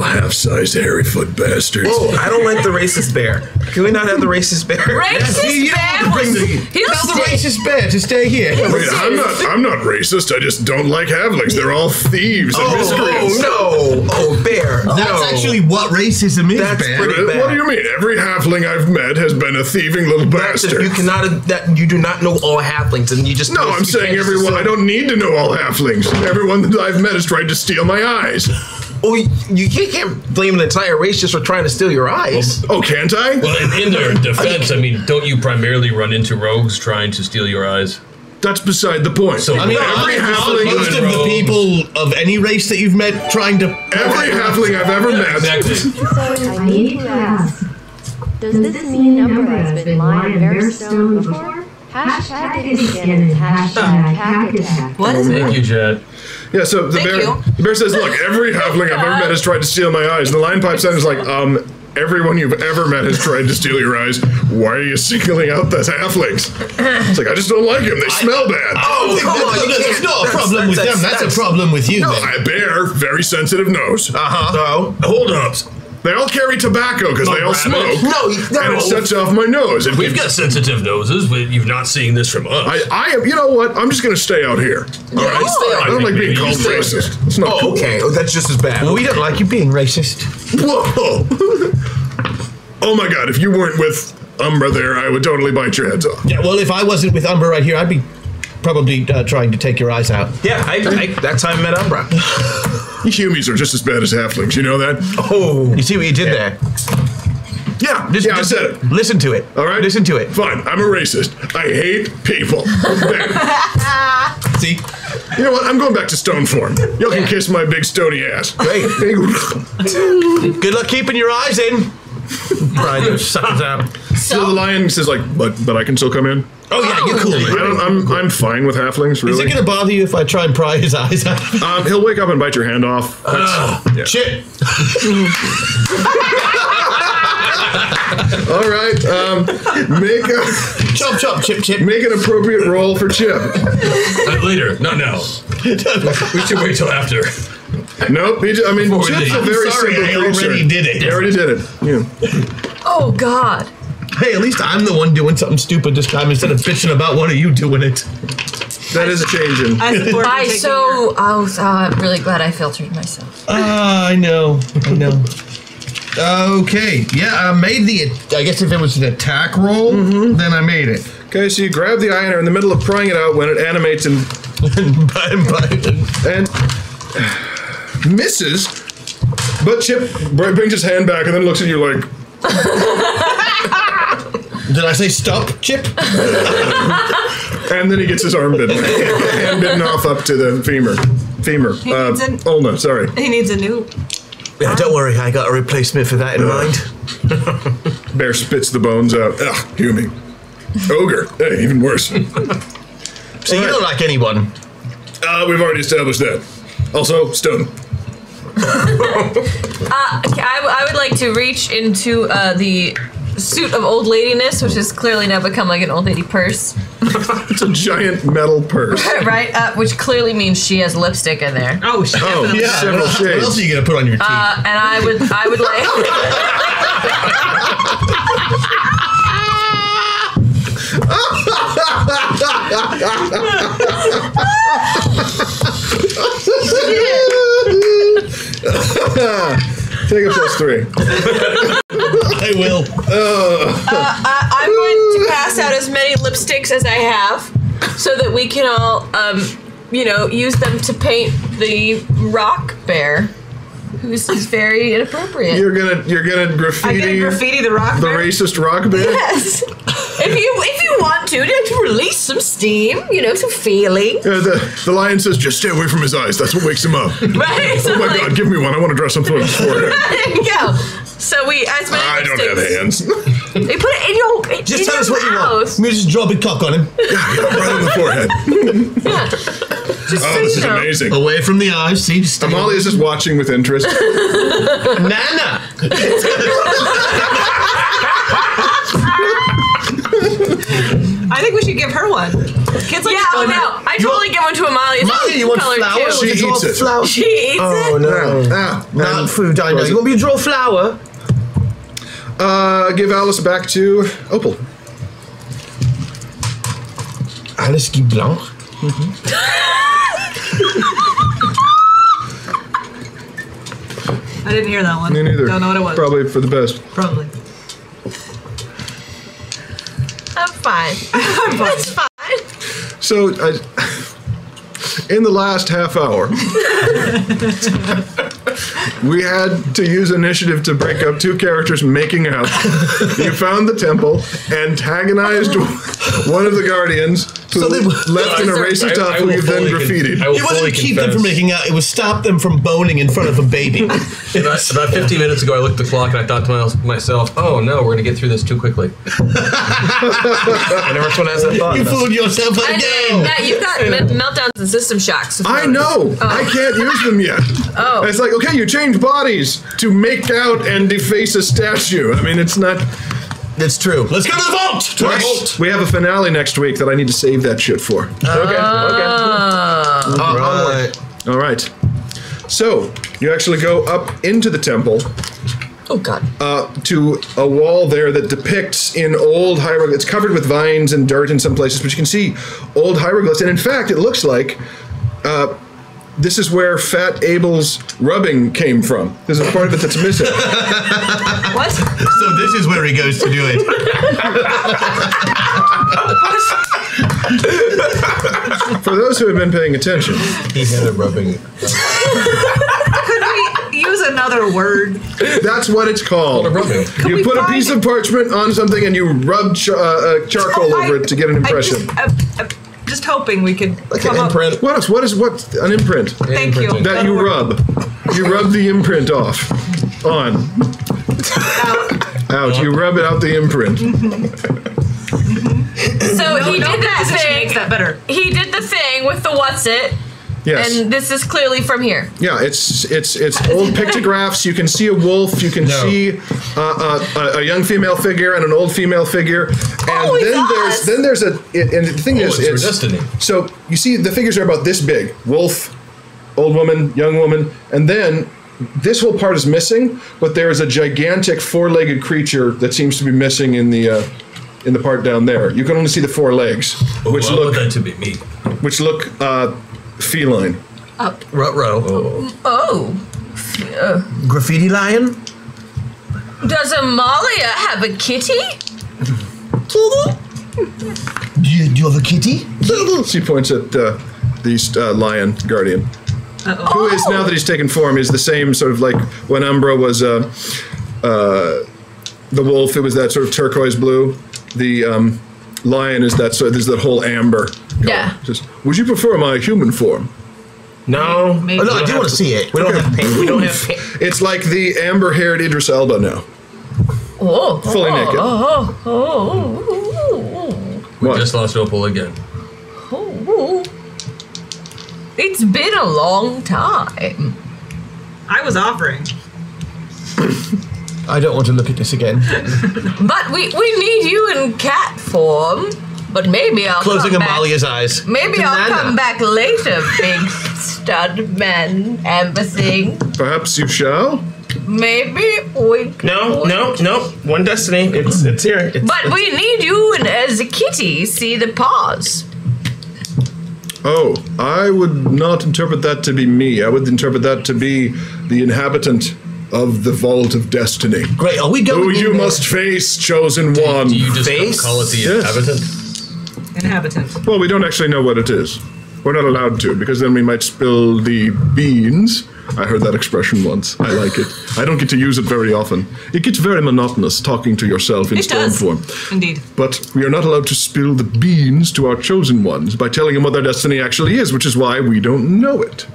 Half-sized hairy-foot bastards. Whoa, I don't like the racist bear. Can we not have the racist bear? Racist bear was... Tell the racist bear to stay here. Wait, I'm not racist. I just don't like halflings. They're all thieves and miscreants. Oh, bear. That's actually what racism is, That's Bear. pretty bad. What do you mean? Every halfling I've met has been a thieving little bastard. You you do not know all halflings, and you just No, I'm saying everyone. I don't need to know all halflings. Everyone that I've met has tried to steal my eyes. Oh, you can't blame an entire race just for trying to steal your eyes. Oh, can't I? Well, in their defense, I mean, don't you primarily run into rogues trying to steal your eyes? That's beside the point. So I mean, every halfling. Most of the people of any race that you've met trying to... Every halfling I've ever met. Exactly. So I need to ask, does this mean Umber has been lying bear stone before? Hashtag it again is hashtag hack attack. What is it? Thank you, Jet. Yeah, so the bear says, look, every halfling I've ever met has tried to steal my eyes. And the lion pipes in is like, everyone you've ever met has tried to steal your eyes. Why are you singling out the halflings? It's like, I just don't like them. They smell bad. Oh, come on. It's not a problem with them. That's a problem with you. No, then. a bear, very sensitive nose. So, Hold up. They all carry tobacco because they all smoke. No. And it sets off my nose. We've got sensitive noses, but you've not seen this from us. I am, you know what? I'm just going to stay out here. All right? I don't like being called racist. It's not cool. okay. Oh, that's just as bad. Well, we don't like you being racist. Whoa. Oh my god, if you weren't with Umbra there, I would totally bite your heads off. Yeah, well, if I wasn't with Umber right here, I'd be probably trying to take your eyes out. Yeah, that's how I met Umbra. Humies are just as bad as halflings, you know that? Oh, you see what you did there? Yeah, I said it. Listen to it. All right? Listen to it. Fine, I'm a racist. I hate people. There. See? You know what? I'm going back to stone form. Y'all can kiss my big stony ass. Great. Good luck keeping your eyes in. Trying to suck it out. So the lion says, like, but I can still come in? Oh, yeah, you're cool, man. I'm fine with halflings, really. Is it going to bother you if I try and pry his eyes out? He'll wake up and bite your hand off. Yeah. Shit. All right, make a... Chop, chop, chip, chip. Make an appropriate roll for Chip. Later, not now. We should wait till after. Nope, Chip's a very simple creature. I already did it. You already did it. Yeah. Oh, God. Hey, at least I'm the one doing something stupid this time instead of bitching about one of you doing it. That is changing. I'm really glad I filtered myself. I know. Okay, yeah, I made I guess if it was an attack roll, then I made it. Okay, so you grab the eye and are in the middle of prying it out when it animates and misses, but Chip brings his hand back and then looks at you like... Did I say stop, Chip? And then he gets his arm bitten. Hand bitten off up to the femur. Ulna, sorry. He needs a new... Yeah, don't worry, I got a replacement for that in mind. Bear spits the bones out. Ugh, Humi. Ogre. Hey, even worse. So you don't like anyone? We've already established that. Also, stone. I would like to reach into the suit of old ladiness, which has clearly now become like an old lady purse. It's a giant metal purse. Right, which clearly means she has lipstick in there. Oh, yeah. Several shades. What else are you going to put on your teeth? And I would like... Take a +3. I will. I'm going to pass out as many lipsticks as I have, so that we can all, use them to paint the rock bear, who's very inappropriate. You're gonna graffiti. I'm gonna graffiti the rock the bear. racist rock bear. Yes. If you want to release some steam, some feeling. The lion says, just stay away from his eyes. That's what wakes him up. Right. So Oh my god, give me one. I want to draw something on his forehead. There you go. So as many I don't have hands. They put it in your Just tell us what you want. Let me just draw a big cock on him. Yeah, right on the forehead. Yeah. Just This is amazing. Away from the eyes. See, just Amalia is just watching with interest. Nana. I think we should give her one. Kids like I totally give one to Amalia. Amalia, you want flour? She eats it. Flour. She eats Oh it. no! Not food. I know. You want me to draw flour? Give Alice back to Opal. Alice Guy Blanc. I didn't hear that one. Me neither. Don't know what it was. Probably for the best. Probably. I'm fine. It's fine. So, in the last half hour, we had to use initiative to break up two characters making out. You found the temple, antagonized one of the guardians, who left in a racist outfit who you then graffitied. It wasn't keep them from making out, it was stop them from boning in front of a baby. About 15 minutes ago, I looked at the clock and I thought to myself, oh no, we're going to get through this too quickly. And everyone has that thought. You fooled yourself again. Matt, you've got meltdowns and system shocks. I know! I can't use them yet. Oh. It's like, okay, you change bodies to make out and deface a statue. I mean, it's not... It's true. Let's go to the vault! Yes. We have a finale next week that I need to save that shit for. Okay. All right. So, you actually go up into the temple. Oh, God. To a wall there that depicts in old hieroglyphs. It's covered with vines and dirt in some places, but you can see old hieroglyphs. And in fact, it looks like this is where Fat Abel's rubbing came from. There's a part of it that's missing. What? So this is where he goes to do it. For those who have been paying attention, He had a rubbing. Could we use another word? that's what it's called. rubbing. You we put a find- piece of parchment on something and you rub charcoal over it to get an impression. I'm just hoping we could Like come an up. imprint. What else? What's an imprint? Thank you. Imprinting. That you rub. You rub the imprint off. On. Out. You rub it out the imprint. So he did that Position thing. makes that better. He did the thing with the what's it, Yes. and this is clearly from here. Yeah, it's old pictographs. You can see a wolf. You can see a young female figure and an old female figure. And then there's and the thing is, it's for Destiny. So you see the figures are about this big: wolf, old woman, young woman, and then this whole part is missing. But there is a gigantic four-legged creature that seems to be missing in the part down there. You can only see the four legs, which I want look that to be me. feline. Ruh-roh. Oh. Graffiti lion? Does Amalia have a kitty? Do you have a kitty? She points at the lion guardian, who is, now that he's taken form, is the same sort of like when Umbra was the wolf. It was that sort of turquoise blue. The lion is that sort. There's that whole amber color. Yeah. Just, would you prefer my human form? No. Maybe. Oh, no, I do want to see it. We don't have paint. We don't have paint. It's like the amber-haired Idris Elba now, Oh. fully naked. We What? just lost Opal again. Oh. It's been a long time. I was offering. I don't want to look at this again. But we need you in cat form. But maybe I'll Closing come back. Amalia's eyes. Maybe I'll Banana. come back later, big stud man everything. Perhaps you shall. Maybe we could. No. One Destiny. It's here. But we need you as a kitty. See the paws. Oh, I would not interpret that to be me. I would interpret that to be the inhabitant of the Vault of Destiny. Great. Are we going Who in you there? must face, chosen one. Do you just Face? call it the Yes. inhabitant? Inhabitant. Well, we don't actually know what it is. We're not allowed to, because then we might spill the beans. I heard that expression once. I like it. I don't get to use it very often. It gets very monotonous talking to yourself in It storm does. form. Indeed. But we are not allowed to spill the beans to our chosen ones by telling them what their destiny actually is, which is why we don't know it.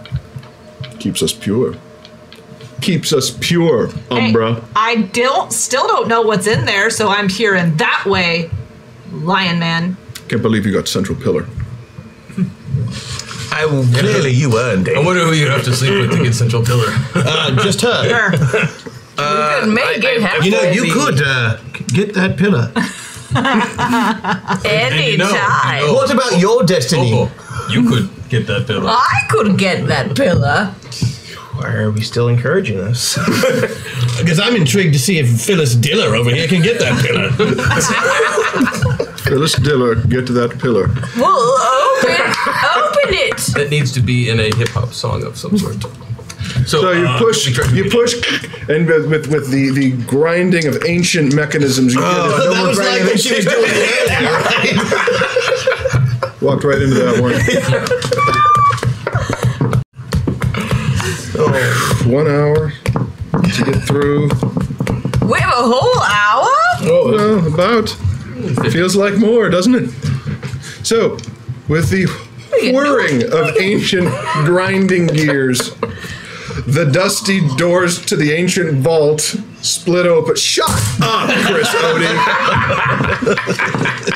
Keeps us pure. Keeps us pure, Umbra. Hey, I still don't know what's in there, so I'm pure in that way, Lion Man. Can't believe you got Central Pillar. Clearly you earned I it. wonder who you have to sleep with to get Central Pillar. Just her. Sure. We could make it happen. You know, you could get that pillar. Anytime. What about your destiny? You could get that pillar. I could get that pillar. Why are we still encouraging this? Because I'm intrigued to see if Phyllis Diller over here can get that pillar. Phyllis Diller, get to that pillar. Well, open it. It needs to be in a hip hop song of some sort. So you push, and with the grinding of ancient mechanisms, you get it. That was like what she was doing earlier, right? Walked right into that one. 1 hour to get through. We have a whole hour? Well, about. Feels like more, doesn't it? So, with the whirring of ancient grinding gears, the dusty doors to the ancient vault split open. Shut up, Chris Odie.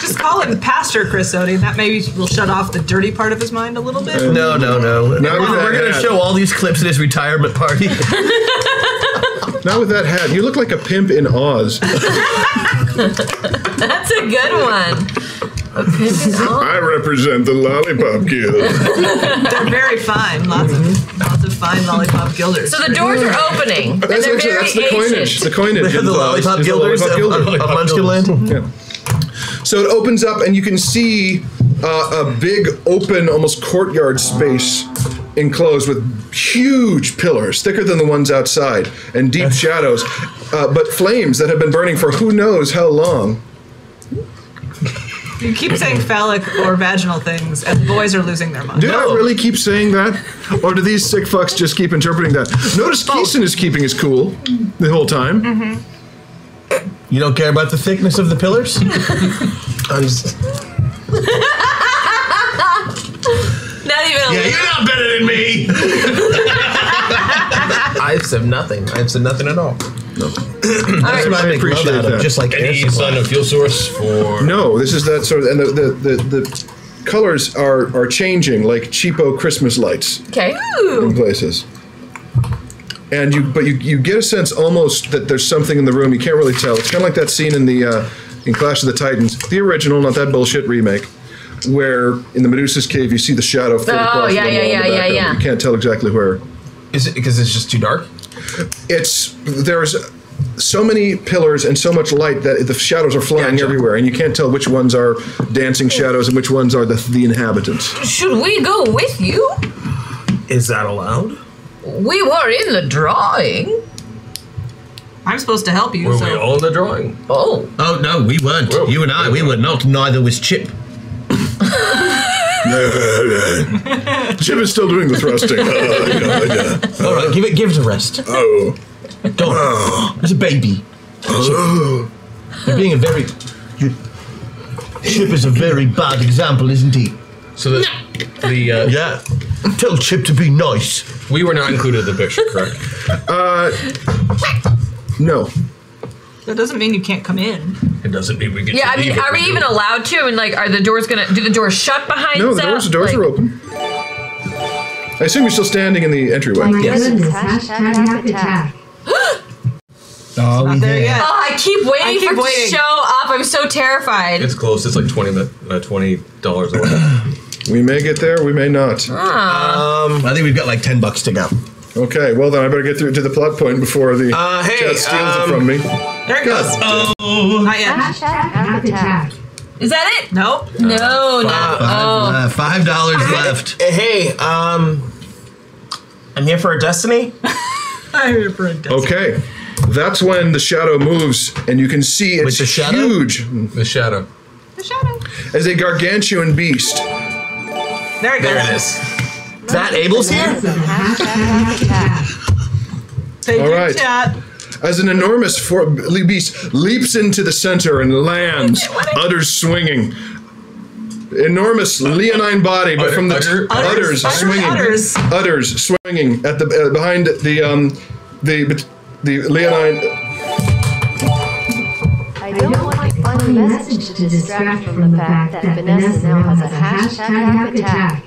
Just call him Pastor Chris Odie. That maybe will shut off the dirty part of his mind a little bit. No. We're going to show all these clips at his retirement party. Not with that hat. You look like a pimp in Oz. That's a good one. A pimp in Oz. I represent the Lollipop Guild. They're very fine. Lots of fine lollipop guilders. So the doors are opening. That's and they're actually very the coinage. ancient. The coinage. The lollipop guilders of Munchkinland. Yeah. So it opens up, and you can see a big, open, almost courtyard space enclosed with huge pillars, thicker than the ones outside, and deep shadows, but flames that have been burning for who knows how long. You keep saying phallic or vaginal things, and boys are losing their mind. Do I really keep saying that? Or do these sick fucks just keep interpreting that? Notice Keeson is keeping his cool the whole time. Mm-hmm. You don't care about the thickness of the pillars? I'm just... Not even a Yeah, you're not better than me! I've said nothing. I've said nothing at all. No. That's what I make love appreciate out of, that. just like air Any supply. sign of fuel source for... No, this is that sort of, and the colors are changing like cheapo Christmas lights Okay. in places. And you get a sense almost that there's something in the room. You can't really tell. It's kind of like that scene in the in Clash of the Titans, the original, not that bullshit remake, where in the Medusa's cave you see the shadow float across the wall in the background. You can't tell exactly where. Is it because it's just too dark? There's so many pillars and so much light that the shadows are flying everywhere, and you can't tell which ones are dancing shadows and which ones are the inhabitants. Should we go with you? Is that allowed? We were in the drawing. I'm supposed to help you. Were so. we all in the drawing? Oh. Oh, no, we weren't. Whoa. You and I, we were not. Neither was Chip. Chip is still doing the thrusting. All right, give it a rest. Oh. Go on. It's a baby. You're being a very... Chip is a very bad example, isn't he? So Yeah. Tell Chip to be nice. we were not included in the picture, correct? No. That doesn't mean you can't come in. It doesn't mean we get Yeah, to I mean, leave are we even allowed to? I mean, like, are the doors gonna... Do the doors shut behind No, us? the doors are open. I assume you're still standing in the entryway. My goodness, hashtag hack attack. Oh, Not there yet. Oh, I keep waiting for it to waiting. show up. I'm so terrified. It's close. It's like $20 away. We may get there, we may not. I think we've got like $10 to go. Okay, well then I better get through to the plot point before the hey, chat steals it from me. There it goes. Oh, not yet. Hashtag hack attack. Is that it? Nope. No, not. Oh. $5 left. Hey, I'm here for a destiny. I'm here for a destiny. Okay, that's when the shadow moves, and you can see it's With the shadow? huge The shadow. The shadow. as a gargantuan beast. There it goes. There it is. That Abel's here? Hashtag hack attack. Thank All you, right. chat. As an enormous beast leaps into the center and lands, udders swinging. Enormous leonine body, but from the udders swinging, udders swinging at the behind the leonine. I don't want a funny message to distract from the fact that Vanessa now has a hashtag hack attack.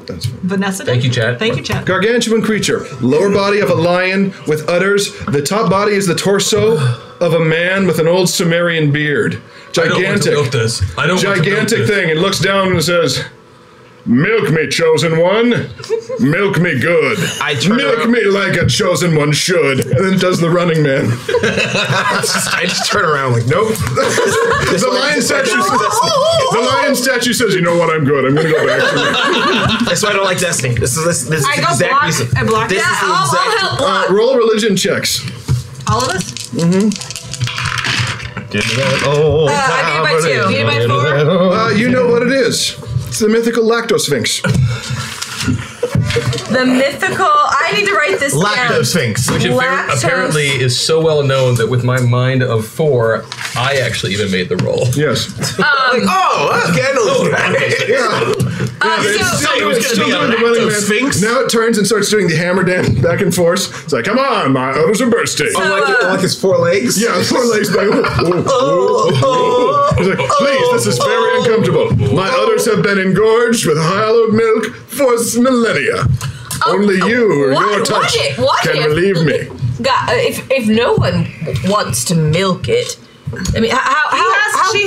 That's fine. Vanessa. Thank you, Chad. Thank you, Chad. Gargantuan creature. Lower body of a lion with udders. The top body is the torso of a man with an old Sumerian beard. Gigantic. I don't want to milk this. I don't want to milk Gigantic this. thing. It looks down and says, "Milk me, chosen one. Milk me good. Milk me like a chosen one should." And then does the running man. I just turn around like, nope. The lion statue says, "You know what? I'm good. I'm going to go back to it." That's why I don't like Destiny. This is the I go exact block. reason. I block. This Yeah, is the I'll exact. help block. Roll religion checks. All of us? I beat by 2. Beat by 4? You know what it is. It's the mythical Lactosphinx. The mythical. I need to write this down. Lactosphinx. Which apparently is so well known that with my mind of 4, I actually even made the roll. Yes. Okay, I know this guy. It's still doing the running man. Now it turns and starts doing the hammer dance back and forth. It's like, come on, my udders are bursting. Like his 4 legs? Yeah, 4 legs back. He's like, please, this is very uncomfortable. My udders have been engorged with hallowed milk for millennia. Only you or your touch can relieve me. God, if no one wants to milk it, I mean,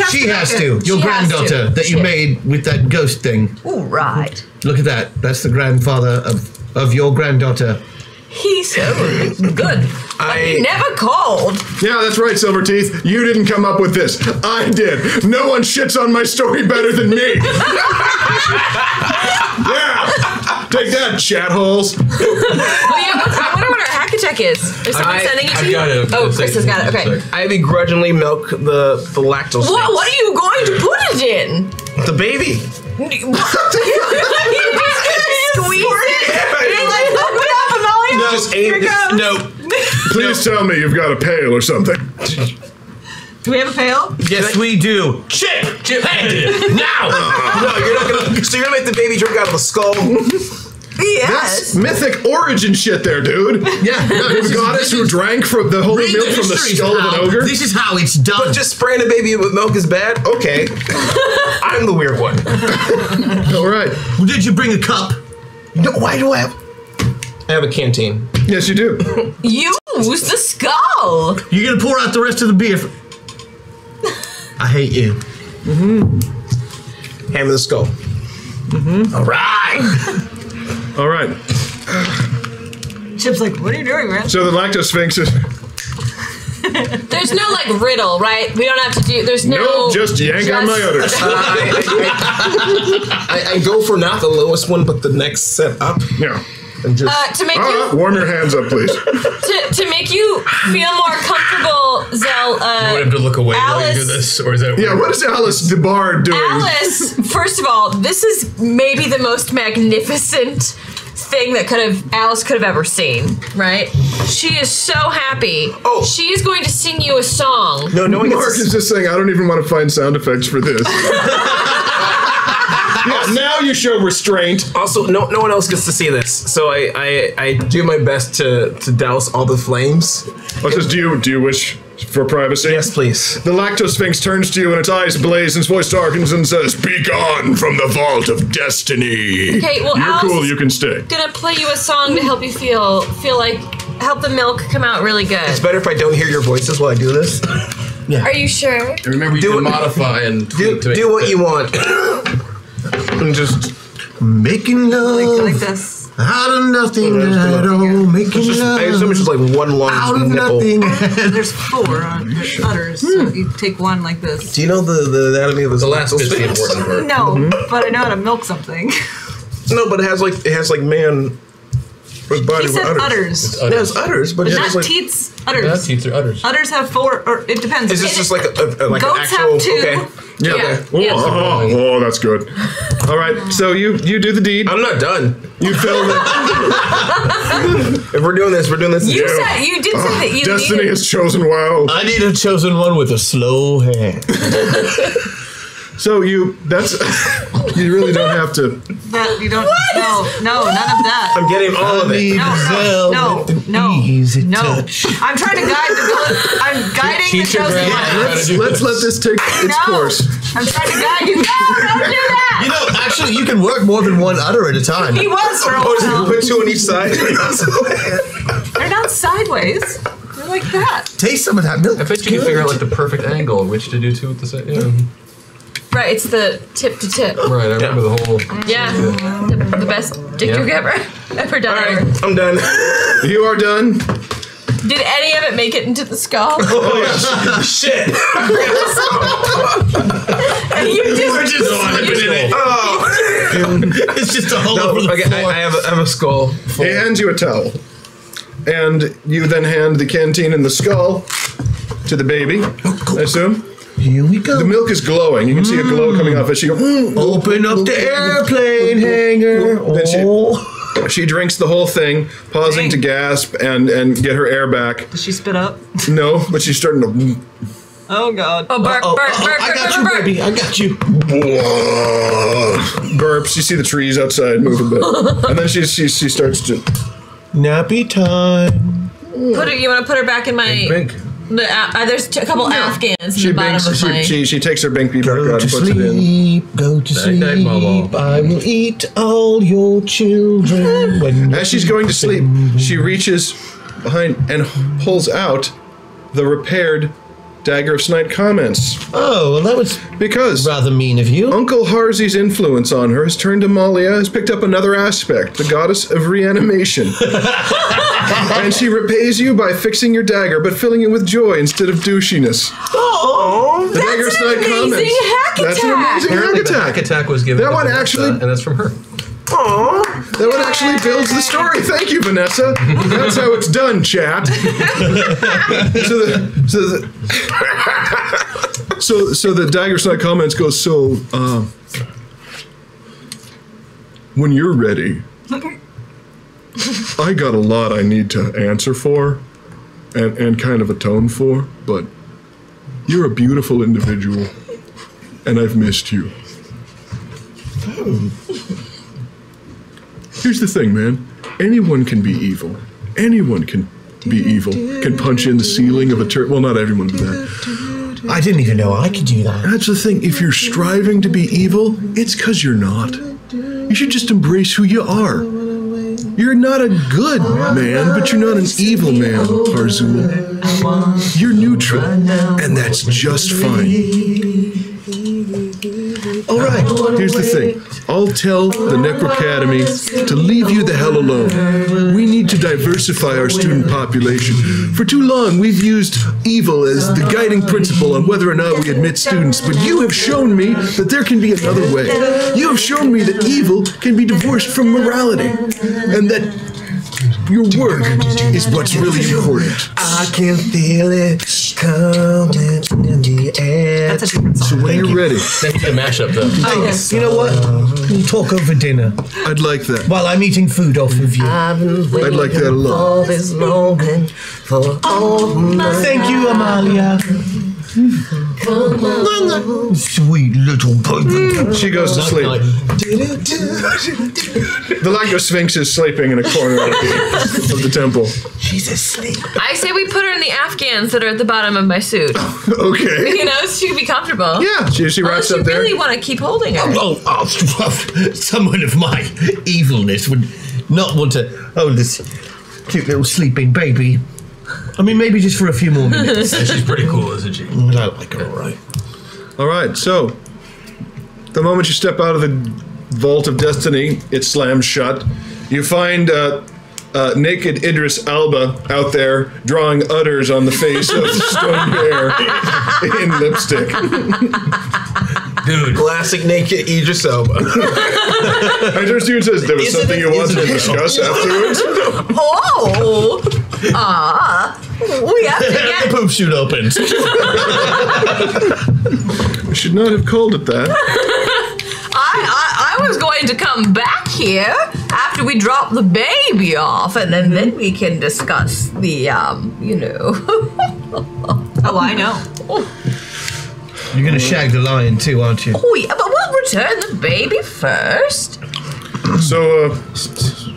She has to. Your granddaughter that you made with that ghost thing. Ooh, right. Look at that. That's the grandfather of your granddaughter. He's so good. But he never called. Yeah, that's right, Silverteeth. You didn't come up with this. I did. No one shits on my story better than me. Yeah. Take that, chat holes. Oh yeah, I wonder what our hack attack is. Is someone sending it to you? got it. Oh, Chris has got it. Okay. I begrudgingly milk the lactose. What are you going to put it in? The baby. Squeeze it. And like, open it up, Amalia. No, just aim. No. Please tell me you've got a pail or something. Do we have a pail? Yes, we do. Chip, hand it. Now. No, you're not gonna. So you're gonna make the baby drink out of a skull. Yes. That's mythic origin shit there, dude. Yeah. No, The goddess who drank from the holy milk from the skull of an ogre. This is how it's done. But just spraying a baby with milk is bad? Okay. I'm the weird one. All right. Did you bring a cup? No, why do I have a canteen? Yes, you do. Use the skull. You're gonna pour out the rest of the beer. I hate you. Hammer the skull. All right. All right. Chip's like, what are you doing, man? So the Lactosphinx is... There's no like riddle, right? We don't have to do. There's no. Nope, just yank on my udders. I go for not the lowest one, but the next set up. Yeah. And just To make you Warm your hands up, please. to make you feel more comfortable, Zell. You want him to look away while you do this, or is that? Yeah, what is Alice the Bard doing? Alice, first of all, this is maybe the most magnificent thing that Alice could have ever seen, right? She is so happy. Oh. She is going to sing you a song. no one Mark gets is just saying, I don't even want to find sound effects for this. Yeah, now you show restraint. Also, no one else gets to see this, so I do my best to douse all the flames. Oh, it says, do you wish for privacy? Yes, please. The Lactosphinx turns to you and its eyes blaze and its voice darkens and says, "Be gone from the vault of destiny." Okay, well, You're Alice cool, you can stay. Gonna play you a song to help you feel like help the milk come out really good. It's better if I don't hear your voices while I do this. Are you sure? And remember, you can modify and tweak to make do it what fit. you want. And just Making love Like this. out of nothing at all. Making I assume it's just love like one long out of nipple. nothing. There's 4 on the udders, so you take one like this. Do you know the anatomy of this? The last bit's the important part. No, but I know how to milk something. No, but it has like man with body He with said udders. udders. It has udders, but it's Not just like teats, Yeah, udders. teeth are udders. Udders have 4, or it depends. is this just like an Goats actual? have 2. Okay. Yeah. Okay. Oh, that's good. All right, so you do the deed. I'm not done. You fill the... If we're doing this, You Yeah. said you did say that you Destiny needed. has chosen well. I need a chosen one with a slow hand. So you really don't have to. That you don't. No, none of that. I'm getting all of it. No. Easy No. touch. I'm trying to guide the village. I'm guiding the Teach your chosen grandma one. how to do Let's this. let this take its No. course. I'm trying to guide you. No, don't do that. You know, actually, Actually, you can work more than one udder at a time. He was for a while. Put two on each side. They're not sideways. They're like that. Taste some of that milk. I bet you can figure out like the perfect angle at which to do two at the same. Yeah. Right, it's the tip to tip. Right, I remember the whole. Yeah, the best dick you've ever done. All right, I'm done. You are done. Did any of it make it into the skull? Oh yeah, shit. And you just It's just a hole over the Okay, floor. I have a skull. He hands you a towel. And you then hand the canteen and the skull to the baby, I assume. Here we go. The milk is glowing. You can see a glow coming off as she goes, Open up the airplane hangar. Then she drinks the whole thing, pausing to gasp and get her air back. Does she spit up? No, but she's starting to... Oh, God. Oh, burp, burp, burp, I got burp, you, burp. baby. I got you. burps. You see the trees outside move a bit. And then she starts to... Nappy time. Put her. You want to put her back in my? Bink. There's a couple Afghans She in the bottom of my. she takes her binky back Go out to and puts it in. sleep. Go to sleep. night, Mama. I will eat all your children. When As she's going to sleep, she reaches behind and pulls out the repaired Dagger of Snide Comments. Oh, well, that was Because rather mean of you. Uncle Harzy's influence on her has turned Amalia, has picked up another aspect, the goddess of reanimation. And she repays you by fixing your dagger, but filling it with joy instead of douchiness. Oh, The Dagger of that's an Snide amazing Comments. hack That's an attack. amazing hack Apparently the hack attack. attack was given That to one Vanessa, actually- and that's from her. That one actually builds the story. Thank you, Vanessa. That's how it's done, chat. So the Dagger Snide Comments goes, when you're ready, I got a lot I need to answer for and kind of atone for, but you're a beautiful individual, and I've missed you. Here's the thing, man. Anyone can be evil. Anyone can be evil. Can punch in the ceiling of a turret. Well, not everyone can do that. I didn't even know I could do that. That's the thing. If you're striving to be evil, it's because you're not. You should just embrace who you are. You're not a good man, but you're not an evil man, Tarzul. You're neutral, and that's just fine. All right, here's the thing. I'll tell the Necrocademy to leave you the hell alone. We need to diversify our student population. For too long, we've used evil as the guiding principle on whether or not we admit students, but you have shown me that there can be another way. You have shown me that evil can be divorced from morality, and that your work is what's really important. I can feel it coming in the air. That's a different So song. when you're ready, That's a mashup, though. You know what? We'll talk over dinner I'd like that. while I'm eating food off of you. I'd like that a lot. Thank you, Amalia. Sweet little baby. She goes to sleep. The Lago Sphinx is sleeping in a corner of the temple. She's asleep. I say we put her in the Afghans that are at the bottom of my suit. Okay. You know, she can be comfortable. Yeah, she Unless wraps you up there. really want to keep holding her. Someone of my evilness would not want to hold this cute little sleeping baby. I mean, maybe just for a few more minutes. She's pretty cool, isn't she? I like her, all right. All right, so the moment you step out of the vault of destiny, it slams shut. You find naked Idris Elba out there drawing udders on the face of Stone Bear in lipstick. Dude. Classic naked Idris Elba. I just even says there was something you wanted to discuss afterwards. Oh! We have to The get. poop chute opens. I should not have called it that. I was going to come back here after we drop the baby off, and then we can discuss the, Oh, I know. You're going to shag the lion too, aren't you? Oh, yeah, but we'll return the baby first. So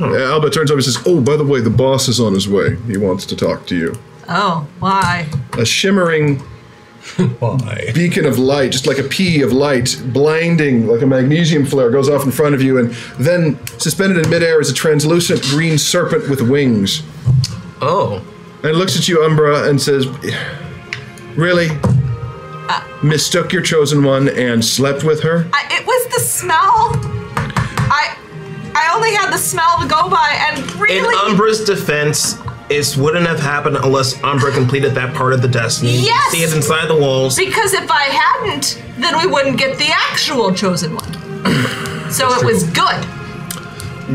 Alba turns over and says, "Oh, by the way, the boss is on his way. He wants to talk to you." Oh, why? A shimmering Why? beacon of light, just like a pea of light, blinding, like a magnesium flare, goes off in front of you, and then suspended in midair is a translucent green serpent with wings. Oh. And looks at you, Umbra, and says, really? Mistook your chosen one and slept with her? It was the smell. I only had the smell to go by, and really... In Umbra's defense, it wouldn't have happened unless Umbra completed that part of the Destiny. Yes! See it inside the walls. Because if I hadn't, then we wouldn't get the actual chosen one. So it was good.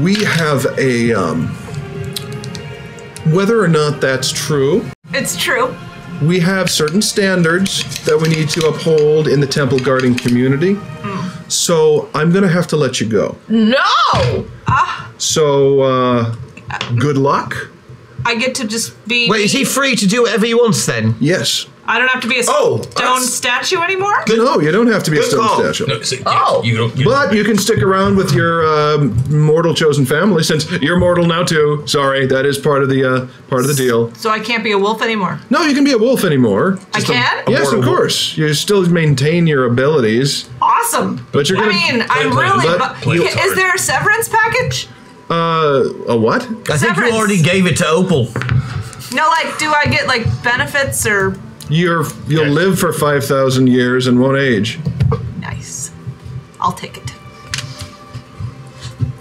We have a, whether or not that's true, It's true. we have certain standards that we need to uphold in the temple guarding community. So I'm going to have to let you go. No! So, good luck. I get to just be... Wait, is he free to do whatever he wants then? Yes. I don't have to be a stone statue anymore? No, you don't have to be a Good stone call. statue. No, see, Oh. you don't. But you can stick around with your mortal chosen family, since you're mortal now too. Sorry, that is part of the deal. So I can't be a wolf anymore? No, you can be a wolf anymore. I can? Yes, of course. You still maintain your abilities. Awesome. But you're gonna- I mean, I'm play- really... but- play is hard. there a severance package? A what? I think you Severance. already gave it to Opal. No, like, do I get, like, benefits or... You'll live for 5,000 years and won't age. Nice. I'll take it.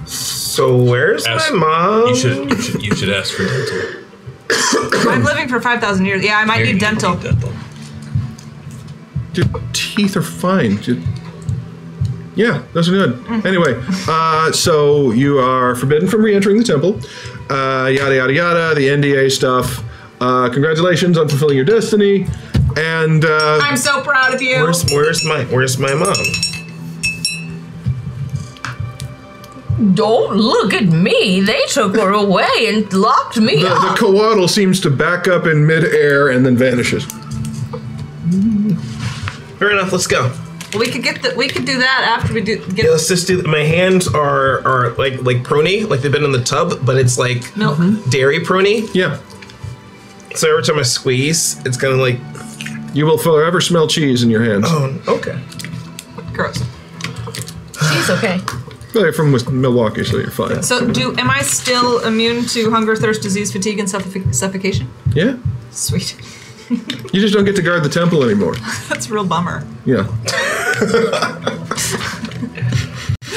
So where's Ask- my mom? You should ask for dental. I'm living for 5,000 years. Yeah, I might Here, need you dental. need dental. Your teeth are fine. Yeah, those are good. Anyway, so you are forbidden from re-entering the temple. Yada yada yada. The NDA stuff. Congratulations on fulfilling your destiny. And I'm so proud of you. Where's my mom? Don't look at me. They took her away and locked me the up. coatl seems to back up in midair and then vanishes. Fair enough. Let's go. We could do that after we do get Yeah, let's just do. My hands are like pruny, like they've been in the tub, but it's like milk. dairy pruny. Yeah. So every time I squeeze, it's gonna like. You will forever smell cheese in your hands. Oh, okay. Gross. She's okay. Well, you're from Milwaukee, so you're fine. So am I still immune to hunger, thirst, disease, fatigue, and suffocation? Yeah. Sweet. You just don't get to guard the temple anymore. That's a real bummer. Yeah.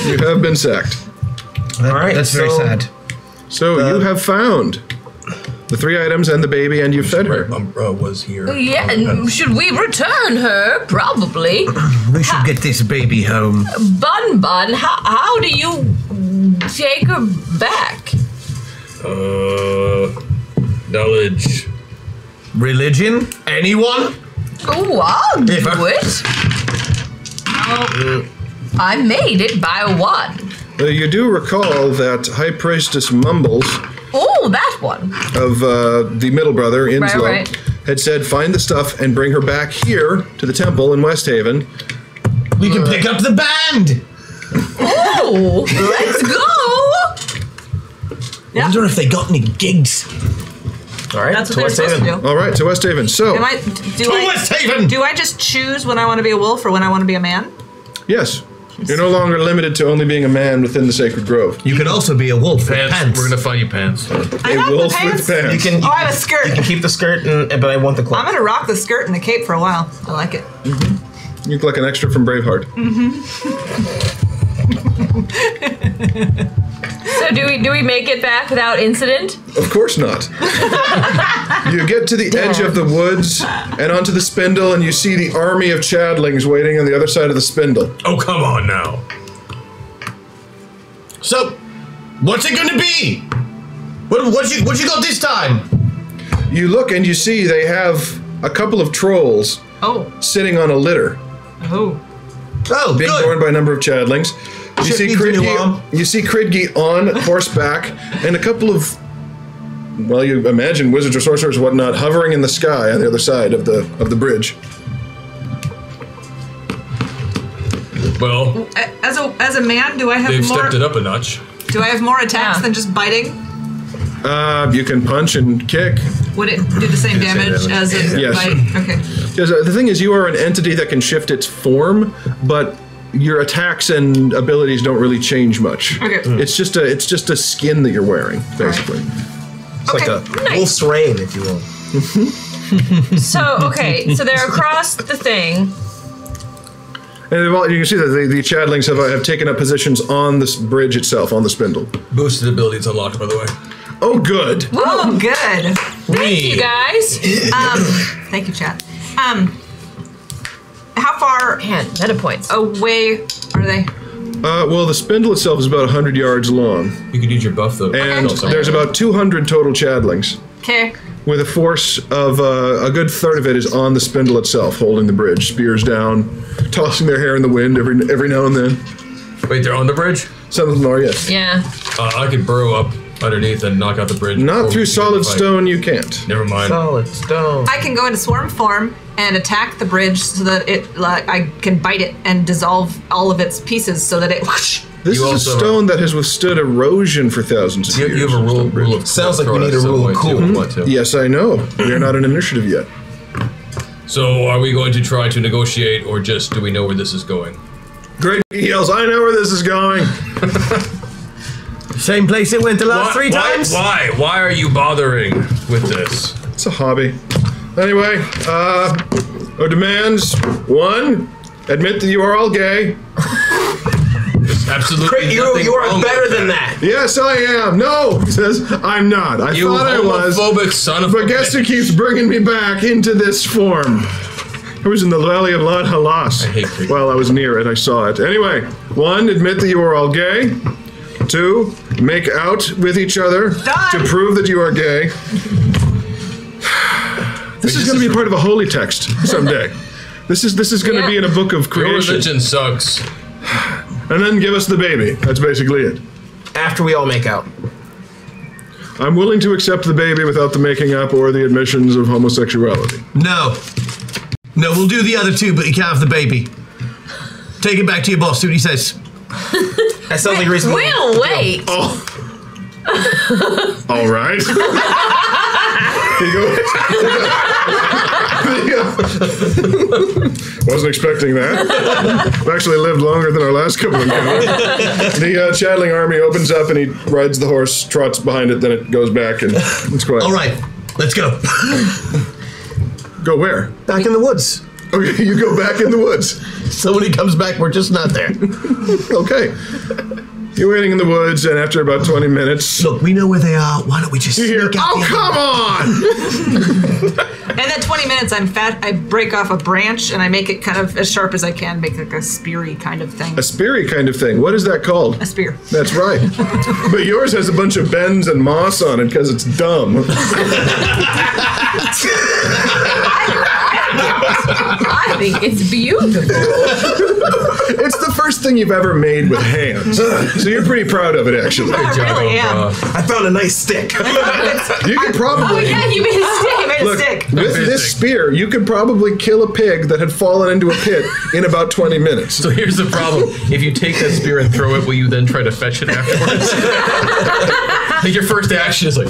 You have been sacked. All right. That's very sad. So you have found the 3 items and the baby, and you fed her. Umbra was here. Yeah, and should we return her? Probably. We should get this baby home. Bun, how do you take her back? Knowledge. Religion? Anyone? Oh, I'll do it. I made it by 1. You do recall that High Priestess Mumbles Oh, that one. of the middle brother, Inslow, right. had said, find the stuff and bring her back here to the temple in West Haven. We can pick up the band! Oh, let's go. I wonder if they got any gigs. All right. That's what they're supposed to do. All right, to West Haven. So, To West Haven! Do I just choose when I want to be a wolf or when I want to be a man? yes, you're no longer limited to only being a man within the Sacred Grove. You can also be a wolf with Pants. pants. We're gonna find you pants. I A have wolf the pants. with pants. You can. Oh, I have a skirt. You can keep the skirt, but I want the clothes. I'm gonna rock the skirt and the cape for a while. I like it. You look like an extra from Braveheart. So do we make it back without incident? Of course not. You get to the edge of the woods and onto the spindle, and you see the army of Chadlings waiting on the other side of the spindle. Oh, come on now. So, what's it gonna be? What you got this time? You look and you see they have a couple of trolls sitting on a litter, Oh. Oh, being good. borne by a number of Chadlings. You Shit see needs a new arm. Cridgy on horseback, and a couple of, well, you imagine wizards or sorcerers or whatnot hovering in the sky on the other side of the bridge. Well, As a man, do I have they've more? stepped it up a notch. Do I have more attacks Yeah. than just biting? You can punch and kick. Would it do the same damage as a Yes. bite? Okay. Because the thing is, you are an entity that can shift its form, but your attacks and abilities don't really change much. Okay. It's just a skin that you're wearing, basically. It's like a wolf's rain, if you will. So they're across the thing. And you can see that the Chadlings have taken up positions on this bridge itself, on the spindle. Boosted ability is unlocked, by the way. Oh, good. Oh, good. Thank you guys. Thank you, chat. How far meta points away are they? Well, the spindle itself is about 100 yards long. You could use your buff, though. And there's about 200 total Chadlings. Okay. With a force of a good third of it is on the spindle itself, holding the bridge, spears down, tossing their hair in the wind every now and then. Wait, they're on the bridge? Some of them are, yes. Yeah. I could burrow up underneath and knock out the bridge. Not through solid stone, you can't. Never mind. Solid stone. I can go into swarm form and attack the bridge so that I can bite it and dissolve all of its pieces so that it whoosh. This is a stone that has withstood erosion for thousands of years. You have a rule of Sounds like we need a rule of cool. Yes, I know. We are not an initiative yet. So are we going to try to negotiate, or just do we know where this is going? Great, he yells, I know where this is going. Same place it went the last 3 times? Why? Why are you bothering with this? It's a hobby. Anyway, our demands: 1, admit that you are all gay. Absolutely. You are better than that. Yes, I am. No, he says, I'm not. I thought I was. Homophobic son of a But guess who keeps bringing me back into this form? I was in the Valley of Lod Halas. I hate creepy. Well, I was near it. I saw it. Anyway, 1, admit that you are all gay. 2, make out with each other to prove that you are gay. This is going to be part of a holy text someday. This is going to be in a book of creation. Your religion sucks. And then give us the baby. That's basically it. After we all make out. I'm willing to accept the baby without the making up or the admissions of homosexuality. No. No, we'll do the other 2, but you can't have the baby. Take it back to your boss, see what he says. That sounds like reasonable. We'll wait. Oh. All right. Wasn't expecting that. I've actually lived longer than our last couple of encounters. The Chadling army opens up and he rides the horse, trots behind it, then it goes back and it's quiet. All right, let's go. Go where? Back in the woods. Okay, you go back in the woods. Somebody comes back, we're just not there. Okay. You're waiting in the woods, and after about 20 minutes... Look, we know where they are. Why don't we just you hear, oh, come on! And then 20 minutes, I break off a branch, and I make it kind of as sharp as I can, make like a speary kind of thing. A speary kind of thing. What is that called? A spear. That's right. But yours has a bunch of bends and moss on it because it's dumb. I think it's beautiful. It's the first thing you've ever made with hands. So you're pretty proud of it, actually. I really am. I found a nice stick. You could probably... Oh yeah, you made a stick. I made Look, a stick. with this spear, you could probably kill a pig that had fallen into a pit in about 20 minutes. So here's the problem. If you take that spear and throw it, will you then try to fetch it afterwards? Like your first action is like...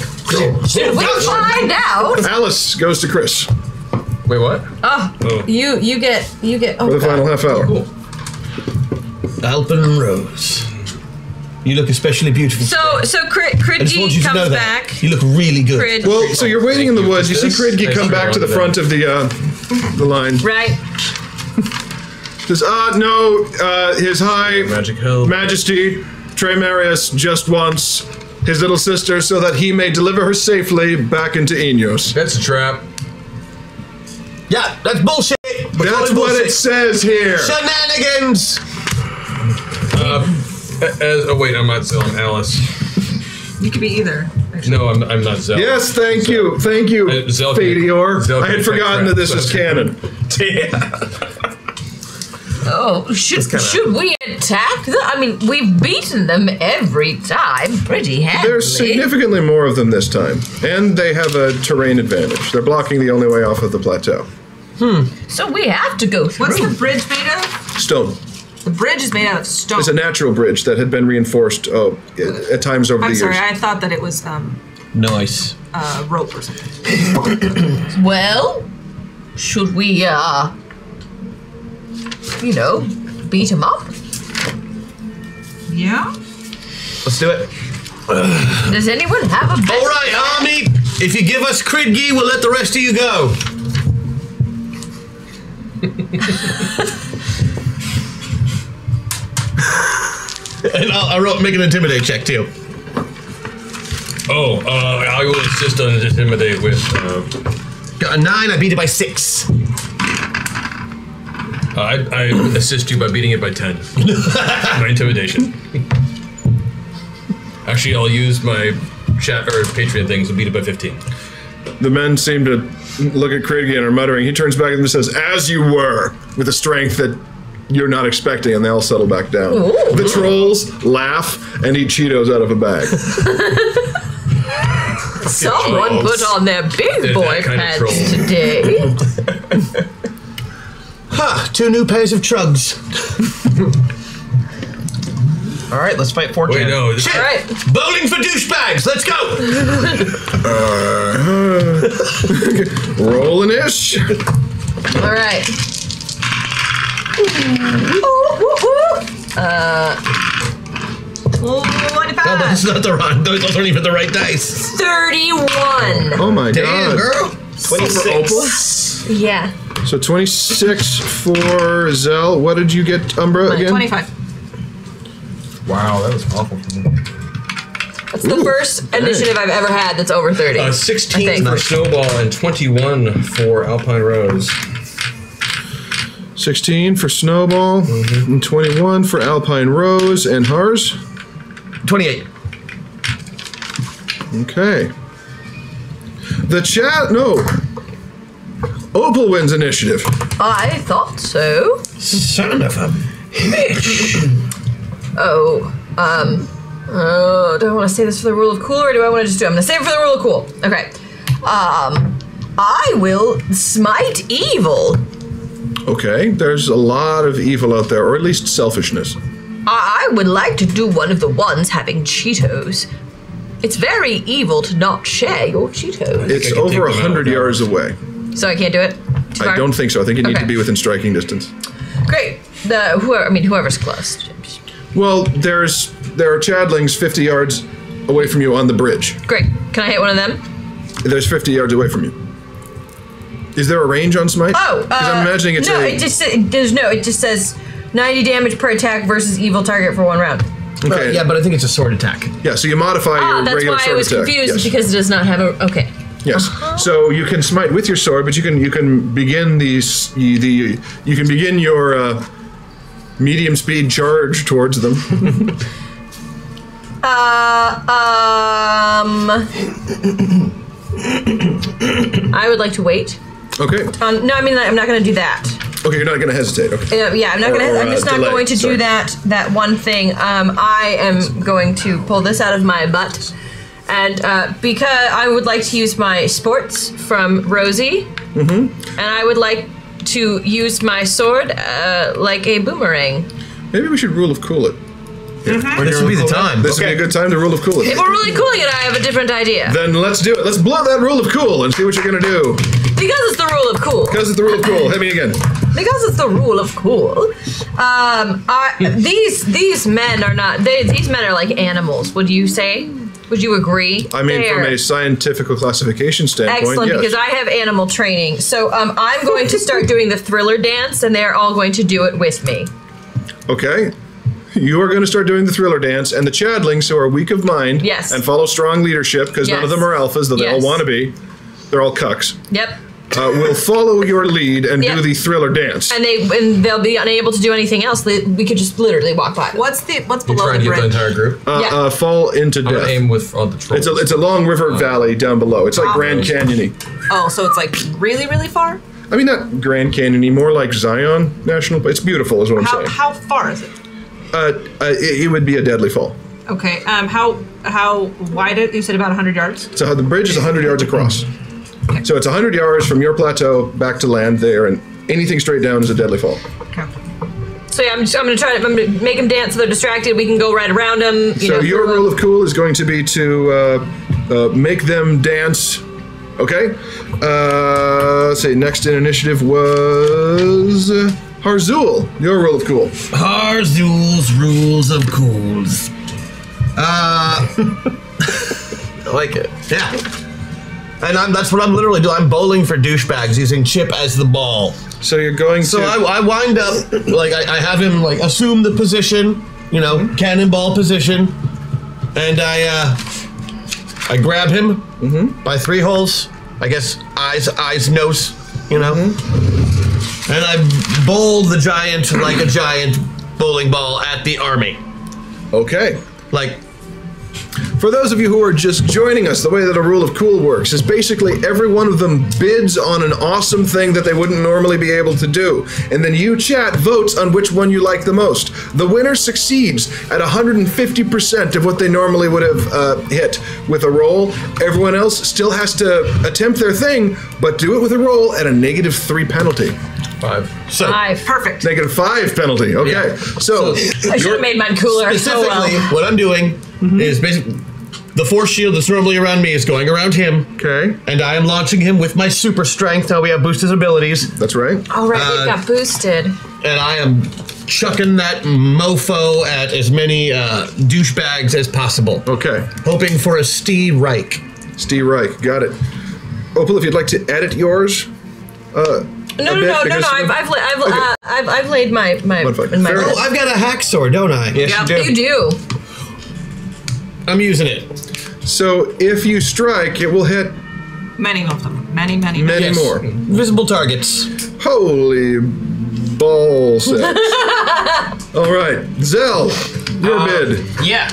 Should we find out? Alice goes to Chris Wait, what? Oh. You get. Oh, for the final half hour. Cool. Alpen Rose. You look especially beautiful. So I just want Cridgy you to know comes that. back. You look really good. Crid, Well, so you're waiting in the woods. You see Cridgy come back to the front of the line. right? Says, no, his high Magic Hill. majesty, Trey Marius, just wants his little sister so that he may deliver her safely back into Enos. That's a trap. Yeah, that's bullshit. That's what it says here. Shenanigans. Oh wait, I'm not Zell. I'm Alice. You could be either. No, I'm not Zell. Yes, thank you, Zell Fadior. Zell I had can forgotten that this is canon. Oh, should we attack them? I mean, we've beaten them every time pretty handily. There's significantly more of them this time, and they have a terrain advantage. They're blocking the only way off of the plateau. So we have to go through. What's the bridge made of? Stone. The bridge is made out of stone. It's a natural bridge that had been reinforced at times over I'm the sorry, years. I thought that it was Nice. Rope or something. Well, should we, beat him up? Yeah? Let's do it. Does anyone have a best? All right, Army. If you give us Kridgi, we'll let the rest of you go. And I'll make an intimidate check too. Oh, I will assist on intimidate with. Got a 9. I beat it by 6. I assist you by beating it by 10. My intimidation. Actually, I'll use my chat or Patreon things and beat it by 15. The men seem to look at Kridgi and are muttering. He turns back and says, "As you were," with a strength that you're not expecting, and they all settle back down. Ooh. The trolls laugh and eat Cheetos out of a bag. Someone put on their big boy pants today. Ha! 2 new pairs of trugs. All right, let's fight 4 Wait, no. Shit! All right. Bowling for douchebags. Let's go. Rollin'-ish. All right. 25. No, that's not the right. Those aren't even the right dice. 31. Oh my Damn, god. girl. 26. Yeah. So 26 for Zell. What did you get, Umbra, again? 25. Wow, that was awful for me. That's the first initiative I've ever had that's over 30. 16 for Snowball and 21 for Alpine Rose. 16 for Snowball, and 21 for Alpine Rose, and Hars? 28. Okay. The chat, no. Opal wins initiative. I thought so. Son of a bitch. Do I want to say this for the rule of cool, or do I want to just do it? I'm going to save it for the rule of cool. Okay. I will smite evil. Okay, there's a lot of evil out there, or at least selfishness. I would like to do one of the ones having Cheetos. It's very evil to not share your Cheetos. It's over 100 yards away. So I can't do it? Too far? I don't think so. I think you need Okay. to be within striking distance. Great. Whoever's close. Well, there are Chadlings 50 yards away from you on the bridge. Great. Can I hit one of them? There's 50 yards away from you. Is there a range on smite? Oh, because I'm imagining it's no. It just says 90 damage per attack versus evil target for 1 round. Okay. Yeah, but I think it's a sword attack. Yeah, so you modify your That's regular why I sword was attack. confused Yes. because it does not have a. Okay. Yes. So you can smite with your sword, but you can begin you can begin your medium speed charge towards them. I would like to wait. Okay. No, I mean I'm not going to do that. Okay, you're not going to hesitate. Okay. Yeah, I'm not going to. I'm just not delay. going to Sorry. do that one thing. I am going to pull this out of my butt, and because I would like to use my sports from Rosie, and I would like to use my sword like a boomerang. Maybe we should rule of cool it. This would be the time. This would be a good time to rule of cool it. If we're really cooling it, I have a different idea. Then let's do it. Let's blow that rule of cool and see what you're going to do. Because it's the rule of cool. Because it's the rule of cool. Hit me again. Because it's the rule of cool. These men are not. These men are like animals. Would you say? Would you agree? I mean, from a scientific classification standpoint, excellent, yes. because I have animal training. So I'm going to start doing the thriller dance, and they're all going to do it with me. Okay. You are going to start doing the thriller dance, and the Chadlings, who are weak of mind Yes. and follow strong leadership, because none of them are alphas, though they all Yes. want to be. They're all cucks. Yep. Will follow your lead and Yep. do the thriller dance. And they'll be unable to do anything else. We could just literally walk by. What's You below try the and get the bridge? entire group? Yeah. Fall into I'm gonna death. aim with all the trolls. It's a long river valley down below. It's like Grand Canyon-y. Oh, so it's like really, really far? I mean, not Grand Canyon-y, more like Zion National. It's beautiful, is what I'm saying. How far is it? It would be a deadly fall. Okay. How wide? You said about 100 yards. So the bridge is 100 yards across. So it's 100 yards from your plateau back to land there, and anything straight down is a deadly fall. Okay. So yeah, I'm going to make them dance so they're distracted. We can go right around them. So your rule of cool is going to be to make them dance. Okay. Let's see. Next in initiative was Harzul. Your rule of cool. Harzul's rules of cools. I like it. Yeah. And that's what I'm literally doing. I'm bowling for douchebags using Chip as the ball. So you're going to... So I wind up, like, I have him, like, assume the position, you know, cannonball position, and I grab him by 3 holes, I guess eyes, nose, you know, and I bowl the giant like a giant bowling ball at the army. Okay. Like... For those of you who are just joining us, the way that a rule of cool works is basically every one of them bids on an awesome thing that they wouldn't normally be able to do. And then you, chat, votes on which one you like the most. The winner succeeds at 150% of what they normally would have hit with a roll. Everyone else still has to attempt their thing, but do it with a roll at a -3 penalty. 5. So, 5. Perfect. -5 penalty. Okay. Yeah. So I should have made mine cooler. Specifically, what I'm doing is basically the force shield that's normally around me is going around him. Okay. And I am launching him with my super strength. Now we have boosted abilities. That's right. All right, it got boosted. And I am chucking that mofo at as many douchebags as possible. Okay. Hoping for a Stee Reich. Stee Reich. Got it. Opal, if you'd like to edit yours. No. I've laid my in my Oh, I've got a hacksaw, don't I? Yes, you do. I'm using it. So if you strike, it will hit Many of them. Many many more. Visible targets. Holy ball sex. All right, Zell, your bid. Yeah.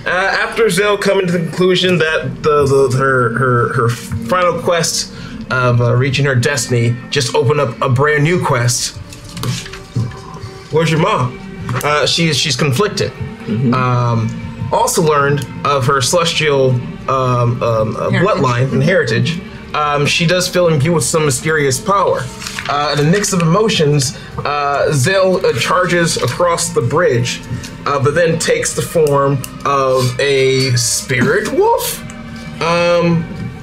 After Zell coming to the conclusion that her final quest of reaching her destiny just opened up a brand new quest. Where's your mom? She's conflicted. Also learned of her celestial bloodline and heritage. She does feel imbued with some mysterious power. In a mix of emotions, Zell charges across the bridge, but then takes the form of a spirit wolf,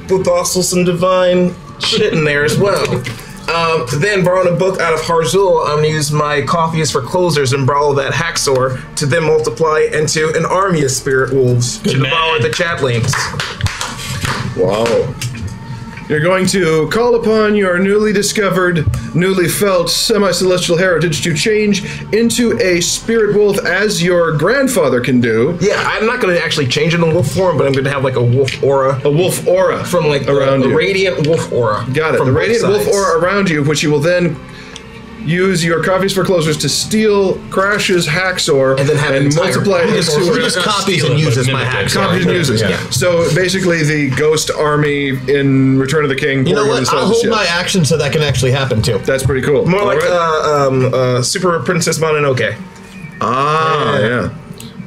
with also some divine shit in there as well. Then borrowing a book out of Harzul, I'm gonna use my coffee is for closers and borrow that hacksaw to then multiply into an army of spirit wolves to devour the chatlings. Wow. You're going to call upon your newly discovered, newly felt semi-celestial heritage to change into a spirit wolf as your grandfather can do. Yeah, I'm not going to actually change it in wolf form, but I'm going to have like a wolf aura. A wolf aura from like around you. A radiant wolf aura. Got it. From the radiant both wolf sides. aura around you, which you will then use your copies for closers to steal Crash's hacksaw and then have and multiply it into He just copies and uses my hacksaw. copies and uses. Yeah. So basically, the ghost army in Return of the King. You know what? I'll hold shit. my action so that can actually happen too. That's pretty cool. More All like right. Super Princess Mononoke. Yeah.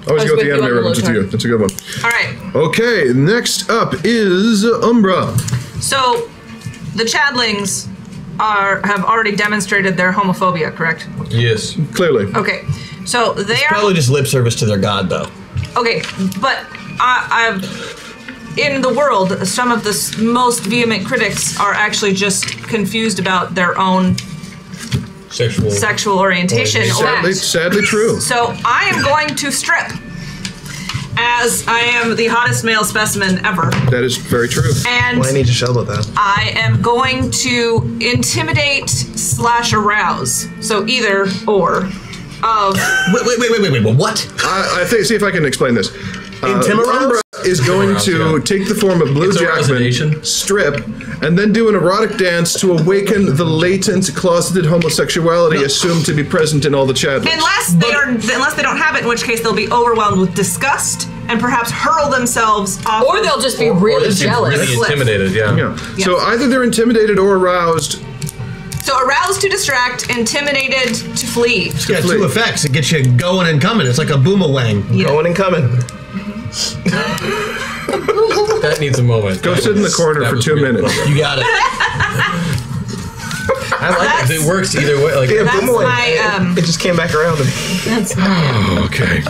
Always go with the anime reference with you. That's a good one. All right. Okay, next up is Umbra. So, the Chadlings have already demonstrated their homophobia, correct? Yes. Clearly. Okay. So they are Probably just lip service to their god, though. okay, but I've in the world, some of the most vehement critics are actually just confused about their own sexual orientation. Sadly true. So I am going to strip, as I am the hottest male specimen ever. That is very true. And Well, I need to show about that. I am going to intimidate/arouse. So either or of. Wait, what? I think. See if I can explain this. Intimidate? Umbra is going to take the form of Blue It's a Jackman, resignation. strip, and then do an erotic dance to awaken the latent, closeted homosexuality assumed to be present in all the Chadlings. Unless they don't have it, in which case they'll be overwhelmed with disgust and perhaps hurl themselves off. Or they'll just be really jealous. Really intimidated, yeah. Yeah. So either they're intimidated or aroused. So aroused to distract, intimidated to flee. It's got two effects. It gets you going and coming. It's like a boomerang. Yeah. Going and coming. That needs a moment. Go sit in the corner for 2 minutes. You got it. I like it. It works either way. Like, Yeah, That's boomerang. my It just came back around. That's fine. Okay.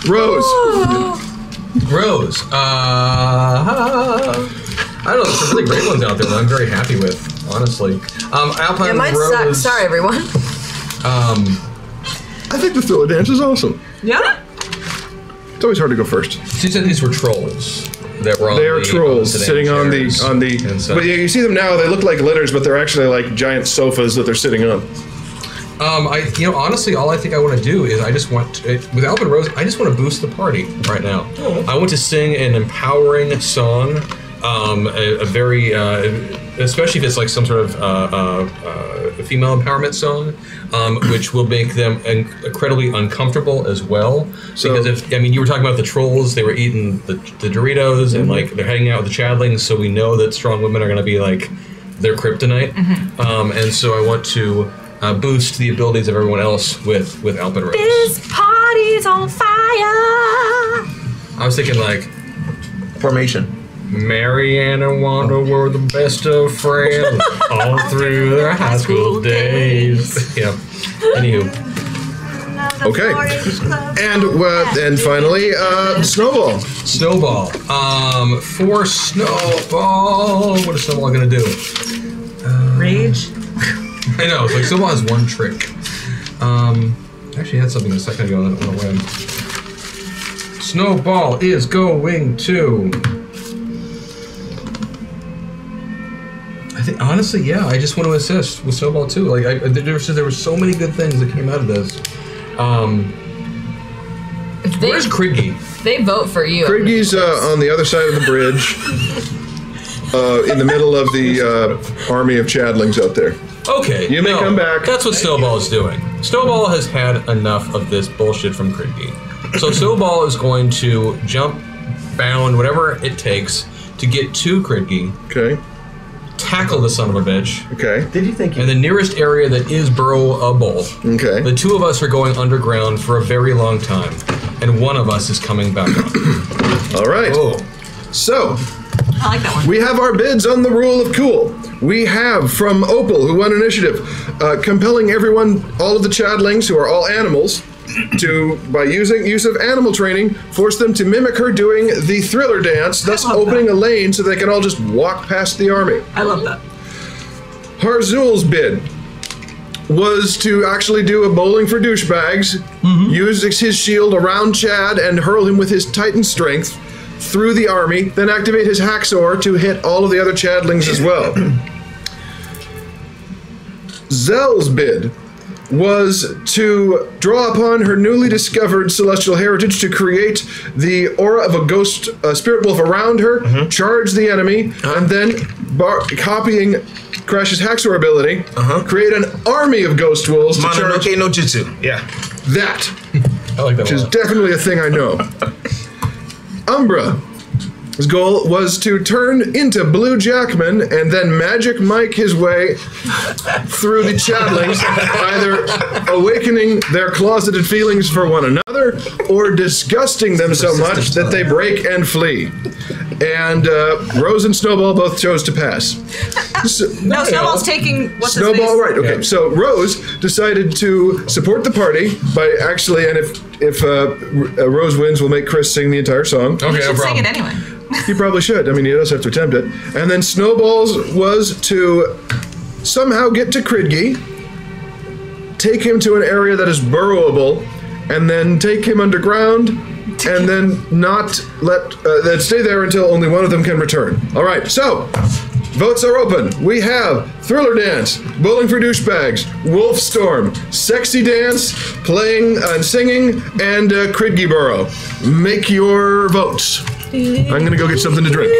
Rose. Rose. I don't know. There's some really great ones out there that I'm very happy with, honestly. Alpine It might suck. Rose. Sorry, everyone. I think the thriller dance is awesome. Yeah? It's always hard to go first. So you said these were trolls that were on They are the trolls sedan sitting on chairs and the. such. But yeah, you see them now. They look like litters, but they're actually like giant sofas that they're sitting on. Honestly, all I think I want to do is I just want to, with Alvin Rose, I just want to boost the party right now. I want to sing an empowering song, a very, especially if it's like some sort of female empowerment song, which will make them incredibly uncomfortable as well. So- because you were talking about the trolls, they were eating the Doritos and like they're hanging out with the Chadlings, so we know that strong women are going to be like their kryptonite, and so I want to. Boost the abilities of everyone else with Alpin Rose. This party's on fire. I was thinking like Formation. Mary Ann and Wanda were the best of friends all through their high school days. Yeah. Anywho. Okay. And finally, Snowball. Snowball. For Snowball, what is Snowball gonna do? Rage. I know, it's like Snowball has one trick. Actually, I had something a second ago that went away. Snowball is going to. I think honestly, yeah, I just want to assist with Snowball too. Like there were so many good things that came out of this. Where's Kriggy? They vote for you. Kriggy's on the other side of the bridge, in the middle of the army of Chadlings out there. Okay, You may come back. That's what Snowball is doing. Snowball has had enough of this bullshit from Kriggy. So Snowball is going to jump, bound, whatever it takes to get to Kriggy. Okay. Tackle the son of a bitch. Okay. Did you think And the nearest area that is burrowable. Okay. The two of us are going underground for a very long time, and one of us is coming back up. All right. Oh. So, I like that one. we have our bids on the rule of cool. We have from Opal, who won initiative, compelling everyone, all of the Chadlings, who are all animals, to, by use of animal training, force them to mimic her doing the thriller dance, thus opening a lane so they can all just walk past the army. I love that. Harzul's bid was to actually do a bowling for douchebags, use his shield around Chad and hurl him with his Titan strength through the army, then activate his hacksaw to hit all of the other Chadlings as well. Zell's bid was to draw upon her newly discovered celestial heritage to create the aura of a ghost spirit wolf around her, charge the enemy, and then copying Crash's hacksaw ability, create an army of ghost wolves to charge Mononoke no Jutsu. Yeah. that, I like that which is one. definitely a thing I know. Umbra's goal was to turn into Blue Jackman and then Magic Mike his way through the Chadlings, either awakening their closeted feelings for one another or disgusting them so much that they break and flee. And Rose and Snowball both chose to pass. No, Snowball's taking what's his Snowball, face? right? Okay, Yeah. so Rose decided to support the party by actually, and if Rose wins, we'll make Chris sing the entire song. Okay, You no should sing problem. it anyway. He probably should. I mean, he does have to attempt it. And then Snowball's was to somehow get to Kriggy, take him to an area that is burrowable, and then take him underground, and then not then stay there until only one of them can return. All right, so votes are open. We have Thriller Dance, Bowling for Douchebags, Wolf Storm, Sexy Dance, Playing and Singing, and Kriggy Burrow. Make your votes. I'm gonna go get something to drink.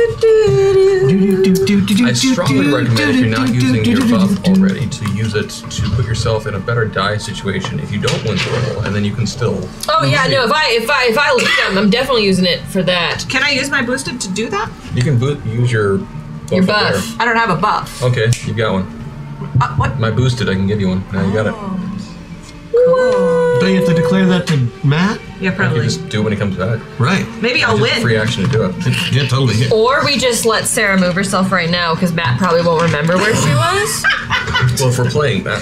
I strongly recommend if you're not using your buff already to use it to put yourself in a better die situation if you don't win the roll, and then you can still. Oh yeah, no. If I lead them, I'm definitely using it for that. Can I use my boosted to do that? You can use your buff. Your up buff. I don't have a buff. there. Okay, you got one. What? My boosted, I can give you one. Now you got it. Cool. Don't you have to declare that to Matt? Yeah, You probably. just do it when he comes back. Right. Maybe I'll Just win. free action to do it. Yeah, totally. Yeah. Or we just let Sarah move herself right now because Matt probably won't remember where she was. Well, if we're playing that.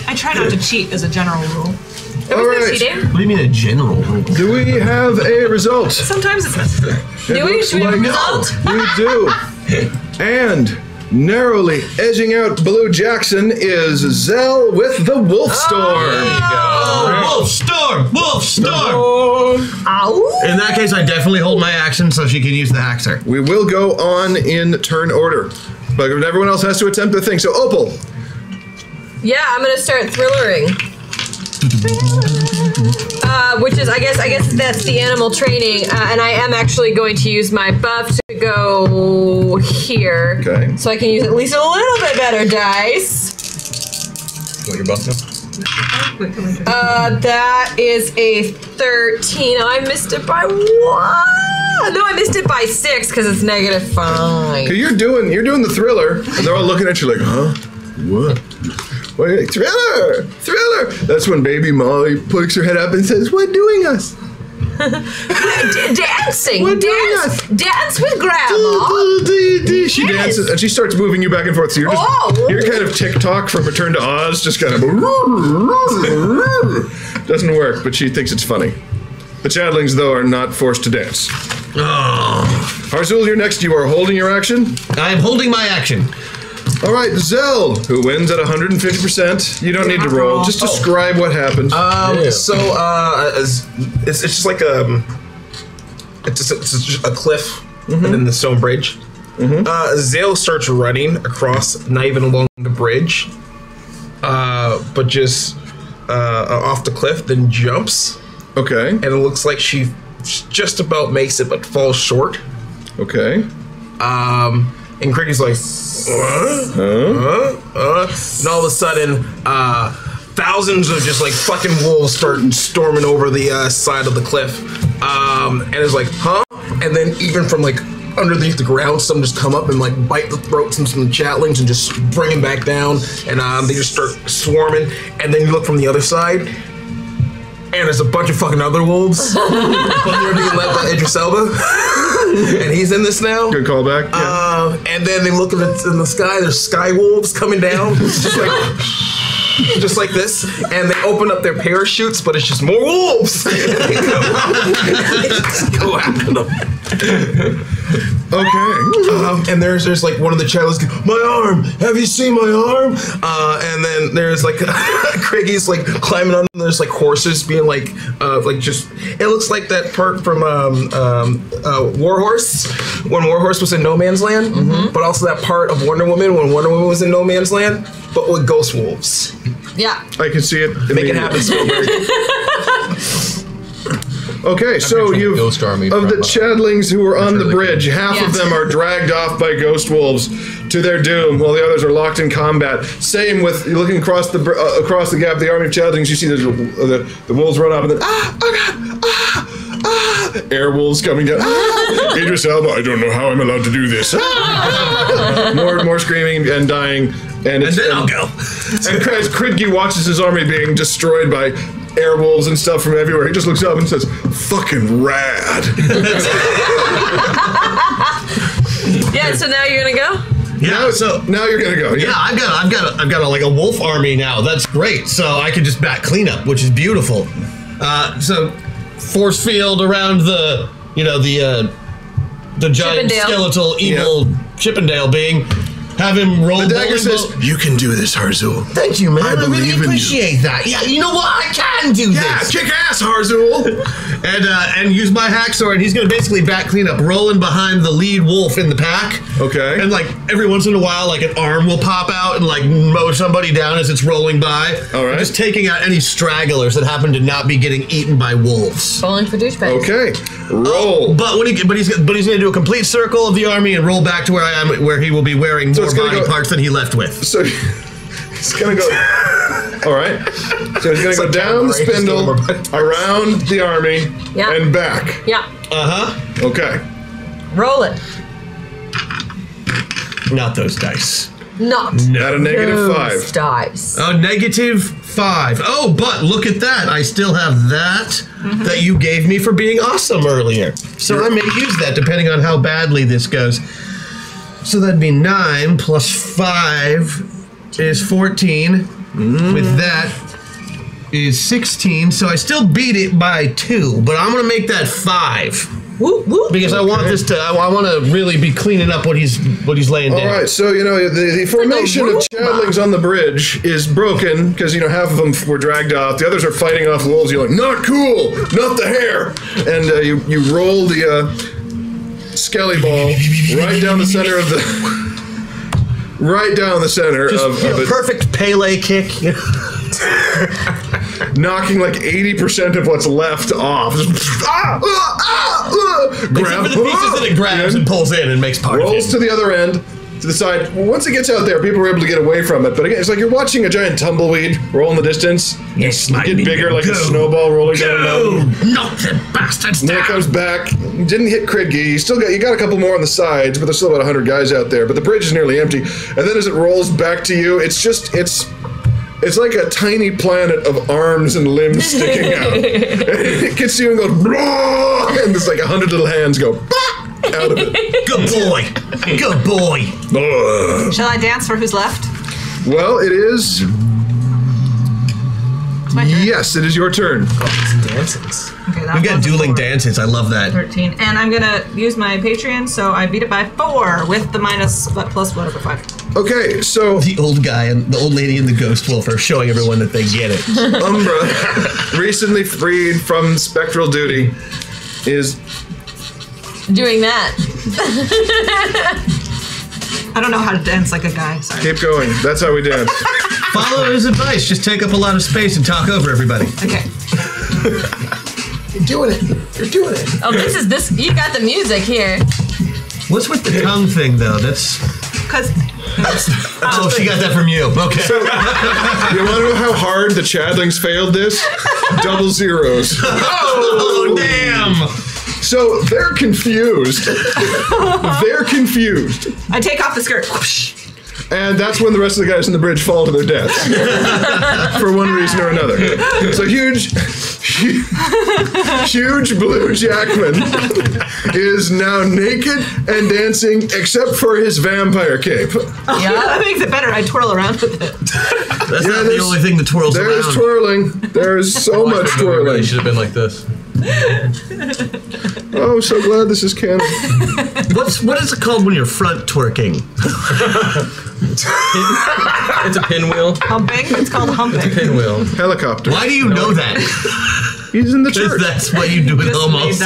I try not to cheat as a general rule. There was no cheating. What do you mean a general? Do we have a result? Sometimes it's necessary. Do we? Should we have a result? We do. And narrowly edging out Blue Jackson is Zell with the Wolf Storm. There you go. Wolf Storm! Wolf Storm! Ow. In that case, I definitely hold my action so she can use the Haxer. We will go on in turn order, but everyone else has to attempt their thing. So Opal. Yeah, I'm gonna start thrillering. Which is, I guess that's the animal training, and I am actually going to use my buff to go here. Okay. So I can use at least a little bit better dice. What your buff now? That is a 13. Oh, I missed it by 1. No, I missed it by 6 because it's -5. Okay, you're doing the thriller, and they're all looking at you like, huh? What? Wait, thriller! Thriller! That's when baby Molly pokes her head up and says, "What doing us?" Dancing! What doing us? Dance with Grandma! She dances and she starts moving you back and forth. So you're just you're kind of TikTok from Return to Oz, just kind of doesn't work, but she thinks it's funny. The Chadlings, though, are not forced to dance. Oh. Harzul, you're next. You are holding your action. I am holding my action. All right, Zell, who wins at 150%. You don't need to roll. Just describe what happened. So it's just like it's just a cliff and then the stone bridge. Zale starts running across, not even along the bridge, but just off the cliff, then jumps. Okay. And it looks like she just about makes it, but falls short. Okay. And Cricky's like, and all of a sudden, thousands of just like fucking wolves start storming over the side of the cliff. And it's like, huh? And then even from like underneath the ground, some just come up and like bite the throats of some chatlings and just bring them back down. And they just start swarming. And then you look from the other side, and there's a bunch of fucking other wolves. They're being led by Idris Elba. And he's in this now. Good callback. Yeah. And then they look in the sky. There's sky wolves coming down, just like this. And they open up their parachutes, but it's just more wolves. And they just go after them. Okay. And there's like one of the channels. My arm. Have you seen my arm? And then there's like Craigy's like climbing on. There's like horses being like just. It looks like that part from Warhorse when Warhorse was in No Man's Land, but also that part of Wonder Woman when Wonder Woman was in No Man's Land, but with ghost wolves. Yeah. I can see it. Make it happen, Spielberg. Okay, so you've of the Chadlings who were on the bridge, half of them are dragged off by ghost wolves to their doom, while the others are locked in combat. Same with looking across the gap, the army of Chadlings. You see the wolves run up, and then air wolves coming down. Idris Elba, I don't know how I'm allowed to do this. More screaming and dying, and then I'll go. And as Kridgi watches his army being destroyed by air wolves and stuff from everywhere, he just looks up and says, "Fucking rad." Yeah. So now you're gonna go. Yeah. Now you're gonna go. Yeah, I've got like a wolf army now. That's great. So I can just back cleanup, which is beautiful. So force field around the giant skeletal evil Chippendale being. Have him roll. The dagger says, "You can do this, Harzul." Thank you, man. I believe really appreciate that. Yeah, you know what? I can do this. Yeah, kick ass, Harzul. and use my hack sword. He's gonna basically back clean up, rolling behind the lead wolf in the pack. Okay. And like every once in a while, like an arm will pop out and like mow somebody down as it's rolling by. All right. Just taking out any stragglers that happen to not be getting eaten by wolves. Rolling for douchebags. Okay. Roll. But he's gonna do a complete circle of the army and roll back to where I am, where he will be wearing more body parts than he left with. So he's gonna go. All right. So he's gonna go down the spindle, around the army, and back. Yeah. Okay. Roll it. Not those dice. Not. At a -5. Dice. Oh, -5. Oh, but look at that. I still have that that you gave me for being awesome earlier. So I may use that depending on how badly this goes. So that'd be 9 plus 5 is 14. With that, is 16, so I still beat it by 2, but I'm gonna make that 5. Whoop, whoop. Because I want this to, I want to really be cleaning up what he's laying down. All right, so the formation of Chadlings on the bridge is broken because half of them were dragged off. The others are fighting off wolves. You're like, not cool, not the hair, and you roll the skelly ball right down the center of the. Right down the center of it. Perfect Pele kick. Knocking like 80% of what's left off. Except for the pieces that it grabs and pulls in and makes part of it. Rolls to the other end, to the side. Once it gets out there, people are able to get away from it. But again, it's like you're watching a giant tumbleweed roll in the distance. Yes, get bigger like a snowball rolling down a mountain. Knock the bastards down. Then it comes back. You didn't hit Kridgi. You got a couple more on the sides, but there's still about 100 guys out there. But the bridge is nearly empty. And then as it rolls back to you, it's like a tiny planet of arms and limbs sticking out. And it gets to you and goes, and there's like 100 little hands go out of it. Good boy. Good boy. Shall I dance for who's left? Well, it is. It's my turn. Yes, it is your turn. Dances. Okay, We've got dueling dances. I love that. 13. And I'm going to use my Patreon, so I beat it by 4 with the plus whatever 5. Okay, so the old guy and the old lady and the ghost wolf are showing everyone that they get it. Umbra, recently freed from spectral duty, is doing that. I don't know how to dance like a guy. Sorry. Keep going. That's how we dance. Follow his advice. Just take up a lot of space and talk over everybody. Okay. You're doing it. You're doing it. Oh, this. You got the music here. What's with the tongue thing, though? That's because. Oh, she got that from you. Okay. So, you want to know how hard the Chadlings failed this? Double zeros. Oh, damn. So they're confused. They're confused. I take off the skirt. Whoosh. And that's when the rest of the guys on the bridge fall to their deaths. For one reason or another. So huge Blue Jackman is now naked and dancing except for his vampire cape. Oh, yeah, that makes it better. I twirl around with it. That's not the only thing that twirls around. There's twirling. There's so much twirling. Really should have been like this. Oh, so glad this is canon. What is it called when you're front twerking? It's a pinwheel. Humping? It's called humping. It's a pinwheel. Helicopter. Why do you know that? He's in the church. That's what you do at home also.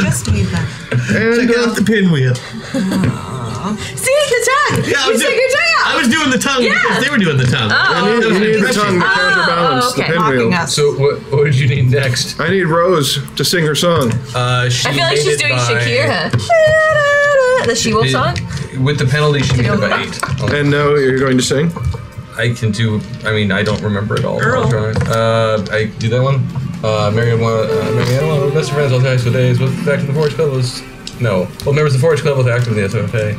Just made that. And check out the pinwheel. See the tongue. Yeah, you stick your tongue out. I was doing the tongue because they were doing the tongue. you need the tongue to counterbalance okay. the pinwheel. So what did you need next? I need Rose to sing her song. I feel like she's doing Shakira. The She-Wolf song? With the penalty, she made it by 8. And now you're going to sing? I can do, I don't remember it all. Earl. I'll try. I do that one. Marianne, one of my best friends all time days was back in the Forge Club was, no. Well, members of the Forge Club was active in the SFA.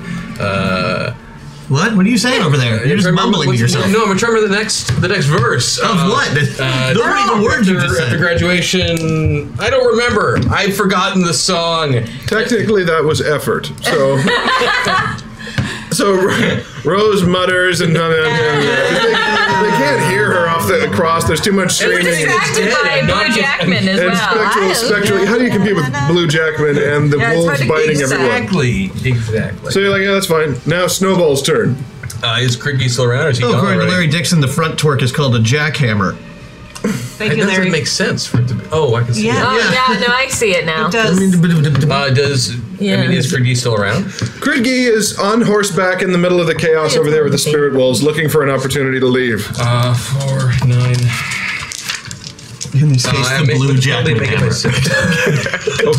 What? What are you saying over there? You're just mumbling to yourself. No, I'm trying to remember the next verse. Of what? Those are even words you just said. After graduation, I don't remember. I've forgotten the song. Technically, that was effort. So, Rose mutters and they can't hear her across. There's too much screaming. Distracted by Blue Jackman as And well. spectral. How do you compete with Blue Jackman and the wolves biting everyone? Exactly. So you're like, yeah, that's fine. Now Snowball's turn. Is Kridgi still around, or is he gone According to already? Larry Dixon, the front twerk is called a jackhammer. Thank It you, doesn't Larry. make sense for it to be. Oh, I can see Yeah. it. Oh, yeah, no, I see it now. It does. Is Kridgi still around? Kridgi is on horseback in the middle of the chaos over there with the spirit wolves, looking for an opportunity to leave. 4, 9. In this case, the Blue Jackman hammer.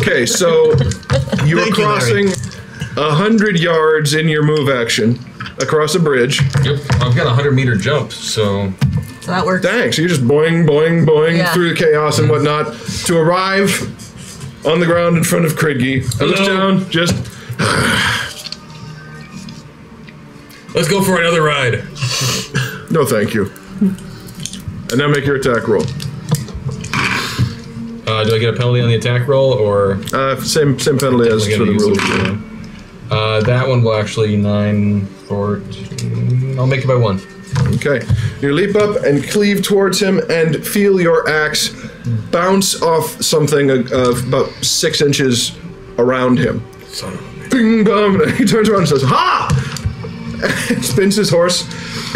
Okay, so you are Thank you, crossing 100 yards in your move action across a bridge. Yep, I've got a 100-meter jump, so. So that works. Dang, so you're just boing, boing, boing through the chaos and whatnot to arrive on the ground in front of Kridgi. Looks down, just. Let's go for another ride. No, thank you. And now make your attack roll. Do I get a penalty on the attack roll, or? Same penalty as for the rules. That one will actually 9, 14. I'll make it by 1. Okay. You leap up and cleave towards him and feel your axe bounce off something of about 6 inches around him. Son of a bitch. Bing bong. He turns around and says, "Ha!" And spins his horse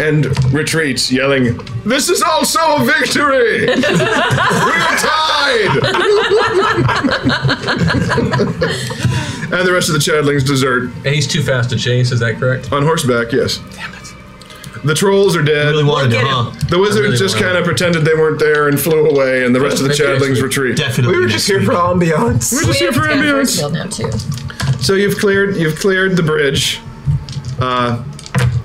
and retreats, yelling, "This is also a victory! We're tied!" And the rest of the Chadlings desert. And he's too fast to chase, is that correct? On horseback, yes. Damn it. The trolls are dead. Really wanted to, huh? The wizards just kind of pretended they weren't there and flew away, and the rest of the Chadlings retreat. Definitely. We were just here for ambiance. We're just here for ambience. Field now too. So you've cleared the bridge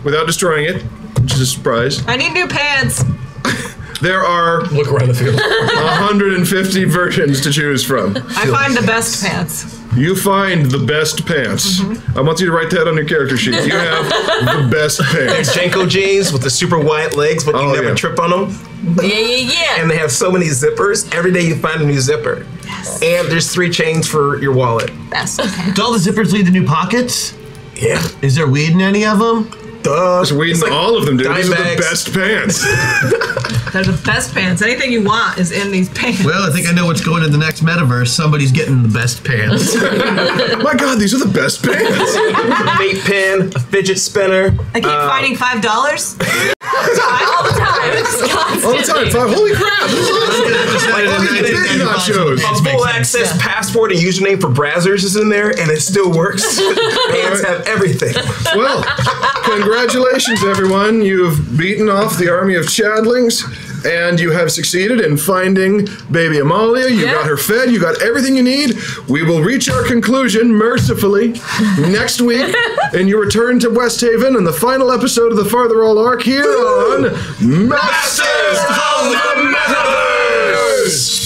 without destroying it, which is a surprise. I need new pants. There are Look around the field. 150 versions to choose from. I find the best pants. You find the best pants. I want you to write that on your character sheet. You have the best There's pants. Janko jeans with the super wide legs, but you Oh, never yeah. trip on them. Yeah. And they have so many zippers. Every day you find a new zipper. Yes. And there's 3 chains for your wallet. Best pants. Do all the zippers lead to new pockets? Yeah. Is there weed in any of them? Duh. There's weed It's in like all of them, dude. dime These are the bags. best pants. They're the best pants. Anything you want is in these pants. Well, I think I know what's going in the next metaverse. Somebody's getting the best pants. My God, these are the best pants. Vape pen, a fidget spinner. I keep finding $5. All the time. All the time. Holy crap. Like, all these big nachos. A full access passport and username for Brazzers is in there, and it still works. Pants have everything. Well, congratulations, everyone. You've beaten off the army of Chadlings, and you have succeeded in finding baby Amalia. You got her fed. You got everything you need. We will reach our conclusion, mercifully, next week, and you return to West Haven in the final episode of the Farther All arc here on Masters of the Metaverse.